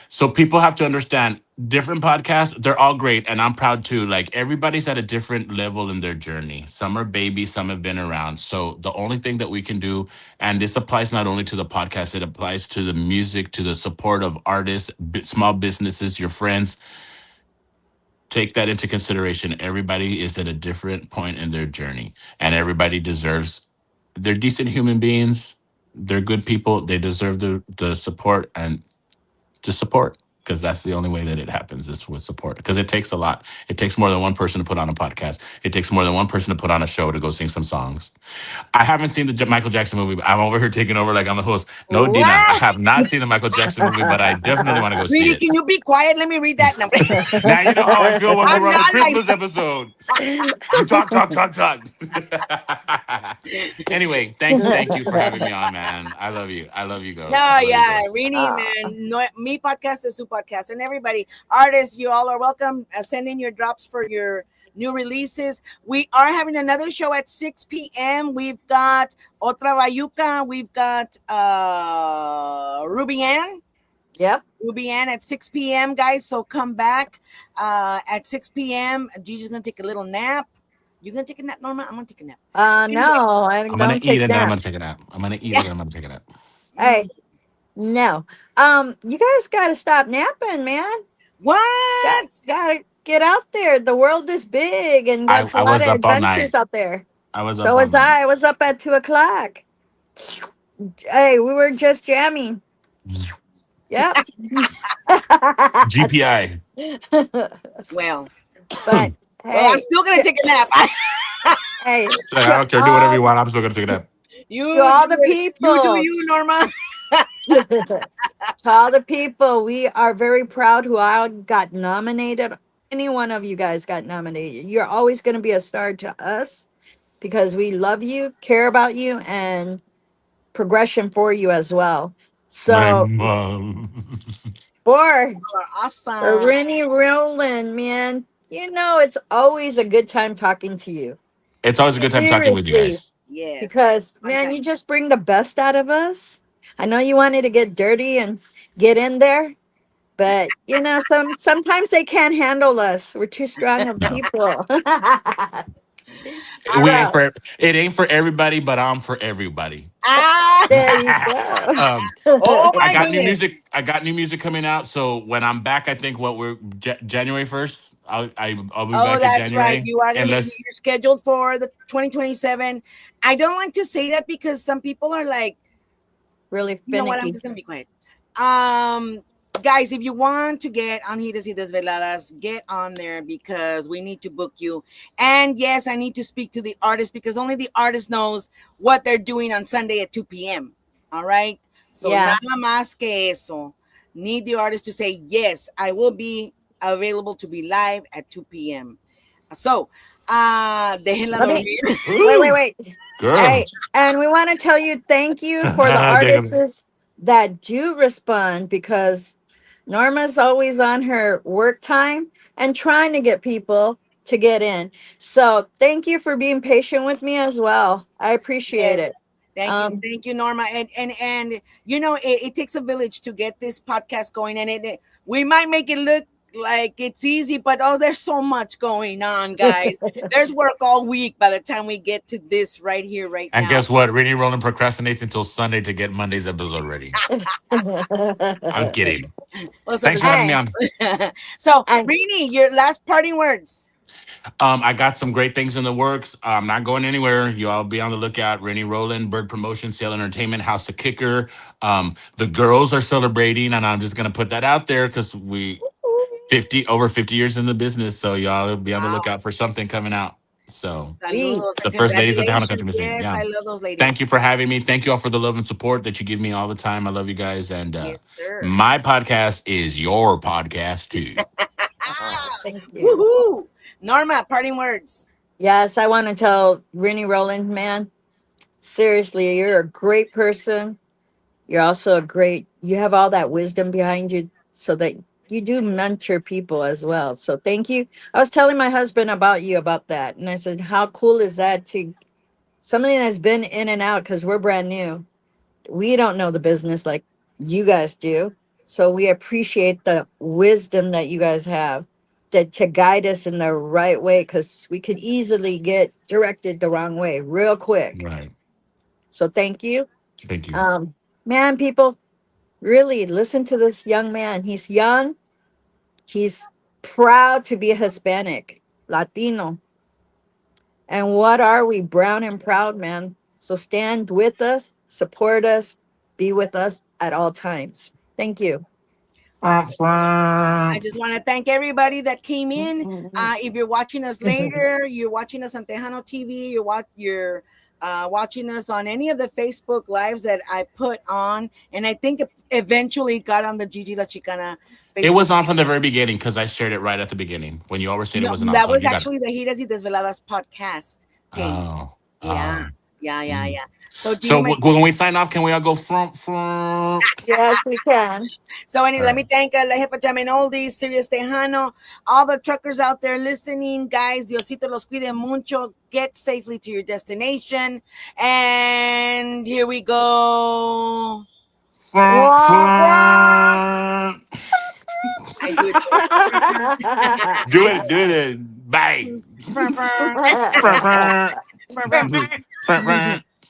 So people have to understand different podcasts, they're all great. And I'm proud too. Like everybody's at a different level in their journey. Some are babies, some have been around. So the only thing that we can do, and this applies not only to the podcast, it applies to the music, to the support of artists, small businesses, your friends. Take that into consideration. Everybody is at a different point in their journey, and everybody deserves. They're decent human beings. They're good people. They deserve the support and to support, because that's the only way that it happens is with support, because it takes a lot. It takes more than one person to put on a podcast. It takes more than one person to put on a show to go sing some songs. I haven't seen the Michael Jackson movie, but I'm over here taking over like I'm the host. No, Dina, I What? have not seen the Michael Jackson movie, but I definitely want to go see Really, it. can you be quiet? Let me read that number. Now you know how I feel when I'm we're on a not like Christmas episode. You talk. Anyway, thank you for having me on, man. I love you. I love you guys. No, I love you yeah, guys. Reny, man. No, me podcast is su podcast, and everybody, artists, you all are welcome. Send in your drops for your new releases. We are having another show at 6 p.m. We've got Otra Bayuca. We've got Ruby Ann. Yep. Ruby Ann at 6 p.m., guys. So come back at 6 p.m. Gigi's gonna take a little nap. You gonna take a nap, Norma? I'm gonna take a nap. No, I I'm gonna don't eat take and then I'm gonna naps. take a nap. I'm gonna eat and then I'm gonna take a nap. Hey, no. You guys gotta stop napping, man. What? Gotta get out there. The world is big and there's I a lot was of up all adventures night. out there. I was up So all was night. I. I was up at 2:00. Hey, we were just jamming. Yep. GPI. Well, But hey, I'm still gonna take a nap. hey, Like, I don't care. Do whatever you want. I'm still gonna take a nap. You all the do it. people. You do you, Norma. To all the people, we are very proud who all got nominated. Any one of you guys got nominated. You're always going to be a star to us because we love you, care about you, and progression for you as well. My So, mom. for Awesome. Reny Roland, man, it's always a good time talking to you. It's always a good time talking with you Seriously. guys. Yes. Because, man, you just bring the best out of us. I know you wanted to get dirty and get in there, but sometimes they can't handle us. We're too strong of No. people. It ain't for everybody, but I'm for everybody. There you go. Oh I my got new goodness. music. I got new music coming out. So when I'm back, I think we're January 1st. I'll be Oh, back in that's right. January. You are going to be Unless you're scheduled for the 2027. I don't like to say that because some people are like, really you know what? I'm finicky. just going to be quiet. Guys, if you want to get on Giras y Desveladas, get on there because we need to book you. And yes, I need to speak to the artist because only the artist knows what they're doing on Sunday at 2 p.m. All right. So Yeah. nada más que eso. Need the artist to say, yes, I will be available to be live at 2 p.m. So, déjenla dormir. Wait. Girl. Hey, and we want to tell you thank you for the artists that do respond because Norma's always on her work time and trying to get people to get in. So thank you for being patient with me as well. I appreciate it. Thank you, Norma. And it takes a village to get this podcast going, and we might make it look like it's easy, but there's so much going on, guys. There's work all week by the time we get to this right here, right and now. guess what? Reny Roland procrastinates until Sunday to get Monday's episode ready. I'm kidding. Thanks for having me on. So, Reny, your last parting words. I got some great things in the works. I'm not going anywhere. You all be on the lookout. Reny Roland, Bird Promotion, Sale Entertainment, House of Kicker. The girls are celebrating, and I'm just gonna put that out there because we over 50 years in the business. So y'all be on the lookout for something coming out. So Saludos. the first ladies of the Tejano Country Congratulations. Music. Yes, Yeah. I love those ladies. Thank you for having me. Thank you all for the love and support that you give me all the time. I love you guys. And yes, sir. My podcast is your podcast too. Thank you. Woohoo! Norma, parting words. Yes, I want to tell Reny Roland, man, seriously, you're a great person. You're also you have all that wisdom behind you so that you do mentor people as well. So thank you. I was telling my husband about that. And I said, how cool is that to somebody that's been in and out, because we're brand new. We don't know the business like you guys do. So we appreciate the wisdom that you guys have to guide us in the right way, because we could easily get directed the wrong way real quick. Right. So thank you. Thank you. Man, people, really listen to this young man. He's young. He's proud to be a Hispanic, Latino. And what are we? Brown and proud, man. So stand with us, support us, be with us at all times. Thank you. I just want to thank everybody that came in. If you're watching us later, you're watching us on Tejano TV, you're watching us on any of the Facebook lives that I put on, and I think it eventually got on the Gigi La Chicana Facebook. It was on from the very beginning because I shared it right at the beginning when you always said it wasn't on. That so was you actually the Giras y Desveladas podcast page. Yeah. So when we sign off, can we all go from? Yes, we can. So anyway, let me thank La Jefa Jam and Oldies, Serious Tejano, all the truckers out there listening. Guys, Diosito los cuide mucho. Get safely to your destination. And here we go. I do it. Bye.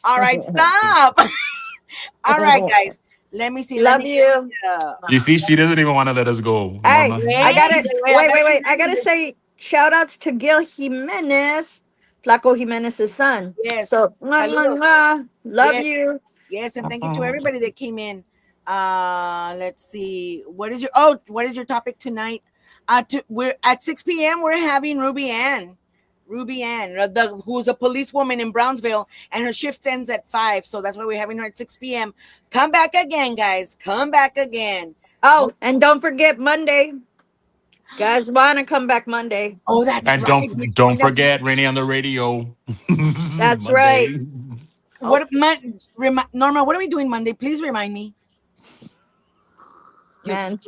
All right, stop. All right, guys. Let me see. Love you. You see, she doesn't even want to let us go. Hey, Mama. I gotta wait. I gotta say shout outs to Gil Jimenez, Flaco Jimenez's son. Yes. So love you. Yes, and thank you to everybody that came in. Let's see. What is your topic tonight? We're at 6 p.m. We're having Ruby Ann, who's a policewoman in Brownsville, and her shift ends at 5. So that's why we're having her at 6 p.m. Come back again, guys. Come back again. Oh, and don't forget Monday. Guys want to come back Monday. Oh, that's and right. Don't forget Reny on the radio. That's Monday. right. Norma, what are we doing Monday? Please remind me. Man,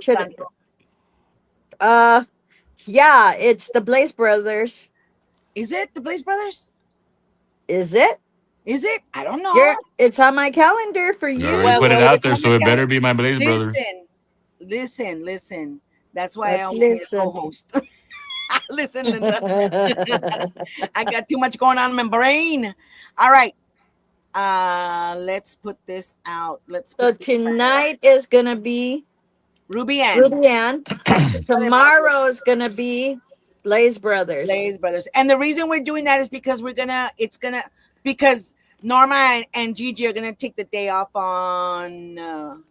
yeah, it's the Blaze Brothers. Is it the Blaze Brothers? Is it? I don't know. It's on my calendar for you. You put it out there, so it better be my Blaze Brothers. Listen. That's why I always need a co-host. Listen, Linda. I got too much going on in my brain. All right. Let's put this out. So tonight is gonna be Ruby Ann. Tomorrow is gonna be Blaze Brothers. And the reason we're doing that is because because Norma and Gigi are gonna take the day off on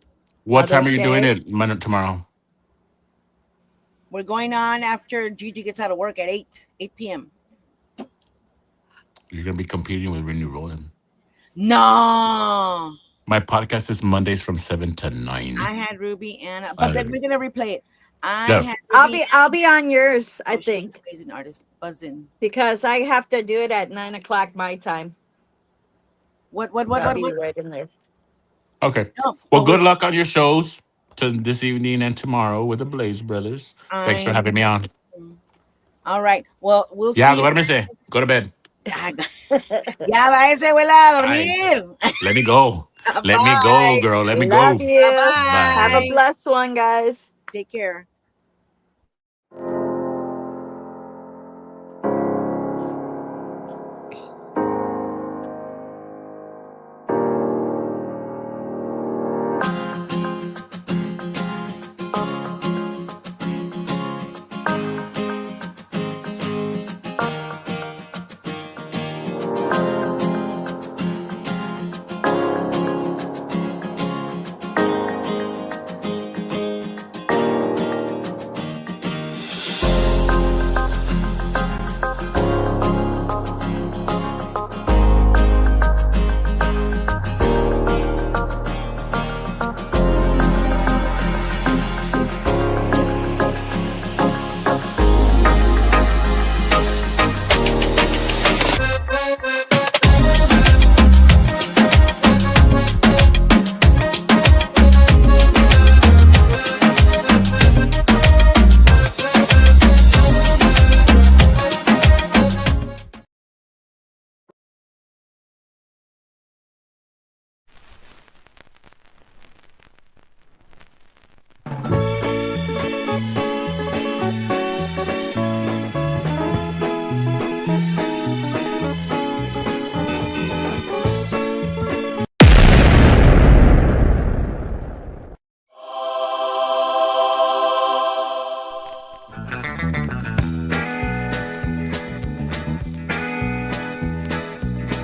what time are you doing it tomorrow? We're going on after Gigi gets out of work at 8 p.m. You're gonna be competing with Reny Roland. No. My podcast is Mondays from 7 to 9. I had Ruby Ann, but then we're gonna replay it. I'll be on yours, I think. Amazing artist, buzzing. Because I have to do it at 9 o'clock my time. What? Right in there. Okay. Well, good luck on your shows this evening and tomorrow with the Blaze Brothers. Thanks for having me on. All right. Well, we'll see. Duérmese. Go to bed. Ya váyase, abuela, a dormir. Let me go. Let me go, girl. Let me go. Love you. Bye. Have a blessed one, guys. Take care.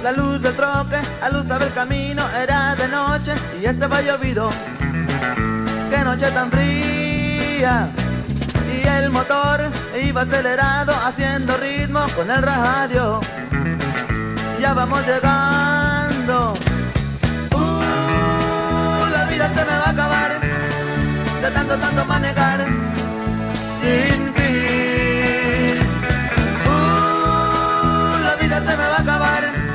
La luz del troque aluzaba el camino, era de noche y estaba llovido. Qué noche tan fría. Y el motor iba acelerado haciendo ritmo con el radio. Ya vamos llegando. La vida se me va a acabar de tanto manejar sin fin. La vida se me va a acabar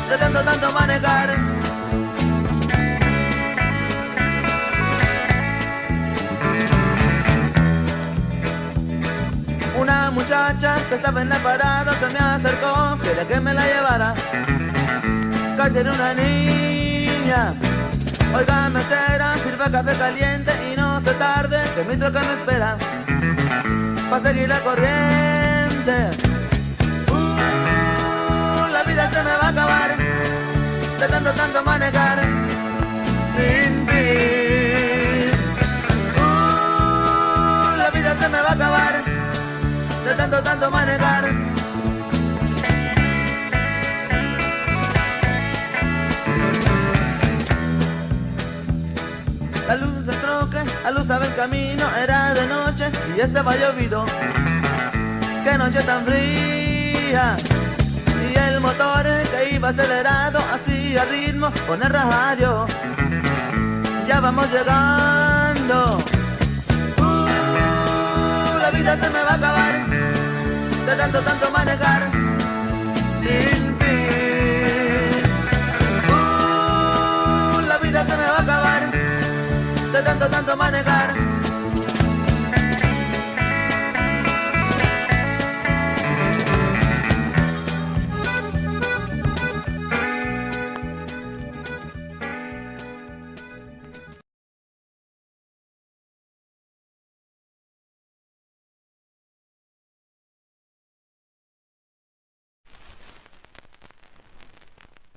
de tanto manejar. Una muchacha que estaba en la parada se me acercó, quería que me la llevara. Casi era una niña. Oiga, mesera, sirva café caliente y no se tarde, que mi troca me espera pa' seguir la corriente. La vida se me va a acabar de tanto manejar sin fin. La vida se me va a acabar de tanto manejar. La luz del troque aluzaba el camino, era de noche y estaba llovido. Qué noche tan fría. Y el motor que iba acelerado hacía ritmo con el radio. Ya vamos llegando. La vida se me va a acabar de tanto manejar sin fin. La vida se me va a acabar de tanto manejar.